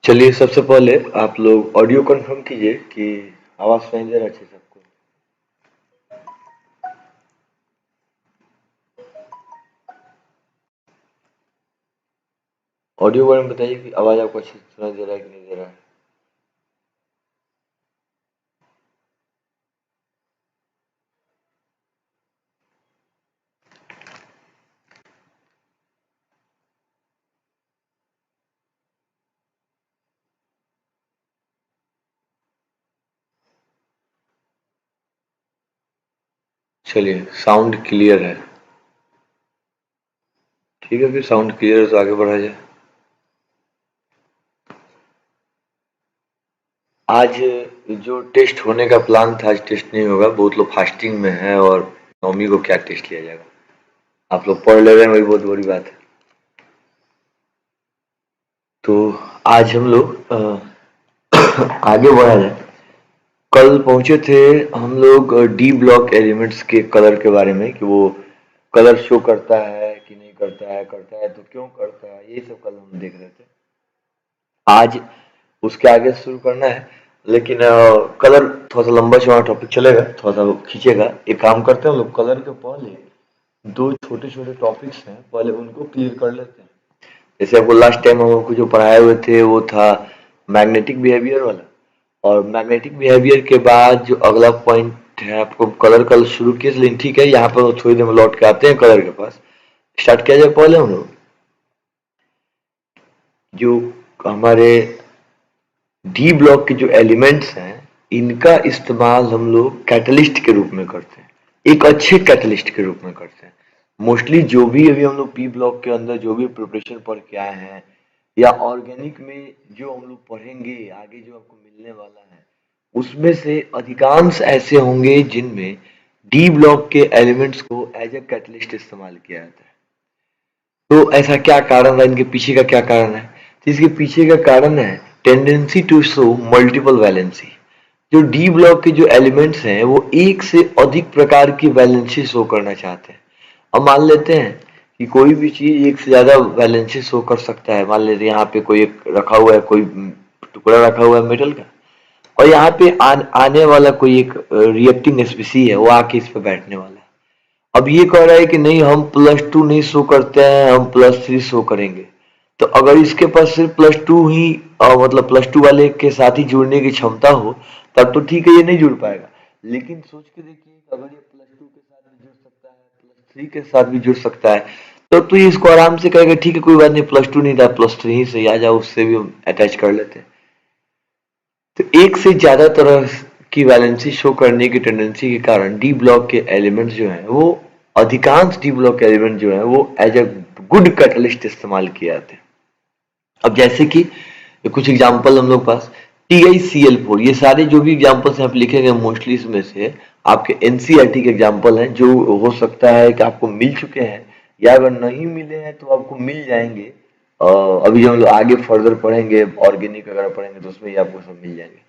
चलिए, सबसे पहले आप लोग ऑडियो कंफर्म कीजिए कि आवाज सुनाई दे रहा है अच्छे से सबको। ऑडियो बारे में बताइए कि आवाज आपको अच्छे से सुनाई दे रहा है कि नहीं दे रहा है। चलिए, साउंड क्लियर है। ठीक है, फिर साउंड क्लियर है तो आगे बढ़ा जाए। आज जो टेस्ट होने का प्लान था, आज टेस्ट नहीं होगा। बहुत लोग फास्टिंग में है और नवमी को क्या टेस्ट लिया जाएगा। आप लोग पढ़ ले रहे हैं, वही बहुत बड़ी बात है। तो आज हम लोग आगे बढ़ा जाए। कल पहुंचे थे हम लोग डी ब्लॉक एलिमेंट्स के कलर के बारे में कि वो कलर शो करता है कि नहीं करता है तो क्यों करता है, ये सब कल हम देख रहे थे। आज उसके आगे शुरू करना है, लेकिन कलर थोड़ा सा लंबा चौड़ा टॉपिक चलेगा, थोड़ा सा खींचेगा। एक काम करते हैं हम लोग, कलर के पहले दो छोटे छोटे टॉपिक्स हैं, पहले उनको क्लियर कर लेते हैं। जैसे आपको लास्ट टाइम हम लोग को जो पढ़ाए हुए थे वो था मैग्नेटिक बिहेवियर वाला, और मैग्नेटिक बिहेवियर के बाद जो अगला पॉइंट है आपको कलर कल शुरू किया। लेकिन ठीक है, यहाँ पर थोड़ी देर में लौट के आते हैं कलर के पास। स्टार्ट किया जाए। पहले हम लोग जो हमारे डी ब्लॉक के जो एलिमेंट्स हैं, इनका इस्तेमाल हम लोग कैटलिस्ट के रूप में करते हैं, एक अच्छे कैटलिस्ट के रूप में करते हैं। मोस्टली जो भी अभी हम लोग पी ब्लॉक के अंदर जो भी प्रिपरेशन पढ़ के आए हैं, या ऑर्गेनिक में जो हम लोग पढ़ेंगे आगे जो आपको मिलने वाला है, उसमें से अधिकांश ऐसे होंगे जिनमें डी ब्लॉक के एलिमेंट्स को एज ए कैटलिस्ट इस्तेमाल किया जाता है। तो ऐसा क्या कारण है, इनके पीछे का क्या कारण है? तो इसके पीछे का कारण है tendency to show multiple valency. जो डी ब्लॉक के जो एलिमेंट्स हैं वो एक से अधिक प्रकार की वैलेंसी शो करना चाहते हैं। अब मान लेते हैं कि कोई भी चीज एक से ज्यादा वैलेंसी शो कर सकता है। मान लेते हैं यहाँ पे कोई एक रखा हुआ है, कोई टुकड़ा रखा हुआ है मेटल का, और यहाँ पे आने वाला कोई एक रिएक्टिंग स्पीसी है, वो आके इस पे बैठने वाला है। अब ये कह रहा है कि नहीं, हम +2 नहीं शो करते हैं, हम +3 शो करेंगे। तो अगर इसके पास सिर्फ +2 ही मतलब +2 वाले के साथ ही जुड़ने की क्षमता हो, तब तो ठीक है, ये नहीं जुड़ पाएगा। लेकिन सोच के देखिए, अगर ये +2 के साथ भी जुड़ सकता है, +3 के साथ भी जुड़ सकता है, तो ये इसको आराम से कहेगा ठीक है, कोई बात नहीं, +2 नहीं था, +3 ही सही, आ जाओ, उससे भी हम अटैच कर लेते हैं। तो एक से ज्यादा तरह की वैलेंसी शो करने की टेंडेंसी के कारण डी ब्लॉक के एलिमेंट्स जो हैं वो, अधिकांश डी ब्लॉक के एलिमेंट जो हैं वो एज अ गुड कैटलिस्ट इस्तेमाल किए जाते हैं। अब जैसे कि कुछ एग्जांपल हम लोग पास TiCl4, ये सारे जो भी एग्जांपल्स आप लिखेंगे मोस्टली इसमें से आपके एनसीईआरटी के एग्जांपल हैं, जो हो सकता है कि आपको मिल चुके हैं, या अगर नहीं मिले हैं तो आपको मिल जाएंगे। अभी जो हम लोग आगे फर्दर पढ़ेंगे, ऑर्गेनिक वगैरह पढ़ेंगे, तो उसमें ही आपको सब मिल जाएंगे।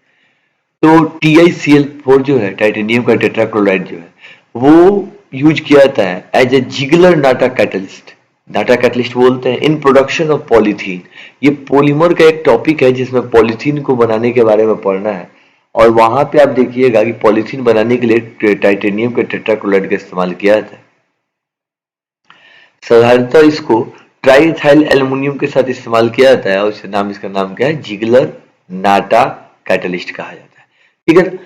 तो TiCl4 जो है, टाइटेनियम का टेट्राक्लोराइड जो है, वो यूज किया जाता है as a Ziegler Natta catalyst. Natta catalyst बोलते हैं इन प्रोडक्शन ऑफ पॉलीथीन। ये पॉलीमर का एक टॉपिक है जिसमें पॉलीथीन को बनाने के बारे में पढ़ना है, और वहां पे आप देखिएगा कि पॉलीथीन बनाने के लिए टाइटेनियम के टेट्राक्लोराइड का इस्तेमाल किया जाता है। साधारणतः इसको ट्राईइथाइल एल्युमिनियम के साथ इस्तेमाल किया जाता है, और इसका नाम क्या है? जिगलर नाटा कैटलिस्ट कहा जाता है। ठीक है,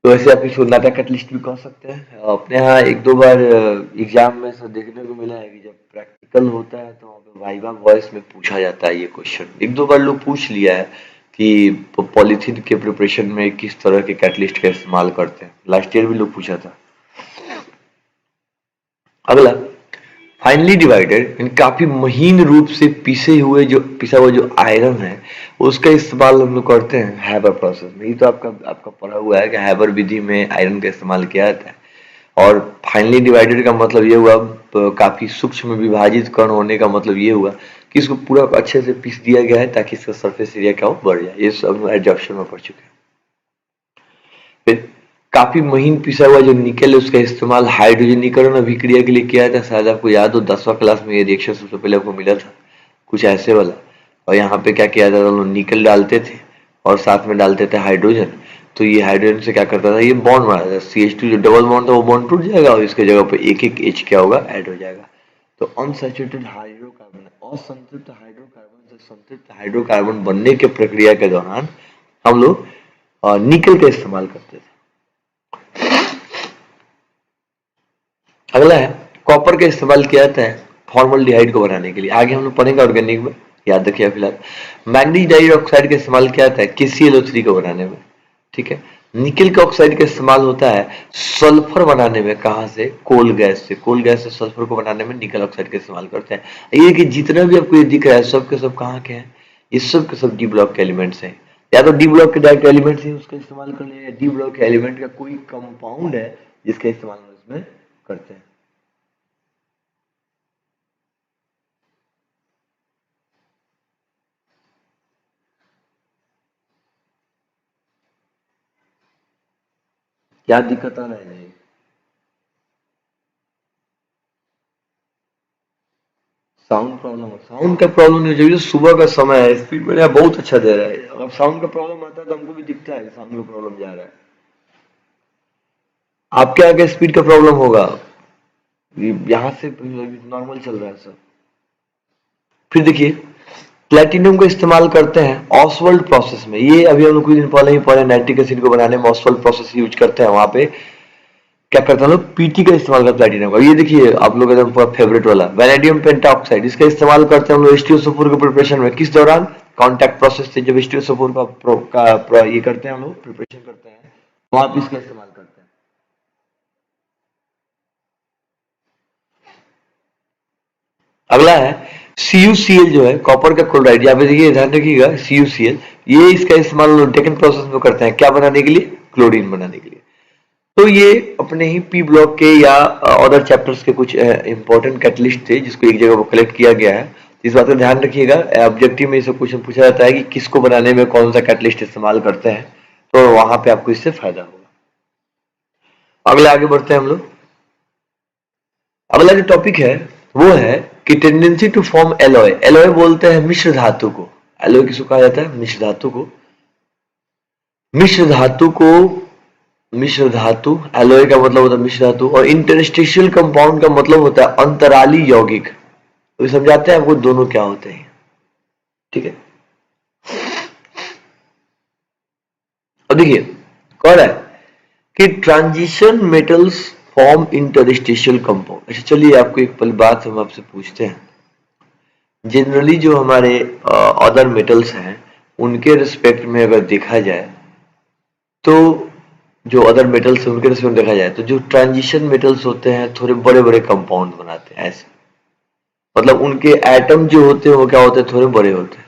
तो ऐसे आप इसको नाटा कैटलिस्ट भी कह सकते हैं। अपने यहाँ एक दो बार एग्जाम में से देखने को मिला है कि जब प्रैक्टिकल होता है तो वहाँ पे वाइवा वॉइस में पूछा जाता है ये क्वेश्चन। एक दो बार लोग पूछ लिया है कि पॉलीथीन के प्रिपरेशन में किस तरह के कैटलिस्ट का इस्तेमाल करते हैं। लास्ट ईयर भी लोग पूछा था। अगला, फाइनली डिवाइडेड, इन काफी महीन रूप से पिसा हुआ जो आयरन है, उसका इस्तेमाल हम लोग करते हैं हैबर प्रोसेस में। ये तो आपका पढ़ा हुआ है कि हैबर विधि में आयरन का इस्तेमाल किया जाता है। और फाइनली डिवाइडेड का मतलब ये हुआ, काफी सूक्ष्म विभाजित कण होने का मतलब ये हुआ कि इसको पूरा अच्छे से पीस दिया गया है ताकि इसका सरफेस एरिया क्या हो, बढ़ जाए। ये सब एडजॉर्प्शन में पढ़ चुके हैं। फिर काफी महीन पिसा हुआ जो निकल है, उसका इस्तेमाल हाइड्रोजनीकरण अभिक्रिया के लिए किया था। शायद आपको याद हो, 10वां क्लास में ये रिएक्शन सबसे पहले आपको मिला था, कुछ ऐसे वाला। और यहाँ पे क्या किया जाता था, निकल डालते थे और साथ में डालते थे हाइड्रोजन। तो ये हाइड्रोजन से क्या करता था, ये बॉन्ड बनाता था, CH2 जो डबल बॉन्ड था वो बॉन्ड टूट जाएगा और इसके जगह पे एक एक H क्या होगा, ऐड हो जाएगा। तो अनसैचुरेटेड हाइड्रोकार्बन, असंतृप्त हाइड्रोकार्बन से संतृप्त हाइड्रोकार्बन बनने के प्रक्रिया के दौरान हम लोग निकल का इस्तेमाल करते थे। अगला है कॉपर का इस्तेमाल किया जाता है फॉर्मल्डिहाइड को बनाने के लिए, आगे हम लोग पढ़ेंगे ऑर्गेनिक में, याद रखिए फिलहाल। मैग्नीज डाइऑक्साइड का इस्तेमाल किया जाता है KClO3 को बनाने में, ठीक है। निकल का ऑक्साइड का इस्तेमाल होता है सल्फर बनाने में, कहां से, कोल गैस से, कोल गैस से सल्फर को बनाने में निकल ऑक्साइड का इस्तेमाल करते हैं। ये कि जितना भी आपको ये दिख रहा है सब के सब कहाँ के हैं, ये सब के सब डी ब्लॉक के एलिमेंट्स हैं। या तो डी ब्लॉक के डायरेक्ट एलिमेंट्स हैं उसका इस्तेमाल कर लिया, या डी ब्लॉक के एलिमेंट का कोई कंपाउंड है जिसका इस्तेमाल हम इसमें करते हैं। क्या दिक्कत आ रहा है? साउंड प्रॉब्लम, साउंड का प्रॉब्लम नहीं चाहिए, सुबह का समय है, स्पीड मेरा बहुत अच्छा दे रहा है। अगर साउंड का प्रॉब्लम आता है तो हमको भी दिखता है साउंड का प्रॉब्लम जा रहा है। आपके आगे स्पीड का प्रॉब्लम होगा, यहाँ से नॉर्मल चल रहा है सब। फिर देखिए प्लेटिनम का इस्तेमाल करते हैं ऑसवाल्ड प्रोसेस में, ये अभी हम लोग कुछ दिन पहले ही पढ़े, नाइट्रिक एसिड को बनाने में ऑसवाल्ड प्रोसेस यूज करते हैं। वहां पे क्या करते हैं लोग, पीटी का इस्तेमाल करते हैं प्लेटिनम का। ये देखिए आप लोग एकदम फेवरेट वाला वैनेडियम पेंटाऑक्साइड, इसका इस्तेमाल करते हैं हम लोग H2SO4 के प्रिपरेशन में। किस दौरान, कॉन्टैक्ट प्रोसेस से जब H2SO4 ये करते हैं हम लोग, प्रिपरेशन करते हैं, वहां पे इसका इस्तेमाल करते हैं। अगला है CuCl, जो है कॉपर का क्लोराइड, यहाँ पे देखिए ध्यान रखिएगा CuCl, ये इसका इस्तेमाल डेकन प्रोसेस में करते हैं, क्या बनाने के लिए, क्लोरीन बनाने के लिए। तो ये अपने ही पी ब्लॉक के या अदर चैप्टर्स के कुछ इंपॉर्टेंट कैटलिस्ट थे जिसको एक जगह पर कलेक्ट किया गया है। इस बात का ध्यान रखिएगा, ऑब्जेक्टिव में ये सब क्वेश्चन पूछा जाता है कि किसको बनाने में कौन सा कैटलिस्ट इस्तेमाल करते हैं, तो वहां पे आपको इससे फायदा होगा। अगले आगे बढ़ते हैं हम लोग। अगला जो टॉपिक है वो है कि tendency to form alloy, alloy बोलते हैं मिश्र धातु को, एलॉय किसको कहा जाता है, मिश्र धातु को। मिश्र धातु को, मिश्र धातु, एलॉय का मतलब होता है मिश्र धातु, और इंटरस्टिशियल कंपाउंड का मतलब होता है अंतराली यौगिक। तो समझाते हैं आपको दोनों क्या होते हैं, ठीक है। अब देखिए कह रहा है कि transition metals form interstitial compound. अच्छा चलिए आपको एक पल बात हम आपसे पूछते हैं, जनरली जो हमारे अदर मेटल्स हैं उनके रिस्पेक्ट में अगर देखा जाए तो, जो अदर मेटल्स है उनके रिस्पेक्ट में देखा जाए तो जो ट्रांजिशन मेटल्स होते हैं थोड़े बड़े बड़े कंपाउंड बनाते हैं ऐसे, मतलब उनके एटम जो होते हैं वो क्या होते हैं, थोड़े बड़े होते हैं।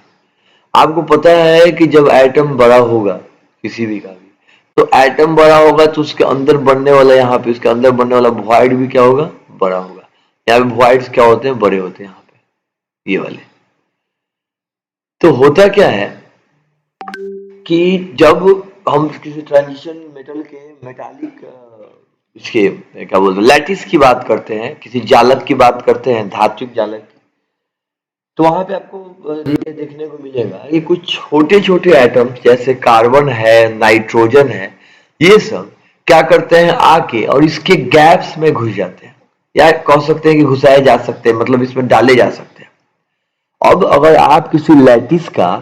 आपको पता है कि जब एटम बड़ा होगा किसी भी का भी, तो एटम बड़ा होगा तो उसके अंदर बनने वाला, यहाँ पे उसके अंदर बनने वाला वॉइड भी क्या होगा, बड़ा होगा। यहाँ पे वॉइड्स क्या होते हैं, बड़े होते हैं यहाँ पे, ये वाले। तो होता क्या है कि जब हम किसी ट्रांजिशन मेटल के मेटालिक इसके क्या बोलते हैं लैटिस की बात करते हैं, किसी जालक की बात करते हैं, धात्विक जालक की, तो वहां पे आपको ये देखने को मिलेगा कि कुछ छोटे छोटे एटम्स जैसे कार्बन है, नाइट्रोजन है, ये सब क्या करते हैं, आके और इसके गैप्स में घुस जाते हैं, या कह सकते हैं कि घुसाए जा सकते हैं, मतलब इसमें डाले जा सकते हैं। अब अगर आप किसी लैटिस का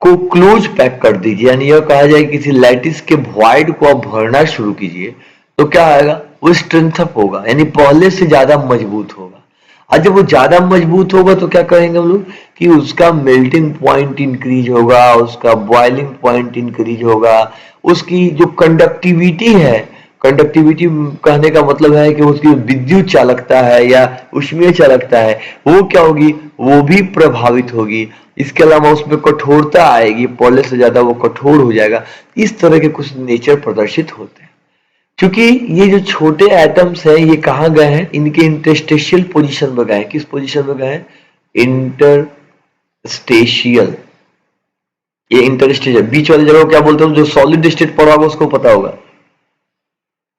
को क्लोज पैक कर दीजिए, यानी यह कहा जाए किसी लैटिस के वॉइड को आप भरना शुरू कीजिए, तो क्या आएगा, वो स्ट्रेंथ अप होगा, यानी पहले से ज्यादा मजबूत होगा। और जब वो ज्यादा मजबूत होगा तो क्या करेंगे हम लोग कि उसका मेल्टिंग पॉइंट इंक्रीज होगा, उसका बॉइलिंग पॉइंट इंक्रीज होगा, उसकी जो कंडक्टिविटी है, कंडक्टिविटी कहने का मतलब है कि उसकी विद्युत चालकता है या ऊष्मीय चालकता है, वो क्या होगी, वो भी प्रभावित होगी। इसके अलावा उसमें कठोरता आएगी, पहले से ज्यादा वो कठोर हो जाएगा। इस तरह के कुछ नेचर प्रदर्शित होते हैं। क्योंकि ये जो छोटे एटम्स हैं ये कहाँ गए हैं, इनके इंटरस्टेशियल पोजीशन में गए हैं। किस पोजीशन में गए हैं, इंटरस्टेशियल। ये इंटरस्टेशियल बीच वाली जगह को क्या बोलते हैं, जो सॉलिड स्टेट पढ़ा होगा उसको पता होगा,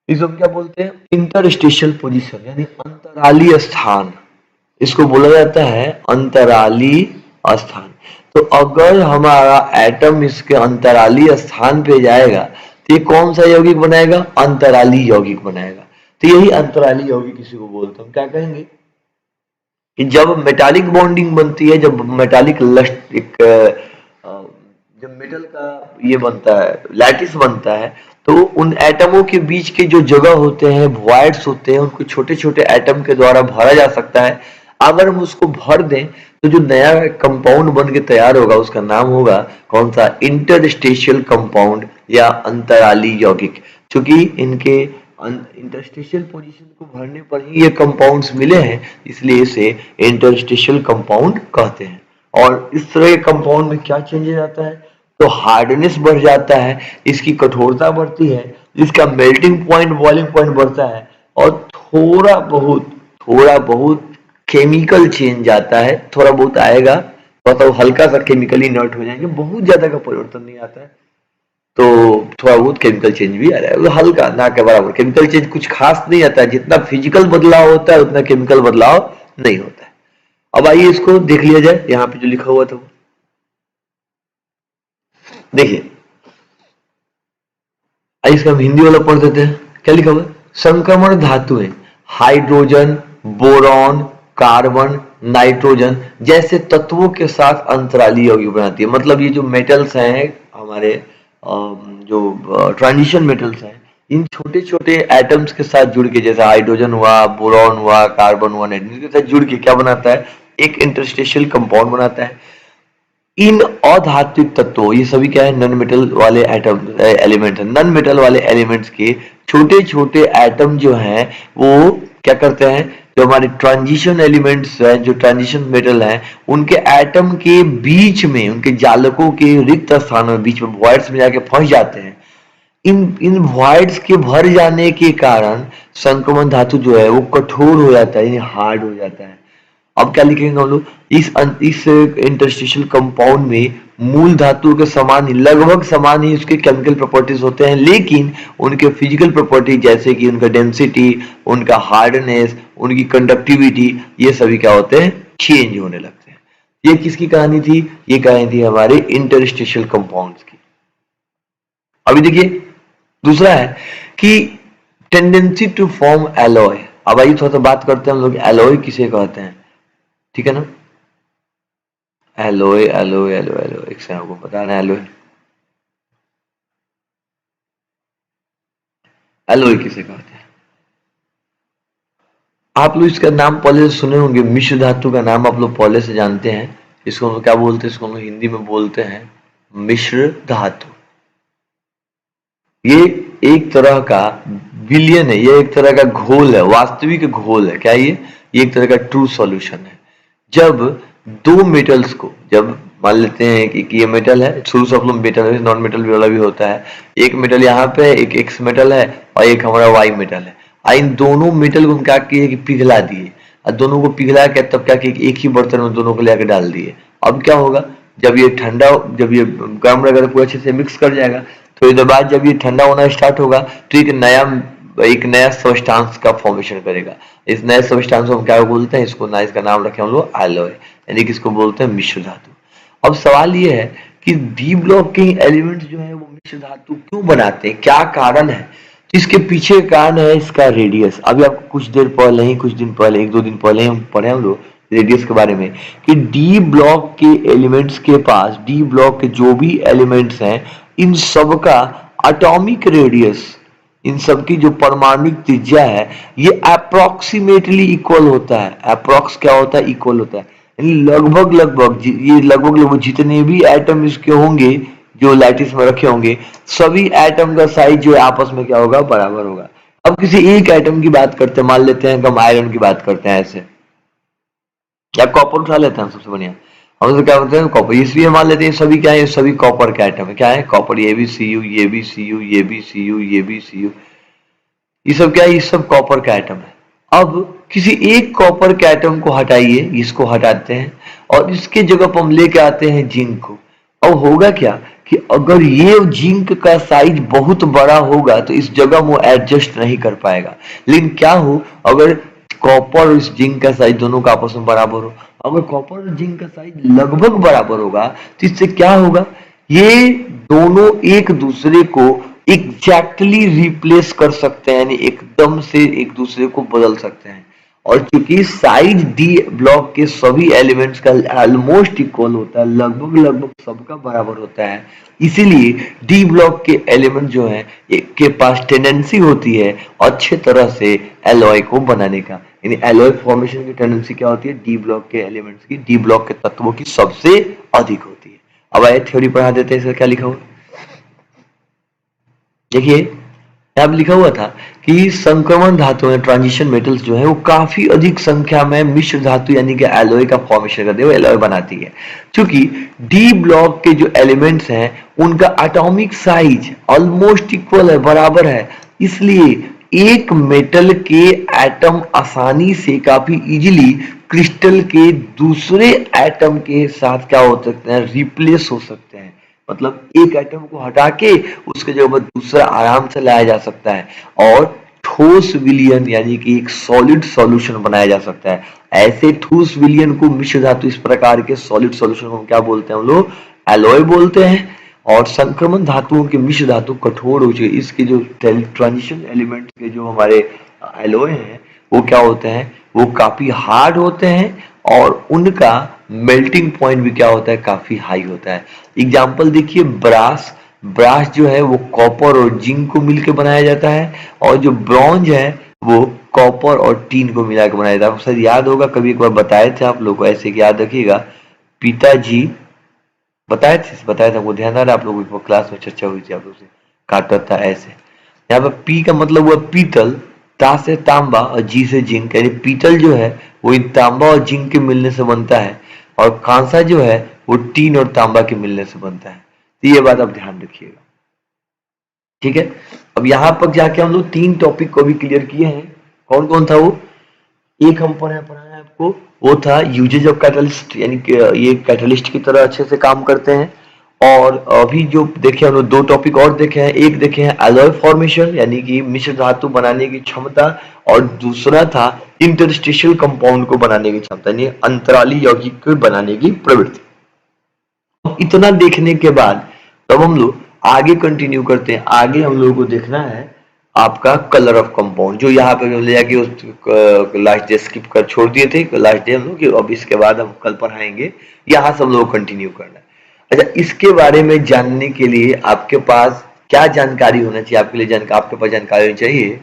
इसको क्या बोलते हैं, इंटरस्टेशियल पोजीशन, यानी अंतराली स्थान, इसको बोला जाता है अंतराली स्थान। तो अगर हमारा एटम इसके अंतराली स्थान पे जाएगा तो ये कौन सा यौगिक बनाएगा? अंतराली यौगिक बनाएगा। तो यही अंतराली यौगिक किसी को बोलते हैं, क्या कहेंगे कि जब मेटालिक बॉन्डिंग बनती है, जब मेटालिक लस्ट एक जब मेटल का ये बनता है, लैटिस बनता है, तो उन एटमों के बीच के जो जगह होते हैं, वॉइड्स होते हैं, उनको छोटे छोटे एटम के द्वारा भरा जा सकता है। अगर हम उसको भर दें तो जो नया कंपाउंड बन के तैयार होगा उसका नाम होगा कौन सा? इंटरस्टेशियल कंपाउंड या अंतराली यौगिक। क्योंकि इनके इंटरस्टेशियल पोजीशन को भरने पर ही ये कंपाउंड्स मिले हैं, इसलिए इसे इंटरस्टेशियल कंपाउंड कहते हैं। और इस तरह के कंपाउंड में क्या चेंजेस आता है? तो हार्डनेस बढ़ जाता है, इसकी कठोरता बढ़ती है, इसका मेल्टिंग पॉइंट, बॉइलिंग पॉइंट बढ़ता है, और थोड़ा बहुत केमिकल चेंज आता है, थोड़ा बहुत आएगा, मतलब हल्का सा केमिकली इनर्ट हो जाएंगे, बहुत ज्यादा का परिवर्तन नहीं आता है, तो थोड़ा बहुत केमिकल चेंज भी आ रहा है, तो हल्का ना के बराबर। केमिकल चेंज कुछ खास नहीं आता है, जितना फिजिकल बदलाव होता है उतना केमिकल बदलाव नहीं होता है। अब आइए इसको देख लिया जाए, यहाँ पे जो लिखा हुआ था देखिए, इसका हम हिंदी वाला पढ़ देते हैं। क्या लिखा हुआ है? संक्रमण धातुएं हाइड्रोजन, बोरॉन, कार्बन, नाइट्रोजन जैसे तत्वों के साथ अंतराली यौगिक बनाती है। मतलब ये जो मेटल्स हैं हमारे, जो ट्रांजिशन मेटल्स हैं, इन छोटे छोटे एटम्स के साथ जुड़ के, जैसे हाइड्रोजन हुआ, बोरॉन हुआ, कार्बन हुआ, नाइट्रोजन के साथ जुड़ के क्या बनाता है? एक इंटरस्टेशियल कंपाउंड बनाता है। इन अधात्विक तत्वों, ये सभी क्या है? नॉन मेटल वाले एटम एलिमेंट है। नॉन मेटल वाले एलिमेंट्स के छोटे छोटे एटम जो हैं वो क्या करते हैं? जो हमारे ट्रांजिशन एलिमेंट्स हैं, जो ट्रांजिशन मेटल हैं, उनके एटम के बीच में, उनके जालकों के रिक्त स्थानों में, बीच में वॉइड्स में जाके फंस जाते हैं। इन वॉइड्स के भर जाने के कारण संक्रमण धातु जो है वो कठोर हो जाता है, यानी हार्ड हो जाता है। अब क्या लिखेंगे हम लोग? इस इंटरस्टिशियल कंपाउंड में मूल धातु के समान ही, लगभग समान ही उसके केमिकल प्रॉपर्टीज होते हैं, लेकिन उनके फिजिकल प्रॉपर्टी जैसे कि उनका डेंसिटी, उनका हार्डनेस, उनकी कंडक्टिविटी, ये सभी क्या होते हैं? चेंज होने लगते हैं। ये किसकी कहानी थी? ये कहानी थी हमारे इंटरस्टिशियल कंपाउंड्स की। अभी देखिए दूसरा है कि टेंडेंसी टू फॉर्म एलॉय। अब आइए थोड़ा सा बात करते हैं हम लोग, एलॉय किसे कहते हैं, ठीक है ना? एलॉय एलॉय एलॉय एलॉय, एक से आपको बताना है एलॉय, एलॉय किसे कहते हैं? आप लोग इसका नाम पहले से सुने होंगे, मिश्र धातु का नाम आप लोग पहले से जानते हैं। इसको हम लोग क्या बोलते हैं? इसको हम लोग हिंदी में बोलते हैं मिश्र धातु। ये एक तरह का विलयन है, ये एक तरह का घोल है, वास्तविक घोल है। क्या ये एक तरह का ट्रू सॉल्यूशन है। जब दो मेटल्स को, जब मान लेते हैं कि ये मेटल है, शुरू से आप लोग मेटल है, नॉन मेटल वाला भी होता है, एक मेटल यहाँ पे है, एक एक्स मेटल है, और एक हमारा वाई मेटल है। इन दोनों मेटल को हम क्या किए कि पिघला दिए, और दोनों को पिघला के तब क्या किए? एक ही बर्तन में दोनों को लेकर डाल दिए। अब क्या होगा? जब ये ठंडा, जब ये गर्म रहेगा तो पूरा अच्छे से मिक्स कर जाएगा। थोड़ी देर बाद जब ये ठंडा होना स्टार्ट होगा तो एक नया सब्सटेंस का फॉर्मेशन करेगा। इस नए सब्सटेंस को हम क्या बोलते हैं? इसको ना, इसका नाम रखे हम लोग एलॉय, यानी कि इसको बोलते हैं मिश्र धातु। अब सवाल ये है कि डी ब्लॉक के एलिमेंट्स जो है वो मिश्र धातु क्यों बनाते हैं, क्या कारण है? इसके पीछे कारण है इसका रेडियस। अभी आपको कुछ देर पहले ही, कुछ दिन पहले, एक दो दिन पहले हम पढ़े हम लोग रेडियस के बारे में, कि डी ब्लॉक के एलिमेंट्स के पास, डी ब्लॉक के जो भी एलिमेंट्स हैं, इन सब का एटॉमिक रेडियस, इन सब की जो परमाणुक त्रिज्या है, ये अप्रोक्सीमेटली इक्वल होता है। अप्रोक्स क्या होता है? इक्वल होता है, यानी लगभग जितने भी एटम इसके होंगे जो लैटिस में रखे होंगे, सभी एटम का साइज जो है आपस में क्या होगा? बराबर होगा। अब किसी एक एटम की बात करते हैं, मान लेते हैं कि हम आयरन की बात करते हैं ऐसे, या कॉपर उठा लेते हैं, सबसे बढ़िया हम तो क्या करते हैं? कॉपर। इसलिए मान लेते हैं सभी क्या है? सभी कॉपर के एटम है। क्या है? कॉपर। ये भी Cu, ये भी Cu, ये भी Cu, ये भी Cu, ये सब क्या है? ये सब कॉपर का एटम है। अब किसी एक कॉपर के एटम को हटाइए, इसको हटाते हैं और इसके जगह पर हम लेके आते हैं जिंक को। अब होगा क्या कि अगर ये जिंक का साइज बहुत बड़ा होगा तो इस जगह वो एडजस्ट नहीं कर पाएगा। लेकिन क्या हो, अगर कॉपर और इस जिंक का साइज दोनों का आपस में बराबर हो अगर कॉपर और जिंक का साइज लगभग बराबर होगा तो इससे क्या होगा, ये दोनों एक दूसरे को एग्जैक्टली रिप्लेस कर सकते हैं, यानी एकदम से एक दूसरे को बदल सकते हैं। और चूंकि साइज डी ब्लॉक के सभी एलिमेंट्स का ऑलमोस्ट इक्वल होता है, लगभग लगभग सबका बराबर होता है, इसीलिए डी ब्लॉक के एलिमेंट जो है के पास टेंडेंसी होती है अच्छे तरह से एलॉय को बनाने का, यानी एलॉय फॉर्मेशन की टेंडेंसी क्या होती है, डी ब्लॉक के एलिमेंट्स की, डी ब्लॉक के तत्वों की सबसे अधिक होती है। अब आइए थ्योरी पढ़ा देते हैं, इसका क्या लिखा हुआ देखिए। यहाँ लिखा हुआ था कि संक्रमण धातु ट्रांजिशन मेटल्स जो है वो काफी अधिक संख्या में मिश्र धातु यानी कि एलॉय का फॉर्मेशन करते हैं, एलॉय बनाती है। क्योंकि डी ब्लॉक के जो एलिमेंट्स हैं उनका एटॉमिक साइज ऑलमोस्ट इक्वल है, बराबर है, इसलिए एक मेटल के एटम आसानी से काफी इजीली क्रिस्टल के दूसरे एटम के साथ क्या हो सकते हैं, रिप्लेस हो सकते हैं। मतलब एक एटम को हटा के उसके जगह पर दूसरा आराम से लाया जा सकता है और ठोस विलयन यानी कि एक सॉलिड सॉल्यूशन बनाया जा सकता है। ऐसे ठोस विलयन को मिश्र धातु, इस प्रकार के सॉलिड सॉल्यूशन को क्या बोलते हैं हम लोग, एलॉय बोलते हैं। और संक्रमण धातुओं के मिश्र धातु कठोर हो चुके, इसके जो ट्रांजिशन एलिमेंट के जो हमारे एलॉय हैं वो क्या होते हैं, वो काफी हार्ड होते हैं और उनका मेल्टिंग पॉइंट भी क्या होता है, काफी हाई होता है। एग्जाम्पल देखिए, ब्रास, ब्रास जो है वो कॉपर और जिंक को मिलकर बनाया जाता है, और जो ब्रॉन्ज है वो कॉपर और टीन को मिलाकर बनाया जाता है। आपको शायद याद होगा, कभी एक बार बताए थे आप लोग को, ऐसे कि याद रखिएगा, पिताजी बताए था, आपको ध्यान आ रहा है, आप लोगों को क्लास में चर्चा हुई थी आप लोग से, काटा था ऐसे। यहाँ पर पी का मतलब हुआ पीतल, ता से तांबा और जी से जिंक, यानी पीतल जो है वो इन तांबा और जिंक के मिलने से बनता है, और कांसा जो है वो टीन और तांबा के मिलने से बनता है। तो ये बात आप ध्यान रखिएगा, ठीक है। अब यहाँ पर जाके हम लोग 3 टॉपिक को भी क्लियर किए हैं। कौन कौन था वो, एक हम पढ़ाया आपको, वो था यूजेज ऑफ कैटलिस्ट, यानी कि ये कैटलिस्ट की तरह अच्छे से काम करते हैं। और अभी जो देखे हम लोग 2 टॉपिक और देखे हैं, एक देखे हैं एलॉय फॉर्मेशन यानी कि मिश्र धातु बनाने की क्षमता, और दूसरा था इंटरस्टिशियल कंपाउंड को बनाने की क्षमता, यानी अंतराली यौगिक को बनाने की प्रवृत्ति। इतना देखने के बाद तब हम लोग आगे कंटिन्यू करते हैं। आगे हम लोगों को देखना है आपका कलर ऑफ कंपाउंड, जो यहाँ पे ले जाके उस लास्ट डे स्किप कर छोड़ दिए थे, लास्ट डे हम लोग, अब इसके बाद हम कल पढ़ाएंगे, यहाँ से हम लोग कंटिन्यू करना है। अच्छा, इसके बारे में जानने के लिए आपके पास क्या जानकारी होना चाहिए, आपके लिए आपके पास जानकारी होनी चाहिए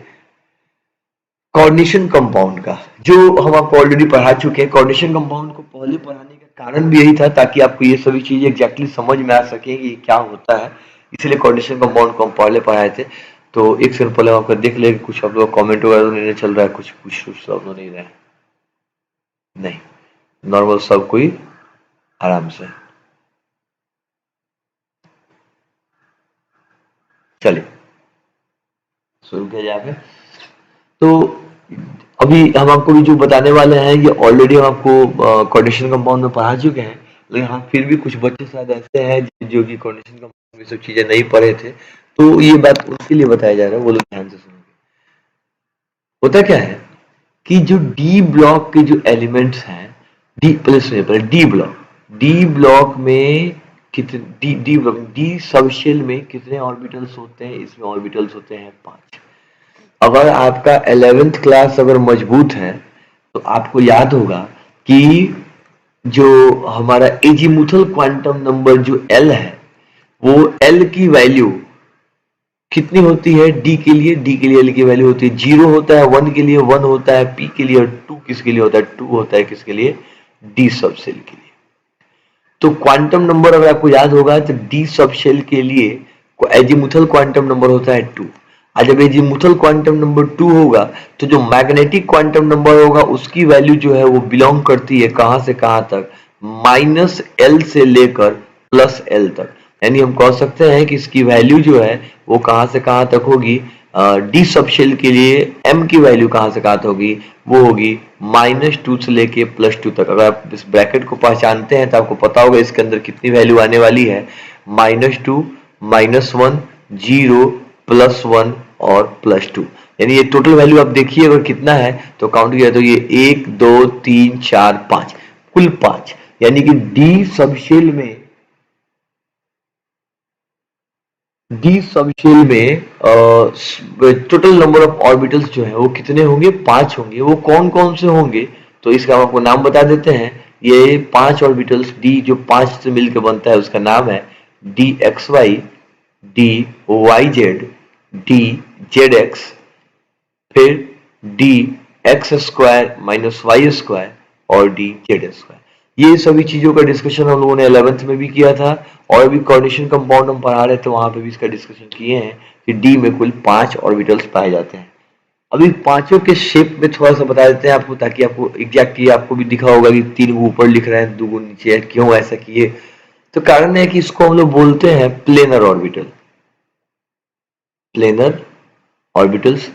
कोऑर्डिनेशन कंपाउंड का, जो हम आपको ऑलरेडी पढ़ा चुके हैं। कोऑर्डिनेशन कंपाउंड को पहले पढ़ाने का कारण भी यही था, ताकि आपको ये सभी चीजें एग्जैक्टली समझ में आ सके कि क्या होता है, इसलिए कोऑर्डिनेशन कंपाउंड को हम पहले पढ़ाए थे। तो एक सेकंड पहले आपको देख ले, कुछ आप लोग कमेंट वगैरह नहीं चल रहा है, कुछ सब लोग नहीं रहे, नहीं, नॉर्मल सब कोई आराम से। चलिए शुरू किया जाए। तो अभी हम आपको भी जो बताने वाले हैं ये ऑलरेडी हम आपको कोऑर्डिनेशन कंपाउंड में पढ़ा चुके हैं, लेकिन हाँ फिर भी कुछ बच्चे शायद ऐसे हैं जो कि कोऑर्डिनेशन कंपाउंड में सब चीजें नहीं पढ़े थे, तो ये बात उनके लिए बताया जा रहा है, वो लोग ध्यान से सुनेंगे। होता क्या है कि जो डी ब्लॉक के जो एलिमेंट्स हैं, डी ब्लॉक में कितने डी सब शेल में कितने ऑर्बिटल्स होते हैं, इसमें ऑर्बिटल्स होते हैं 5। अगर आपका 11th क्लास अगर मजबूत है तो आपको याद होगा कि जो हमारा एजीमुथल क्वांटम नंबर जो L है, वो L की वैल्यू कितनी होती है D के लिए L की वैल्यू होती है 0 होता है, 1 के लिए 1 होता है, P के लिए, और 2 किसके लिए होता है, 2 होता है किसके लिए, D सब शेल के लिए। तो क्वांटम नंबर अगर आपको याद होगा तो D सब शेल के लिए एजीमुथल क्वांटम नंबर होता है 2। जब एजीमुथल क्वांटम नंबर 2 होगा तो जो मैग्नेटिक क्वांटम नंबर होगा उसकी वैल्यू जो है वो बिलोंग करती है कहां से कहां तक, -L से लेकर +L तक। यानी हम कह सकते हैं कि इसकी वैल्यू जो है वो कहां से कहां तक होगी, डी सब शेल के लिए m की वैल्यू कहां से कहां तक होगी, वो होगी -2 से लेके +2 तक। अगर आप इस ब्रैकेट को पहचानते हैं तो आपको पता होगा इसके अंदर कितनी वैल्यू आने वाली है, -2, -1, 0, +1 और +2। यानी ये टोटल वैल्यू आप देखिए अगर कितना है, तो काउंट किया तो ये 1, 2, 3, 4, 5, कुल 5, यानी कि डी सबशेल में टोटल नंबर ऑफ ऑर्बिटल्स जो है वो कितने होंगे, 5 होंगे। वो कौन कौन से होंगे, तो इसका हम आपको नाम बता देते हैं। ये 5 ऑर्बिटल्स डी जो 5 से मिलकर बनता है उसका नाम है d x y, d y z, d z x, फिर d x square minus y square और डी जेड स्क्वायर। ये सभी चीजों का डिस्कशन हम लोगों ने 11th में भी किया था, और अभी कोऑर्डिनेशन कंपाउंड हम पढ़ा रहे थे वहां पे भी इसका डिस्कशन किए हैं कि डी में कुल 5 ऑर्बिटल्स पाए जाते हैं। अभी पांचों के शेप में थोड़ा सा बता देते हैं आपको, ताकि आपको एग्जैक्टली आपको भी दिखा होगा कि 3 गो ऊपर लिख रहे हैं 2 गो नीचे है, क्यों ऐसा किए। तो कारण है कि इसको हम लोग बोलते हैं प्लेनर ऑर्बिटल, प्लेनर ऑर्बिटल्स।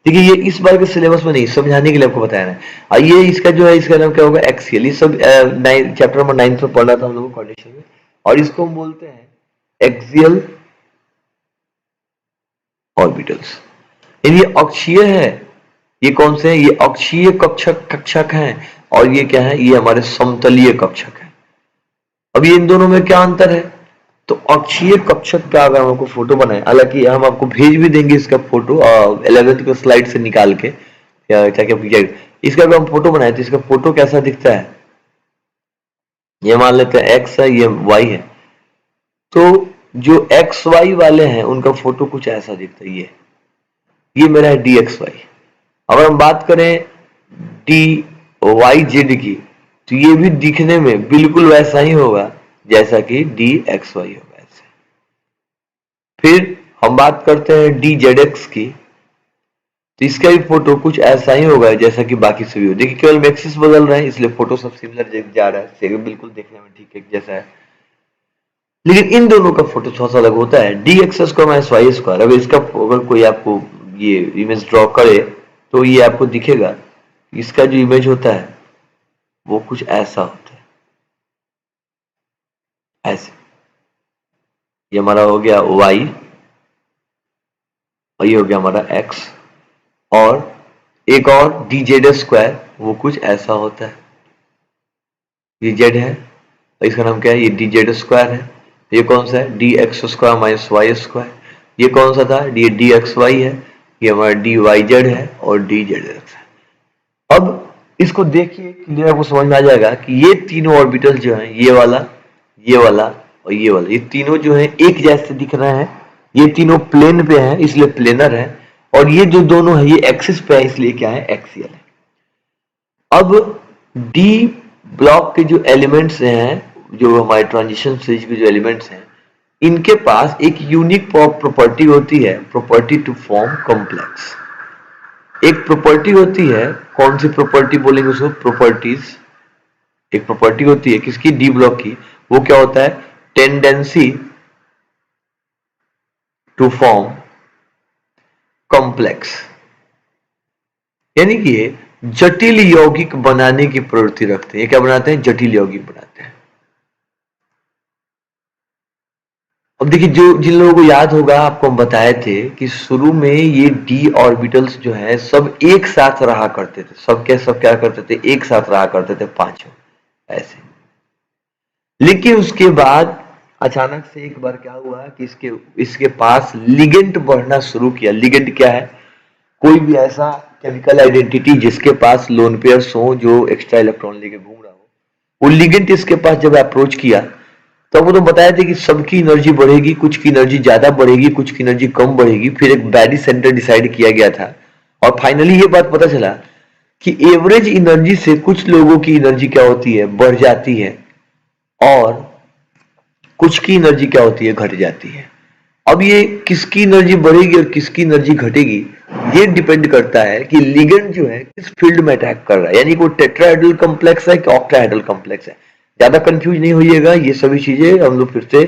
देखिए ये इस बार के सिलेबस में नहीं, समझाने के लिए आपको बताया है। ये इसका जो है इसका नाम क्या होगा, एक्सियल। ये सब चैप्टर नंबर 9 में पढ़ना था हम लोगों को कंडीशन में, और इसको हम बोलते हैं एक्सियल ऑर्बिटल्स। ये अक्षीय है, ये कौन से हैं, ये अक्षीय कक्षक हैं, और ये क्या है, ये हमारे समतलीय कक्षक है। अब ये इन दोनों में क्या अंतर है, तो अक्षीय कक्षक का अगर हम आपको फोटो बनाए, हालांकि हम आपको भेज भी देंगे इसका फोटो 11th के स्लाइड से निकाल के, ताकि आपको इसका अगर हम फोटो बनाए तो इसका फोटो कैसा दिखता है, ये मान लेते हैं एक्स है, ये वाई है। तो जो एक्स वाई वाले हैं उनका फोटो कुछ ऐसा दिखता है, ये मेरा है डी एक्स वाई। अगर हम बात करें डी वाई जेड की, तो ये भी दिखने में बिल्कुल वैसा ही होगा जैसा कि डी एक्स वाई होगा ऐसे। फिर हम बात करते हैं डी जेड एक्स की, तो इसका भी फोटो कुछ ऐसा ही होगा जैसा कि बाकी सभी हो। देखिए केवल मैक्सिस बदल रहे हैं, इसलिए फोटो सब सिमिलर जा रहा है, बिल्कुल देखने में ठीक है जैसा है, लेकिन इन दोनों का फोटो थोड़ा सा अलग होता है। D x square minus y square, अगर इसका अगर कोई आपको ये इमेज ड्रॉ करे तो ये आपको दिखेगा, इसका जो इमेज होता है वो कुछ ऐसा होता है, ऐसे। ये हमारा हो गया y, और ये हो गया हमारा x, और एक और डी जेड स्क्वायर, वो कुछ ऐसा होता है। ये z है, और इसका नाम क्या है, ये डी जेड स्क्वायर है। ये कौन सा है, d x square minus y square. ये कौन सा था, ये डी एक्स वाई है, ये हमारा डी वाई जेड है, और डी जेड एक्स है। अब इसको देखिए क्लियर, आपको समझ में आ जाएगा कि ये तीनों ऑर्बिटल जो हैं, ये वाला और ये वाला, ये तीनों जो हैं एक जैसे दिख रहे हैं। ये तीनों प्लेन पे हैं इसलिए प्लेनर है, और ये जो दोनों है ये एक्सिस पे है इसलिए क्या है, एक्सियल है। अब डी ब्लॉक के जो एलिमेंट्स हैं, जो हमारे ट्रांजिशन स्टेज के जो एलिमेंट्स हैं, इनके पास एक यूनिक प्रॉपर्टी होती है, प्रॉपर्टी टू फॉर्म कॉम्प्लेक्स। एक प्रॉपर्टी होती है, कौन सी प्रॉपर्टी बोलेंगे उसको, प्रॉपर्टीज। एक प्रॉपर्टी होती है किसकी, डी ब्लॉक की, वो क्या होता है, टेंडेंसी टू फॉर्म कॉम्प्लेक्स, यानी कि ये जटिल यौगिक बनाने की प्रवृत्ति रखते हैं। ये क्या बनाते हैं, जटिल यौगिक बनाते हैं। अब देखिए जो जिन लोगों को याद होगा, आपको हम बताए थे कि शुरू में ये डी ऑर्बिटल्स जो है सब एक साथ रहा करते थे, सब क्या करते थे, एक साथ रहा करते थे पांचों ऐसे। लेकिन उसके बाद अचानक से एक बार क्या हुआ कि इसके पास लिगेंड बढ़ना शुरू किया। लिगेंड क्या है, कोई भी ऐसा केमिकल आइडेंटिटी जिसके पास लोन पेयर्स हो, जो एक्स्ट्रा इलेक्ट्रॉन लेके घूम रहा हो, वो लिगेंड इसके पास जब अप्रोच किया तो वो तो बताया था कि सबकी एनर्जी बढ़ेगी, कुछ की एनर्जी ज्यादा बढ़ेगी, कुछ की एनर्जी कम बढ़ेगी। फिर एक बैडी सेंटर डिसाइड किया गया था, और फाइनली ये बात पता चला कि एवरेज एनर्जी से कुछ लोगों की एनर्जी क्या होती है, बढ़ जाती है, और कुछ की एनर्जी क्या होती है, घट जाती है। अब ये किसकी एनर्जी बढ़ेगी और किसकी एनर्जी घटेगी, ये डिपेंड करता है कि लिगेंड जो है किस फील्ड में अटैक कर रहा है, यानी वो टेट्राहेड्रल कॉम्प्लेक्स है कि ऑक्टाहेड्रल कॉम्प्लेक्स है। ज्यादा कंफ्यूज नहीं होइएगा, ये सभी चीजें हम लोग फिर से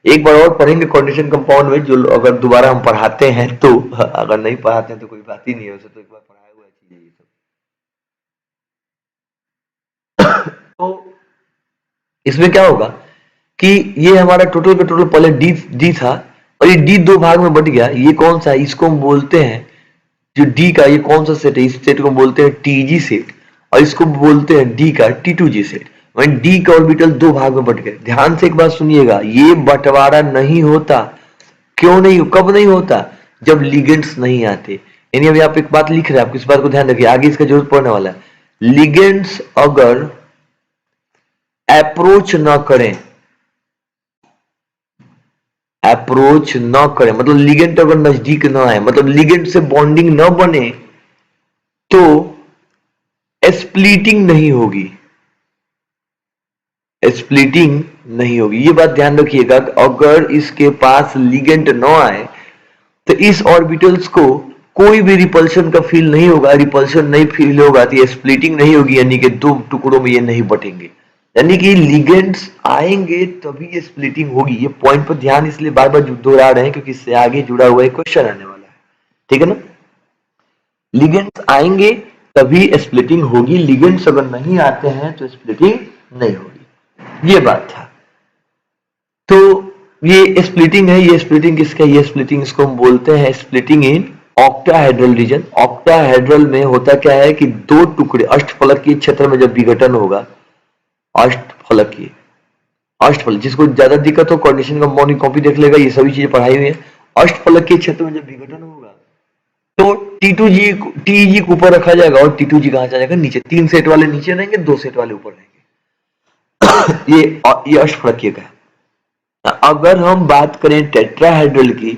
एक बार और पढ़ेंगे कोऑर्डिनेशन कंपाउंड में, जो अगर दोबारा हम पढ़ाते हैं तो, अगर नहीं पढ़ाते हैं तो कोई बात ही नहीं है, उसे तो एक बार पढ़ाया हुआ चीजें ये सब। तो इसमें क्या होगा कि ये हमारा टोटल का टोटल पहले डी था, और ये डी दो भाग में बट गया। ये कौन सा है, इसको हम बोलते हैं, जो डी का ये कौन सा सेट है, इस सेट को बोलते हैं टीजी सेट, और इसको बोलते हैं डी का टी2जी सेट। वहीं डी का ऑर्बिटल दो भाग में बट गए। ध्यान से एक बात सुनिएगा, ये बंटवारा नहीं होता। क्यों नहीं, कब नहीं होता? जब लिगेंड्स नहीं आते। यानी अभी आप एक बात लिख रहे हैं, आप इस बात को ध्यान रखिए, आगे इसका जरूरत पड़ने वाला है। लिगेंड्स अगर अप्रोच न करें, अप्रोच न करें मतलब लिगेंड अगर नजदीक न आए, मतलब लिगेंड से बॉन्डिंग न बने, तो स्प्लिटिंग नहीं होगी, स्प्लिटिंग नहीं होगी। ये बात ध्यान रखिएगा, अगर इसके पास लिगेंड न आए तो इस ऑर्बिटल्स को कोई भी रिपल्शन का फील नहीं होगा। रिपल्शन नहीं फील होगा तो ये स्प्लिटिंग नहीं होगी, यानी कि दो टुकड़ों में ये नहीं बटेंगे। यानी कि लिगेंड्स आएंगे तभी ये स्प्लिटिंग होगी। ये पॉइंट पर ध्यान इसलिए बार बार दोहरा रहे हैं क्योंकि इससे आगे जुड़ा हुआ एक क्वेश्चन आने वाला है, ठीक है ना। लिगेंड्स आएंगे तभी स्प्लिटिंग होगी, लिगेंड्स अगर नहीं आते हैं तो स्प्लिटिंग नहीं होगी। ये बात था। तो ये स्प्लिटिंग है, ये स्प्लिटिंग किसका, ये स्प्लिटिंग इसको हम बोलते हैं splitting in octahedral region. Octahedral में होता क्या है कि दो टुकड़े अष्टफलकीय क्षेत्र में जब विघटन होगा, अष्टफलकीय, अष्टफल जिसको ज्यादा दिक्कत हो कोऑर्डिनेशन का मॉर्निंग कॉपी देख लेगा, ये सभी चीजें पढ़ाई हुई है। अष्टफलकीय क्षेत्र में जब विघटन होगा तो T2G TG को ऊपर रखा जाएगा और T2G कहां चला जाएगा, नीचे। 3 सेट वाले नीचे रहेंगे, 2 सेट वाले ऊपर रहेंगे। ये अष्टफलकीय का है। अगर हम बात करें टेट्राहेड्रल की,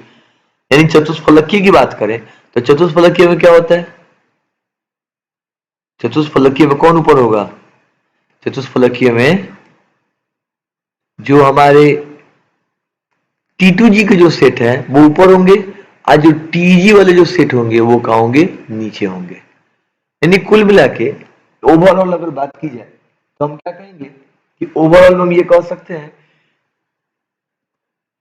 यानी चतुष्फलकीय की बात करें, तो चतुष्फलकीय में क्या होता है, चतुष्फलकीय में कौन ऊपर होगा, चतुष्फलकीय में जो हमारे T2G के जो सेट है वो ऊपर होंगे, और जो TG वाले जो सेट होंगे वो कहां होंगे, नीचे होंगे। यानी कुल मिला के ओवरऑल अगर बात की जाए तो हम क्या कहेंगे कि ओवरऑल हम ये कह सकते हैं,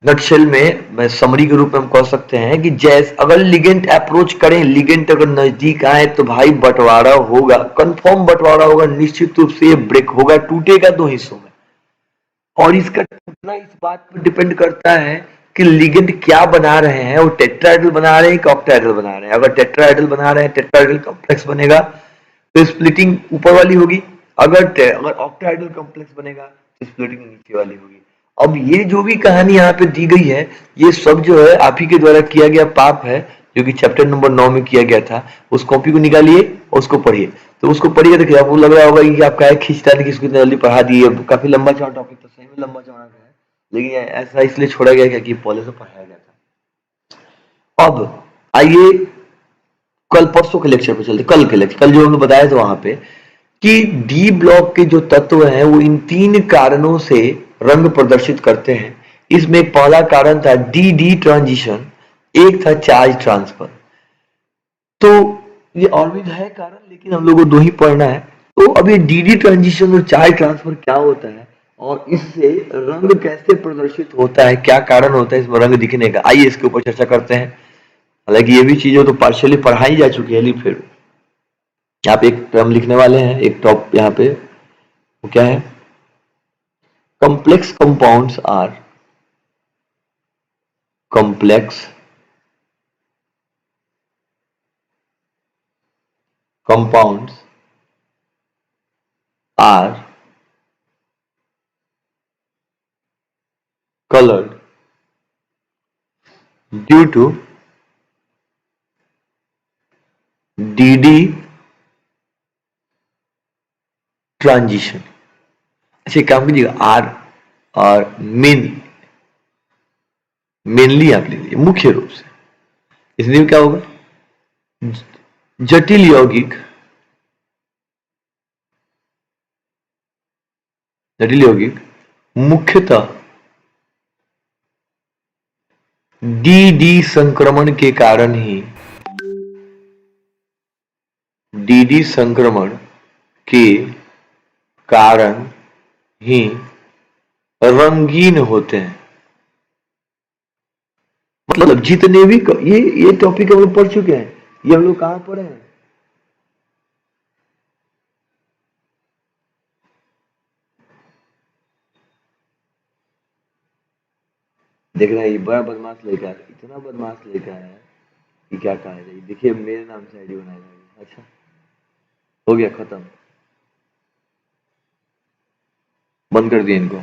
नटशेल में मैं समरी के रूप में हम कह सकते हैं कि जैसे अगर लिगेंड अप्रोच करें, लिगेंड अगर नजदीक आए तो भाई बंटवारा होगा, कंफर्म बंटवारा होगा, निश्चित रूप से ये ब्रेक होगा, टूटेगा दो हिस्सों में। और इसका टूटना इस बात पर डिपेंड करता है कि लिगेंड क्या बना रहे हैं, वो टेट्राहेड्रल बना रहे हैं कि ऑक्टाहेड्रल बना रहे हैं। अगर टेट्राहेड्रल बना रहे हैं, टेट्राहेड्रल कॉम्प्लेक्स बनेगा तो स्प्लिटिंग ऊपर वाली होगी। अगर ऑक्टाहेड्रल कॉम्प्लेक्स बनेगा तो स्प्लिटिंग नीचे वाली होगी। अब ये जो भी कहानी यहाँ पे दी गई है, ये सब जो है आप ही के द्वारा किया गया पाप है, जो कि चैप्टर नंबर 9 में किया गया था। उस कॉपी को निकालिए और उसको पढ़िए। तो उसको पढ़िए तो आपको लग रहा होगा कि आपका है खींचतान, किसको इतना जल्दी पढ़ा दिए, काफी लंबा चौड़ा टॉपिक था, सही में लंबा चौड़ा है, लेकिन ऐसा इसलिए छोड़ा गया क्योंकि पहले से पढ़ाया गया था। अब आइए कल परसों के लेक्चर पे चलते, कल के लेक्चर, कल जो हमने बताया था वहां पे कि डी ब्लॉक के जो तत्व हैं वो इन 3 कारणों से रंग प्रदर्शित करते हैं। इसमें एक पहला कारण था डी डी ट्रांजिशन, एक था चार्ज ट्रांसफर। तो ये और भी है कारण, लेकिन हम लोग को दो ही पढ़ना है। तो अब ये डी डी ट्रांजिशन और चार्ज ट्रांसफर क्या होता है और इससे रंग कैसे प्रदर्शित होता है, क्या कारण होता है इसमें रंग दिखने का, आइए इसके ऊपर चर्चा करते हैं। हालांकि ये भी चीजें तो पार्शियली पढ़ाई जा चुकी है, लेकिन फिर यहाँ पे एक टर्म लिखने वाले हैं, एक टॉप यहाँ पे वो क्या है, complex compounds are, complex compounds are colored due to DD transition. अच्छा काम कीजिएगा, आर और मेनली आप लिख लीजिए, मुख्य रूप से। इसलिए क्या होगा, जटिल यौगिक, जटिल यौगिक मुख्यतः डी संक्रमण के कारण ही, डी संक्रमण के कारण ही रंगीन होते हैं। मतलब जितने भी ये टॉपिक हम लोग पढ़ चुके हैं, ये हम लोग कहां पढ़े हैं, देख रहे हैं। ये बड़ा बदमाश लड़का है, इतना बदमाश लड़का है कि क्या कहा जाए। देखिए मेरे नाम से आईडी बनाया जाएगा। अच्छा हो गया खत्म। बंद कर दिया इनको।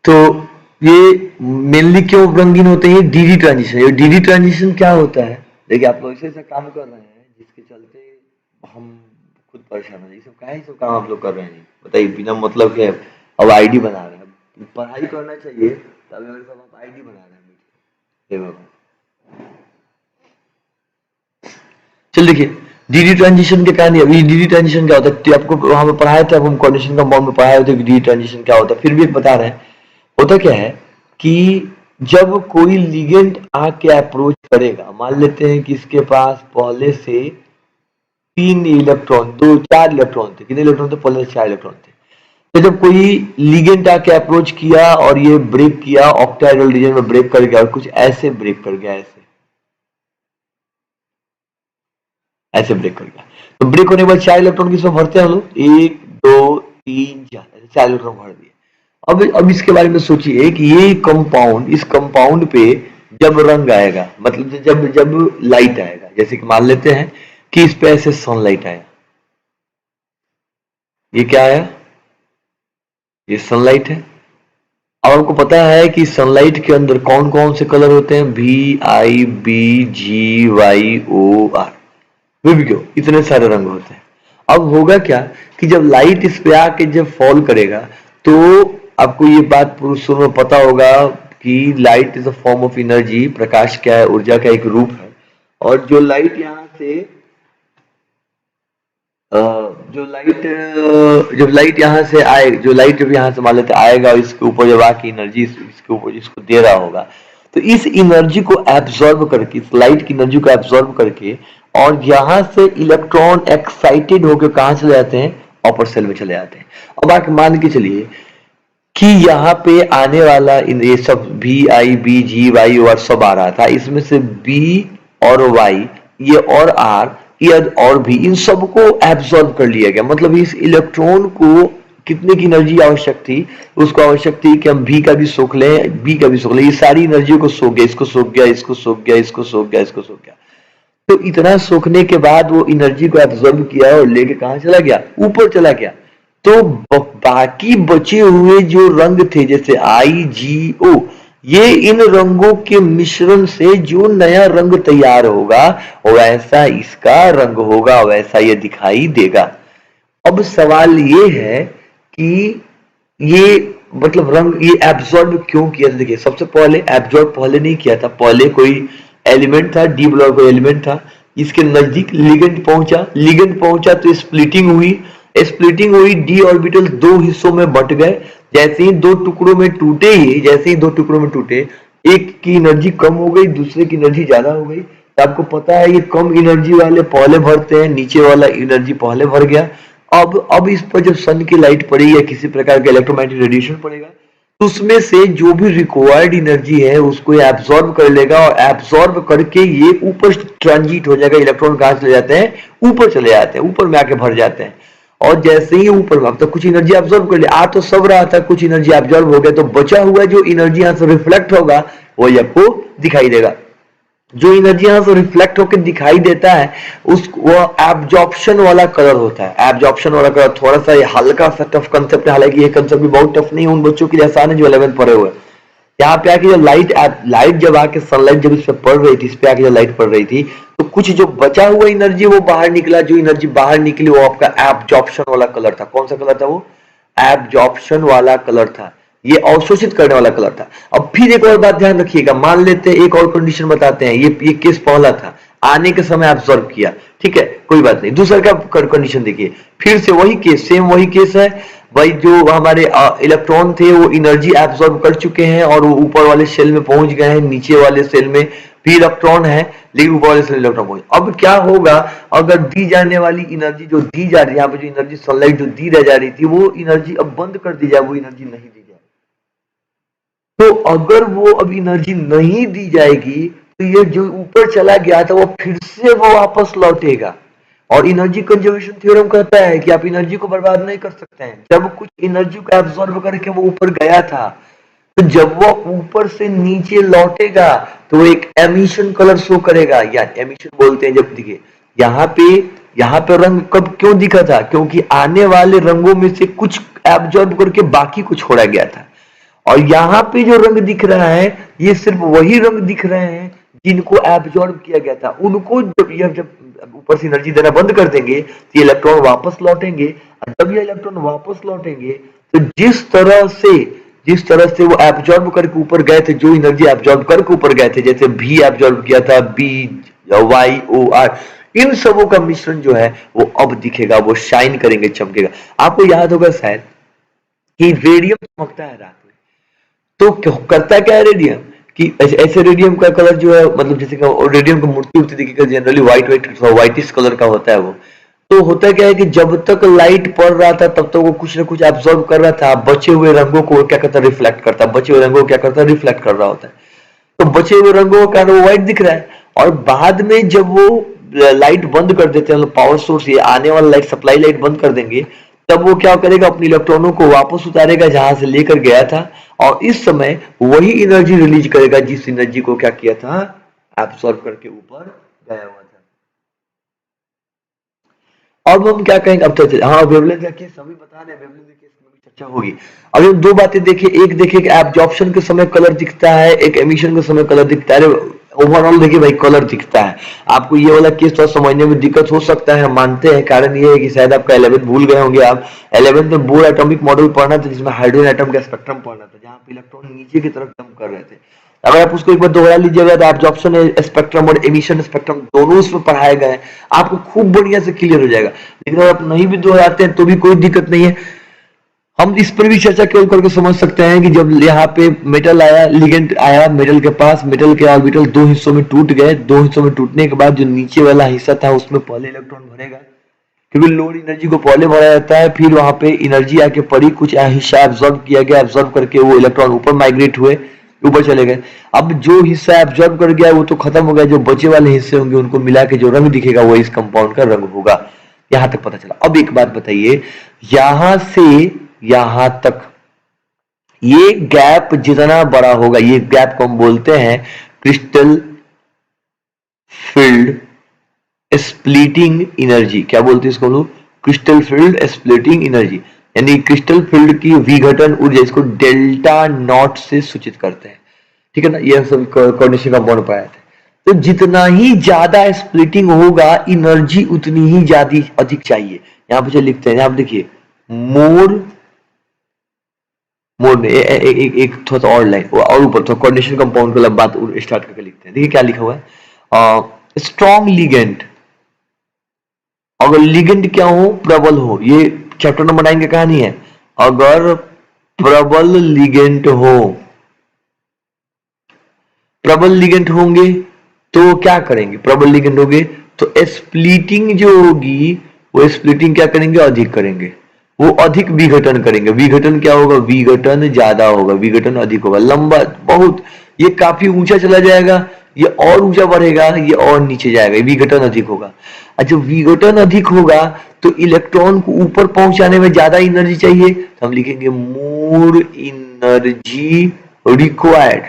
तो ये मेनली क्यों रंगीन होते हैं? ये डीडी ट्रांजिशन। ये डीडी ट्रांजिशन क्या होता है? देखिए आप लोग ऐसे ऐसे काम कर रहे हैं जिसके चलते हम खुद परेशान हो रहे हैं। ये सब काहे सब काम आप लोग कर रहे हैं? बताइए, बिना मतलब के अब आईडी बना रहे हैं। पढ़ाई करना चाहिए, तभी अगर सब आप आईडी बना रहे हैं। ये बाबा चल देखिए, डीडी ट्रांजिशन के कारण अभी डीडी ट्रांजिशन क्या होता है? तो आपको वहां पे पढ़ाया था, हम कोऑर्डिनेशन कंपाउंड में पढ़ाए थे कि डीडी ट्रांजिशन क्या होता है। फिर भी एक बता रहे हैं, होता क्या है कि जब कोई लिगेंड आके अप्रोच करेगा, मान लेते हैं कि इसके पास पहले से 3 इलेक्ट्रॉन, 2 4 इलेक्ट्रॉन थे। कितने इलेक्ट्रॉन थे? पहले से 4 इलेक्ट्रॉन थे। तो जब कोई लिगेंड आके अप्रोच किया और ये ब्रेक किया, ऑक्टाहेड्रल रीजन में ब्रेक कर गया और कुछ ऐसे ब्रेक कर गया, ऐसे ब्रेक कर गया। तो ब्रेक होने के बाद 4 इलेक्ट्रॉन किसमें भरते हैं हम लोग? 1 2 3 4, 4 इलेक्ट्रॉन भर दिए। अब इसके बारे में सोचिए कि ये कंपाउंड, इस कंपाउंड पे जब रंग आएगा, मतलब जब जब लाइट आएगा, जैसे कि मान लेते हैं कि इस पे ऐसे सनलाइट आया, ये क्या आया? ये सनलाइट है। अब आपको पता है कि सनलाइट के अंदर कौन कौन से कलर होते हैं? VIBGYOR, क्यों इतने सारे रंग होते हैं। अब होगा क्या कि जब लाइट इस पे आके जब फॉल करेगा, तो आपको ये बात पुरुषों में पता होगा कि light is a form of energy. प्रकाश क्या है? ऊर्जा का एक रूप है। और जो लाइट यहाँ से जब लाइट यहाँ से आए, जो लाइट जब यहाँ से मान लेते आएगा और इसके ऊपर जब आके एनर्जी इसके ऊपर इसको दे रहा होगा, तो इस एनर्जी को एब्जॉर्ब करके, इस लाइट की एनर्जी को एब्जॉर्ब करके, और यहाँ से इलेक्ट्रॉन एक्साइटेड होकर कहाँ चले जाते हैं? अपर सेल में चले जाते हैं। अब आप मान के चलिए कि यहाँ पे आने वाला ये सब VIBGYOR सब आ रहा था, इसमें से B और Y ये और R ये और भी, इन सबको एब्सॉर्ब कर लिया गया। मतलब इस इलेक्ट्रॉन को कितने की एनर्जी आवश्यक थी? उसको आवश्यक थी कि हम V का भी सोख लें, B का भी सोख लें। ये सारी एनर्जी को सोख गया, इसको सोख गया, इसको सोख गया, इसको सोख गया, इसको सोख गया। तो इतना सोखने के बाद वो एनर्जी को एब्सॉर्ब किया और लेके कहां चला गया? ऊपर चला गया। तो बाकी बचे हुए जो रंग थे, जैसे IGO, ये इन रंगों के मिश्रण से जो नया रंग तैयार होगा वैसा इसका रंग होगा, वैसा ये दिखाई देगा। अब सवाल ये है कि ये मतलब रंग ये एब्जॉर्ब क्यों किया? देखिए, सबसे पहले एब्जॉर्ब पहले नहीं किया था। पहले कोई एलिमेंट था, डी ब्लॉक कोई एलिमेंट था, इसके नजदीक लिगेंड पहुंचा तो स्प्लिटिंग हुई, डी ऑर्बिटल 2 हिस्सों में बट गए। जैसे ही 2 टुकड़ों में टूटे, एक की एनर्जी कम हो गई, दूसरे की एनर्जी ज्यादा हो गई। तो आपको पता है ये कम एनर्जी वाले पहले भरते हैं, नीचे वाला एनर्जी पहले भर गया। अब इस पर जब सन की लाइट पड़ेगी या किसी प्रकार का इलेक्ट्रोमैग्नेटिक रेडिएशन पड़ेगा, तो उसमें से जो भी रिक्वायर्ड एनर्जी है उसको ये एब्सॉर्ब कर लेगा, और एब्सॉर्ब करके ये ऊपर ट्रांजिट हो जाएगा। इलेक्ट्रॉन कहां चले जाते हैं? ऊपर चले जाते हैं, ऊपर में आके भर जाते हैं। और जैसे ही ऊपर में, अब तो कुछ एनर्जी एब्सॉर्ब कर लिया, आ तो सब रहा था, कुछ एनर्जी एब्सॉर्ब हो गया, तो बचा हुआ जो एनर्जी यहां से रिफ्लेक्ट होगा वो आपको दिखाई देगा। जो एनर्जी यहां से रिफ्लेक्ट होकर दिखाई देता है वो एब्जॉर्प्शन वाला कलर होता है। एब्जॉर्प्शन वाला कलर थोड़ा सा हल्का सा टफ कंसेप्ट है, हालांकि ये कंसेप्ट भी बहुत टफ नहीं है उन बच्चों के लिए, आसान है जो 11th पढ़े हुए। यहाँ पे आके जो लाइट जब आके सनलाइट जब इस पे पड़ रही थी, इस पे आके जो लाइट पड़ रही थी, तो कुछ जो बचा हुआ एनर्जी वो बाहर निकला। जो एनर्जी बाहर निकली वो आपका एब्जॉर्प्शन वाला कलर था। कौन सा कलर था? वो एब्जॉर्प्शन वाला कलर था, ये अवशोषित करने वाला कलर था। अब फिर एक और बात ध्यान रखिएगा, मान लेते हैं एक और कंडीशन बताते हैं। ये केस पहला था, आने के समय एब्सॉर्ब किया, ठीक है, कोई बात नहीं। दूसरा का कंडीशन देखिए, फिर से वही केस, सेम वही केस है भाई। जो हमारे इलेक्ट्रॉन थे वो एनर्जी एब्सॉर्ब कर चुके हैं और वो ऊपर वाले सेल में पहुंच गए हैं, नीचे वाले सेल में भी इलेक्ट्रॉन है लेकिन ऊपर वाले सेल इलेक्ट्रॉन पहुंच। अब क्या होगा अगर दी जाने वाली एनर्जी जो दी जा रही है, यहाँ पे जो एनर्जी सनलाइट जो दी रह जा रही थी, वो एनर्जी अब बंद कर दी जाए, वो एनर्जी नहीं दी जाए। तो अगर वो अब एनर्जी नहीं दी जाएगी तो ये जो ऊपर चला गया था वो फिर से वो वापस लौटेगा। और एनर्जी कंजर्वेशन थ्योरम कहता है कि आप एनर्जी को बर्बाद नहीं कर सकते हैं। जब कुछ एनर्जी को एब्सॉर्ब करके वो ऊपर गया था, तो जब वो ऊपर से नीचे लौटेगा तो वो एक एमिशन कलर शो करेगा, या एमिशन बोलते हैं। जब देखिए यहाँ पे यहाँ पे रंग कब क्यों दिखा था? क्योंकि आने वाले रंगों में से कुछ एब्जॉर्ब करके बाकी को छोड़ा गया था। और यहाँ पे जो रंग दिख रहा है ये सिर्फ वही रंग दिख रहे हैं जिनको एब्जॉर्ब किया गया था। उनको जब ऊपर से एनर्जी देना बंद कर देंगे तो ये इलेक्ट्रॉन वापस लौटेंगे, और जब ये इलेक्ट्रॉन वापस लौटेंगे तो जिस तरह से वो एब्जॉर्ब करके ऊपर गए थे, जो एनर्जी एब्जॉर्ब करके ऊपर गए थे, जैसे भी एब्जॉर्ब किया था, बी, वाई, ओ, आर, इन सबों का मिश्रण जो है वो अब दिखेगा, वो शाइन करेंगे, चमकेगा। आपको याद होगा शायद कि रेडियम चमकता है रात में, तो क्यों करता क्या है रेडियम कि ऐसे रेडियम का कलर जो है, मतलब जैसे रेडियम की मूर्ति होती देखिएगा जनरली व्हाइटिश कलर का होता है वो। तो होता क्या है कि जब तक लाइट पड़ रहा था तब तक वो कुछ ना कुछ एब्जॉर्ब कर रहा था, बचे हुए रंगों को क्या करता है, रिफ्लेक्ट करता है, बचे हुए रंगों को क्या करता है, रिफ्लेक्ट कर रहा होता है। तो बचे हुए रंगों का कारण वो व्हाइट दिख रहा है, और बाद में जब वो लाइट बंद कर देते हैं, मतलब पावर सोर्स, ये आने वाला लाइट सप्लाई लाइट बंद कर देंगे, तब वो क्या करेगा, अपने इलेक्ट्रॉनों को वापस उतारेगा जहां से लेकर गया था, और इस समय वही एनर्जी रिलीज करेगा जिस एनर्जी को क्या किया था, एब्सॉर्ब करके ऊपर गया हुआ था। अब हम क्या कहेंगे, अब तो हाँ वेवलेंथ का केस सभी बता रहे हैं, वेवलेंथ के केस में भी चर्चा होगी। अब हम दो बातें देखें, एक देखें कि एब्जॉर्प्शन के समय कलर दिखता है, एक एमिशन के समय कलर दिखता है। ओवरऑल देखिए भाई कलर दिखता है। आपको ये वाला केस थोड़ा समझने में दिक्कत हो सकता है, हम मानते हैं, कारण ये है कि शायद आपका 11th भूल गए होंगे। आप 11th में बोर एटॉमिक मॉडल पढ़ना था जिसमें हाइड्रोजन एटम का स्पेक्ट्रम पढ़ना था, जहां पे इलेक्ट्रॉन नीचे की तरफ जंप कर रहे थे। अगर आप उसको एक बार दोहरा लीजिएगा तो एब्जॉर्प्शन स्पेक्ट्रम और एमिशन स्पेक्ट्रम दोनों उसमें पढ़ाए गए हैं, आपको खूब बढ़िया से क्लियर हो जाएगा। लेकिन अगर आप नहीं भी दोहराते हैं तो भी कोई दिक्कत नहीं है, हम इस पर भी चर्चा केवल करके समझ सकते हैं कि जब यहाँ पे मेटल आया, लिगेंड आया मेटल के पास, मेटल के ऑर्बिटल दो हिस्सों में टूट गए, दो हिस्सों में टूटने के बाद जो नीचे वाला हिस्सा था उसमें पहले इलेक्ट्रॉन भरेगा, क्योंकि लोड एनर्जी को पहले भरा जाता है, फिर वहां पे एनर्जी आके पड़ी, कुछ हिस्सा एब्जॉर्ब किया गया, एब्जॉर्ब करके वो इलेक्ट्रॉन ऊपर माइग्रेट हुए, ऊपर चले गए। अब जो हिस्सा एब्जॉर्ब कर गया वो तो खत्म हो गया, जो बचे वाले हिस्से होंगे उनको मिला के जो रंग दिखेगा वो इस कंपाउंड का रंग होगा। यहां तक पता चला। अब एक बात बताइए, यहां से यहां तक ये गैप जितना बड़ा होगा, ये गैप को हम बोलते हैं क्रिस्टल फील्ड स्प्लिटिंग एनर्जी। क्या बोलते हैं इसको लोग? क्रिस्टल फील्ड स्प्लिटिंग एनर्जी, यानी क्रिस्टल फील्ड की विघटन ऊर्जा, इसको डेल्टा नॉट से सूचित करते हैं। ठीक है ना, ये सब कोऑर्डिनेशन कंपाउंड पाया था। तो जितना ही ज्यादा स्प्लिटिंग होगा एनर्जी उतनी ही ज्यादा अधिक चाहिए। यहां पे लिखते हैं, आप देखिए, मोर में एक थोड़ा सा और लाइन और ऊपर तो कोऑर्डिनेशन कंपाउंड को बात स्टार्ट करके लिखते हैं। देखिए क्या लिखा हुआ है, स्ट्रॉन्ग लिगेंड। अगर लिगेंड क्या हो, प्रबल हो, ये चैप्टर नंबर 9 की कहानी है। अगर प्रबल लिगेंड हो, प्रबल लिगेंड होंगे तो क्या करेंगे, प्रबल लिगेंड होंगे तो स्प्लिटिंग जो होगी वो स्प्लिटिंग क्या करेंगे, अधिक करेंगे, वो अधिक विघटन करेंगे। विघटन क्या होगा, विघटन ज्यादा होगा, विघटन अधिक होगा, लंबा बहुत, ये काफी ऊंचा चला जाएगा, ये और ऊंचा बढ़ेगा, ये और नीचे जाएगा, विघटन अधिक होगा। अच्छा, विघटन अधिक होगा तो इलेक्ट्रॉन को ऊपर पहुंचाने में ज्यादा एनर्जी चाहिए, तो हम लिखेंगे मोर एनर्जी रिक्वायर्ड,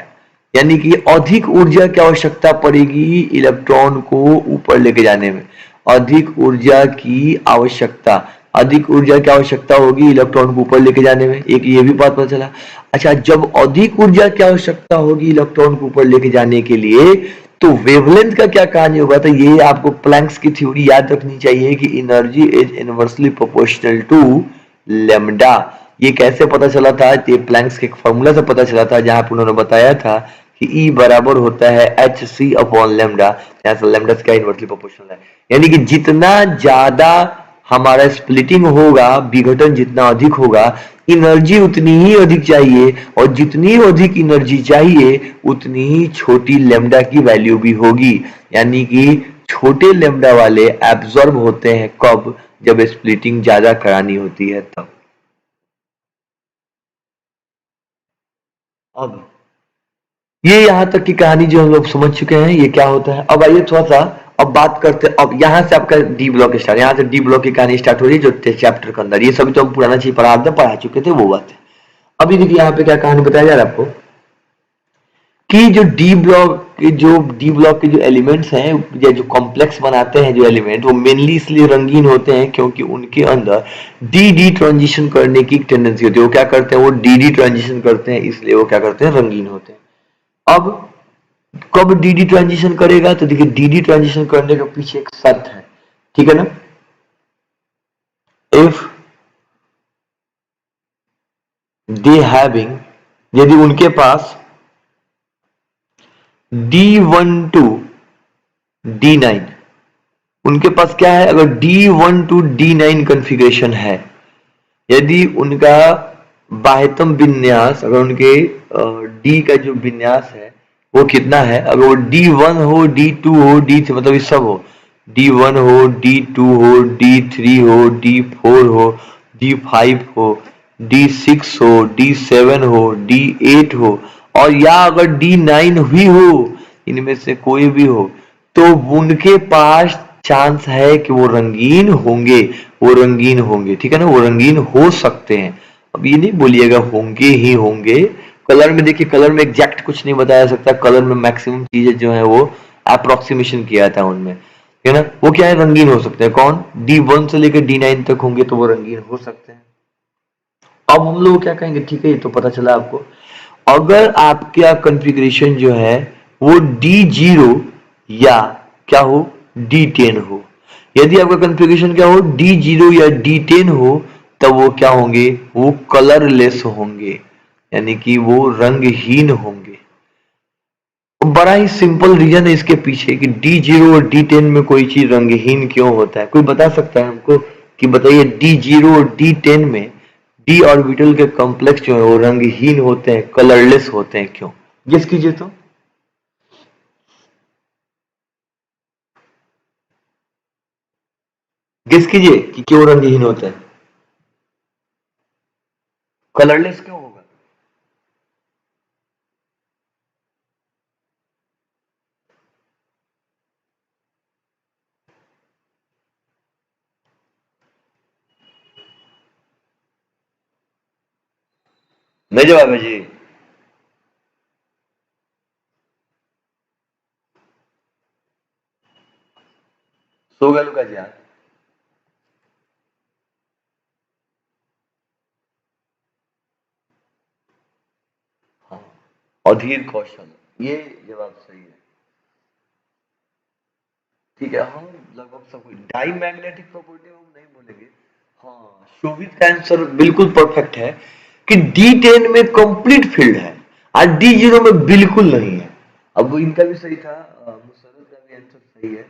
यानी कि अधिक ऊर्जा की आवश्यकता पड़ेगी इलेक्ट्रॉन को ऊपर लेके जाने में। अधिक ऊर्जा की आवश्यकता, अधिक ऊर्जा की आवश्यकता होगी इलेक्ट्रॉन को ऊपर लेके जाने में, एक ये भी बात पता चला। अच्छा, जब अधिक ऊर्जा की आवश्यकता होगी इलेक्ट्रॉन को ऊपर लेके जाने के लिए तो वेवलेंथ का क्या कहानी होगा, तो ये आपको प्लैंक्स की थ्योरी याद रखनी चाहिए कि energy is inversely proportional to lambda. ये कैसे पता चला था, ये प्लैंक्स के फॉर्मूला से पता चला था, जहां पर उन्होंने बताया था कि E बराबर होता है hc अपॉन लैम्डा, यहाँ से लैम्डा क्या इनवर्सली प्रोपोर्शनल है, यानी कि जितना ज्यादा हमारा स्प्लिटिंग होगा, विघटन जितना अधिक होगा, एनर्जी उतनी ही अधिक चाहिए, और जितनी अधिक एनर्जी चाहिए उतनी ही छोटी लैम्डा की वैल्यू भी होगी, यानी कि छोटे लैम्डा वाले एब्जॉर्ब होते हैं कब, जब स्प्लिटिंग ज्यादा करानी होती है तब। अब ये यहां तक की कहानी जो हम लोग समझ चुके हैं, ये क्या होता है। अब आइए थोड़ा सा अब बात करते हैं, अब यहां से आपका डी ब्लॉक स्टार्ट, यहां से डी ब्लॉक की कहानी स्टार्ट हो रही है जो चैप्टर के अंदर, ये सभी तो हम पुराना चीज पढ़ा चुके थे, वो बात है। अभी देखिए यहाँ पे क्या कहानी बताया जा रहा है आपको, कि जो डी ब्लॉक के जो एलिमेंट्स हैं या जो कॉम्प्लेक्स बनाते हैं जो एलिमेंट, वो मेनली इसलिए रंगीन होते हैं क्योंकि उनके अंदर डी डी ट्रांजिशन करने की टेंडेंसी होती है। वो क्या करते हैं, वो डी डी ट्रांजिशन करते हैं, इसलिए वो क्या करते हैं, रंगीन होते हैं। अब कब डी डी ट्रांजिशन करेगा, तो देखिए डी डी ट्रांजिशन करने के पीछे एक शर्त है, ठीक है ना। इफ दे हैविंग, यदि उनके पास D1 to D9, उनके पास क्या है, अगर D1 to D9 कॉन्फ़िगरेशन है, यदि उनका बाह्यतम विन्यास, अगर उनके D का जो विन्यास है वो कितना है, अगर वो D1 हो, D2 हो, D3, मतलब ये सब हो, D1 हो, D2 हो, D3 हो, D4 हो, D5 हो, D6 हो, D7 हो, D8 हो, और या अगर D9 भी हो, इनमें से कोई भी हो, तो उनके पास चांस है कि वो रंगीन होंगे, वो रंगीन होंगे, ठीक है ना, वो रंगीन हो सकते हैं। अब ये नहीं बोलिएगा होंगे ही होंगे। कलर में देखिए, कलर में एग्जैक्ट कुछ नहीं बताया सकता, कलर में मैक्सिमम चीजें जो है वो अप्रोक्सीमेशन किया था उनमें, है ना। वो क्या है, रंगीन हो सकते हैं। कौन, D1 से लेकर D9 तक होंगे तो वो रंगीन हो सकते हैं। अब हम लोग क्या कहेंगे, ठीक है, ये तो पता चला आपको। अगर आपका कॉन्फ़िगरेशन जो है वो D0 या क्या हो, D10 हो, यदि आपका कॉन्फ़िगरेशन क्या हो, D0 या D10 हो, तब वो क्या होंगे, वो कलरलेस होंगे, यानी कि वो रंगहीन होंगे। बड़ा ही सिंपल रीजन है इसके पीछे कि D0 और D10 में कोई चीज रंगहीन क्यों होता है। कोई बता सकता है हमको कि बताइए D0 और D10 में डी ऑर्बिटल के कॉम्प्लेक्स जो है वो रंगहीन होते हैं, कलरलेस होते हैं, क्यों? गेस कीजिए तो। गेस कीजिए कि क्यों रंगहीन होते हैं, कलरलेस क्यों होगा? मैं जवाब है जी। सो गए लुका जी आप। हाँ, अधीर कौशल, ये जवाब सही है। ठीक है, हम लगभग सब कुछ डाई मैग्नेटिक प्रॉपर्टी हम नहीं बोलेंगे। हाँ, शोभित का आंसर बिल्कुल परफेक्ट है कि D10 में कंप्लीट फील्ड है और D0 में बिल्कुल नहीं है। अब वो इनका भी सही था, मुशर्रफ का भी आंसर सही है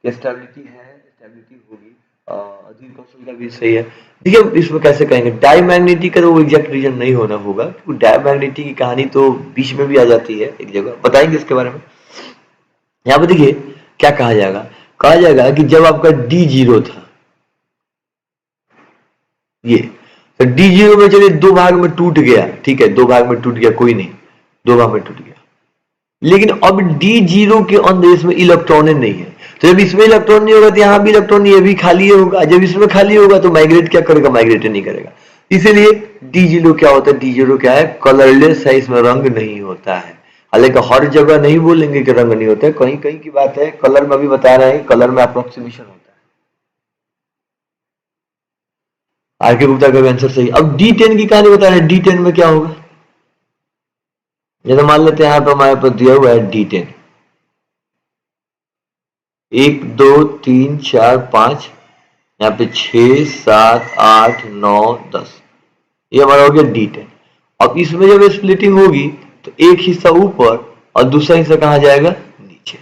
कि स्टेबिलिटी है, स्टेबिलिटी होगी। अधीर कौशल का भी सही है। देखिए इसमें कैसे कहेंगे, डाई मैग्नेटिक का तो वो एग्जैक्ट रीजन नहीं होना होगा, क्योंकि डाई मैग्नेटिक की कहानी तो बीच में भी आ जाती है एक जगह, बताएंगे इसके बारे में। यहाँ पे देखिए क्या कहा जाएगा कि जब आपका D0 था, ये तो D0 में चलिए दो भाग में टूट गया, ठीक है, दो भाग में टूट गया, कोई नहीं, दो भाग में टूट गया, लेकिन अब D0 के अंदर इसमें इलेक्ट्रॉन नहीं है, तो जब इसमें इलेक्ट्रॉन नहीं होगा तो यहाँ भी इलेक्ट्रॉन नहीं, ये भी खाली होगा। जब इसमें खाली होगा तो माइग्रेट क्या करेगा, माइग्रेट नहीं करेगा। इसीलिए D0 क्या होता है, D0 क्या है, कलरलेस है, इसमें रंग नहीं होता है। हालांकि हर जगह नहीं बोलेंगे कि रंग नहीं होता है, कहीं कहीं की बात है, कलर में भी बता रहे हैं, कलर में अप्रोक्सीमेशन होता है। आर के गुप्ता का भी आंसर सही। अब D10 की कहानी बता रहे हैं, D10 में क्या होगा, जैसे मान लेते हैं यहाँ पे हमारे पास दिया हुआ है D10, 1 2 3 4 5, यहाँ पे 6 7 8 9 10, ये हमारा हो गया D10। अब इसमें जब स्प्लिटिंग होगी तो एक हिस्सा ऊपर और दूसरा हिस्सा कहाँ जाएगा, नीचे।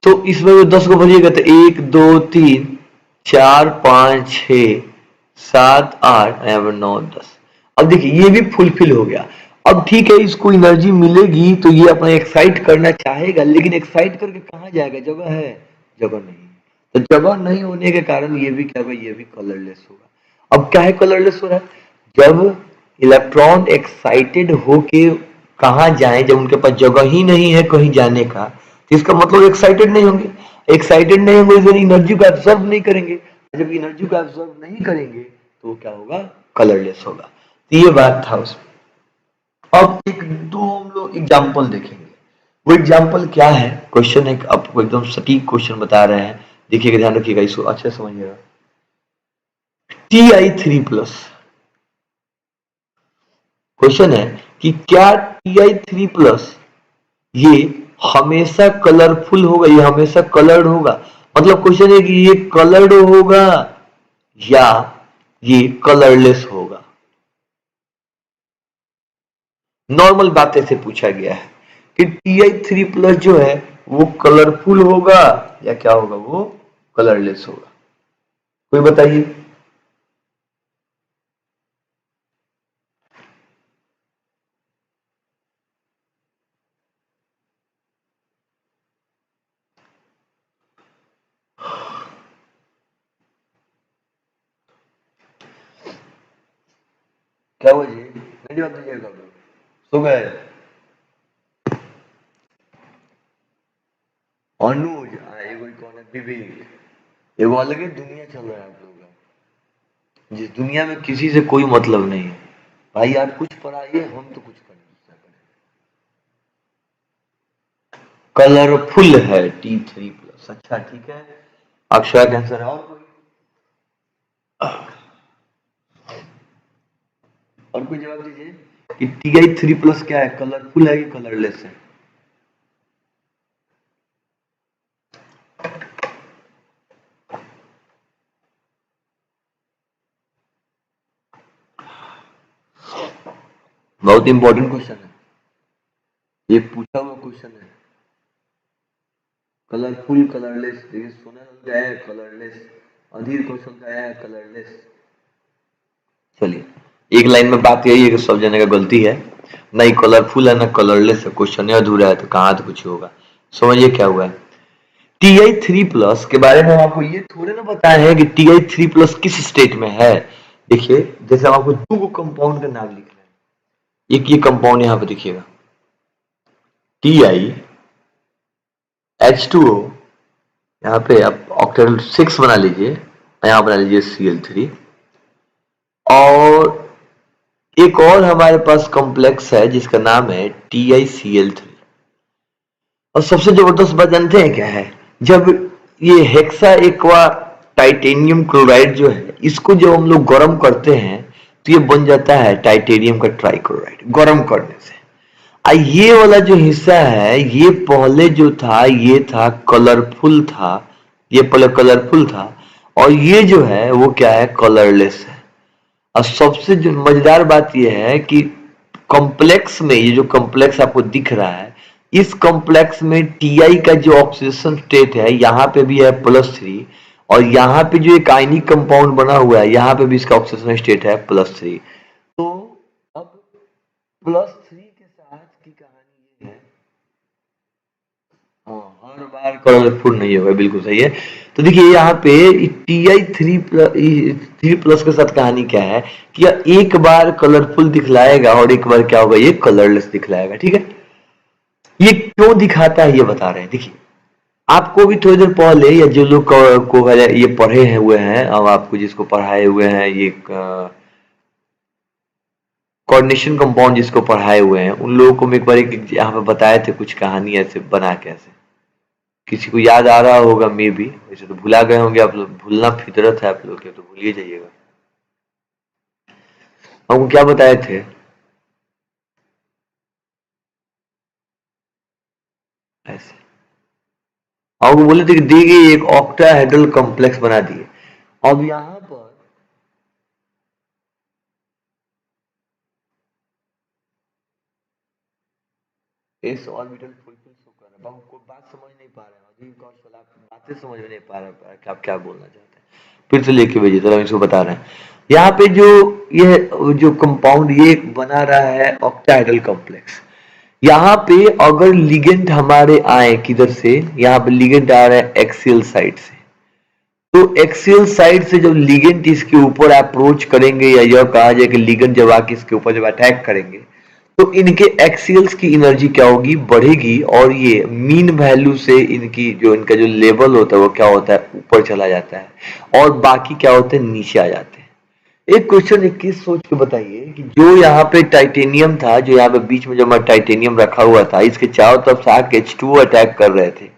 तो इसमें वो 10 को भरिएगा तो 1 2 3 4 5 6 7 8, यहाँ पे 9 10। अब देखिए ये भी फुलफिल हो गया। अब ठीक है, इसको एनर्जी मिलेगी तो ये अपना एक्साइट करना चाहेगा, लेकिन एक्साइट करके कहाँ जाएगा, जगह है, जगह नहीं। तो जगह नहीं होने के कारण ये भी क्या होगा, ये भी कलरलेस होगा। अब क्या है कलरलेस हो रहा है, जब इलेक्ट्रॉन एक्साइटेड होके कहाँ जाए, जब उनके पास जगह ही नहीं है कहीं जाने का, तो इसका मतलब एक्साइटेड नहीं होंगे। एक्साइटेड नहीं होंगे इसलिए एनर्जी को एब्सॉर्ब नहीं करेंगे, जब एनर्जी को एब्सॉर्ब नहीं करेंगे तो क्या होगा, कलरलेस होगा। तो ये बात था उसमें। अब एक दो हम लोग एग्जाम्पल देखेंगे। वो एग्जाम्पल क्या है, क्वेश्चन है आपको एकदम सटीक क्वेश्चन बता रहे हैं, देखिएगा, ध्यान रखिएगा, इसको अच्छे से समझिएगा। Ti3+, क्वेश्चन है कि क्या Ti3+ ये हमेशा कलरफुल होगा, ये हमेशा कलर्ड होगा। मतलब क्वेश्चन है कि ये कलर्ड होगा या ये कलरलेस होगा। नॉर्मल बातें से पूछा गया है कि Ti3+ जो है वो कलरफुल होगा या क्या होगा, वो कलरलेस होगा। कोई बताइए। क्या हुआ जी, मेरी बात नहीं कर, सो गए। अनुज एगो कौन है, विवेक, एगो अलग ही दुनिया चल रहा है आप लोगों का, जिस दुनिया में किसी से कोई मतलब नहीं है। भाई आप कुछ पढ़ाइए, हम तो कुछ कर नहीं सकते। कलरफुल है T3+, अच्छा ठीक है, अक्षय कैंसर है। और कोई जवाब दीजिए कि Ti3+ क्या है, कलरफुल है कि कलरलेस है। बहुत इंपॉर्टेंट क्वेश्चन है, ये पूछा हुआ क्वेश्चन है। कलरफुल कलरलेस, देखिए सोनल का है कलरलेस, अधीर कौशल का है कलरलेस। चलिए, एक लाइन में बात यही है कि सब जने का गलती है, ना ही कलरफुल है ना कलरलेस है, क्वेश्चन अधूरा है, तो कहाँ तो कुछ होगा। समझिए क्या हुआ है। Ti3+ के बारे में हम आपको ये थोड़े ना बताए हैं कि Ti3+ किस स्टेट में है। देखिए, जैसे हम आपको दो कंपाउंड का नाम लिख रहे हैं, एक ये कंपाउंड यहाँ पे देखिएगा TiH2O, यहाँ पे आप ऑक्टेट 6 बना लीजिए, यहाँ बना लीजिए Cl3, और एक और हमारे पास कॉम्प्लेक्स है जिसका नाम है TiCl3। और सबसे जबरदस्त बात जानते हैं क्या है, जब ये हेक्सा एक्वा टाइटेनियम क्लोराइड जो है, इसको जब हम लोग गर्म करते हैं तो ये बन जाता है टाइटेनियम का ट्राइक्लोराइड, गर्म करने से। ये वाला जो हिस्सा है, ये पहले जो था ये था कलरफुल था, ये पहले कलरफुल था, और ये जो है वो क्या है, कलरलेस है। और सबसे जो मजेदार बात यह है कि कॉम्प्लेक्स में, ये जो कॉम्प्लेक्स आपको दिख रहा है, इस कॉम्प्लेक्स में Ti का जो ऑक्सीडेशन स्टेट है यहाँ पे भी है +3, और यहाँ पे जो एक आयनिक कंपाउंड बना हुआ है यहाँ पे भी इसका ऑक्सीडेशन स्टेट है +3। तो अब +3 के साथ की कहानी ये है, हाँ, हर बार कलरफुल नहीं होगा, बिल्कुल सही है। तो देखिए यहाँ पे Ti3+ के साथ कहानी क्या है कि यह एक बार कलरफुल दिखलाएगा और एक बार क्या होगा, ये कलरलेस दिखलाएगा। ठीक है, ये क्यों दिखाता है ये बता रहे हैं। देखिए, आपको भी थोड़ी देर पहले, या जो लोग को ये पढ़े हैं हुए हैं, अब आपको जिसको पढ़ाए हुए हैं ये कोऑर्डिनेशन कंपाउंड जिसको पढ़ाए हुए हैं, उन लोगों को मैं एक बार यहाँ पे बताए थे कुछ कहानी ऐसे बना के, ऐसे किसी को याद आ रहा होगा, मे बी, वैसे तो भुला गए होंगे आप लोग, भूलना फितरत है आप लोग के, तो भूल ही जाइएगा। हमको क्या बताए थे, ऐसे हमको बोले थे कि दी गई एक ऑक्टाहेड्रल कॉम्प्लेक्स बना दिए। अब यहाँ पर एस ऑर्बिटल फुलफिल शो कर रहा है, हमको बात समझ नहीं पा रहे हैं, अजीब कौशल, आप बातें समझ में नहीं पा रहे कि आप क्या बोलना चाहते हैं। फिर से लेके भेजिए, तो हम इसको बता रहे हैं। यहाँ पे जो ये जो कंपाउंड ये बना रहा है ऑक्टाहेड्रल कॉम्प्लेक्स, यहाँ पे अगर लिगेंड हमारे आए किधर से, यहाँ पे लिगेंड आ रहा है एक्सियल साइड से, तो एक्सियल साइड से जब लिगेंड इसके ऊपर अप्रोच करेंगे, या यह कहा जाए कि लिगेंड जब आके इसके ऊपर जब अटैक करेंगे, तो इनके एक्सियल्स की एनर्जी क्या होगी, बढ़ेगी, और ये मीन वैल्यू से इनकी जो इनका जो लेवल होता है वो क्या होता है, ऊपर चला जाता है, और बाकी क्या होते हैं, नीचे आ जाते हैं। एक क्वेश्चन 21 सोच के बताइए कि जो यहाँ पे टाइटेनियम था, जो यहाँ पे बीच में जो हमारा टाइटेनियम रखा हुआ था, इसके चारों तरफ से आके H2O अटैक कर रहे थे।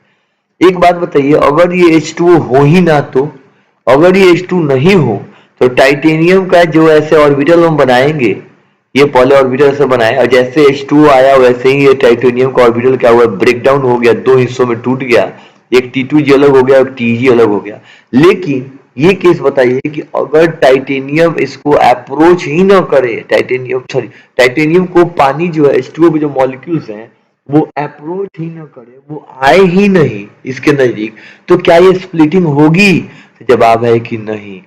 एक बात बताइए, अगर ये H2O हो ही ना तो, अगर ये H2 नहीं हो तो टाइटेनियम का जो ऐसे ऑर्बिटल हम बनाएंगे, ये पॉली ऑर्बिटल से बनाए और जैसे H2O आया वैसे ही ये टाइटेनियम का ऑर्बिटल क्या हुआ, ब्रेक डाउन हो गया, दो हिस्सों में टूट गया, एक T2G अलग हो गया, एक TG अलग हो गया। लेकिन ये केस बताइए कि अगर टाइटेनियम इसको अप्रोच ही ना करे, टाइटेनियम को पानी जो है H2O के जो मॉलिक्यूल्स हैं वो अप्रोच ही ना करे, वो आए ही नहीं इसके नजदीक, तो क्या ये स्प्लिटिंग होगी? जवाब है कि नहीं।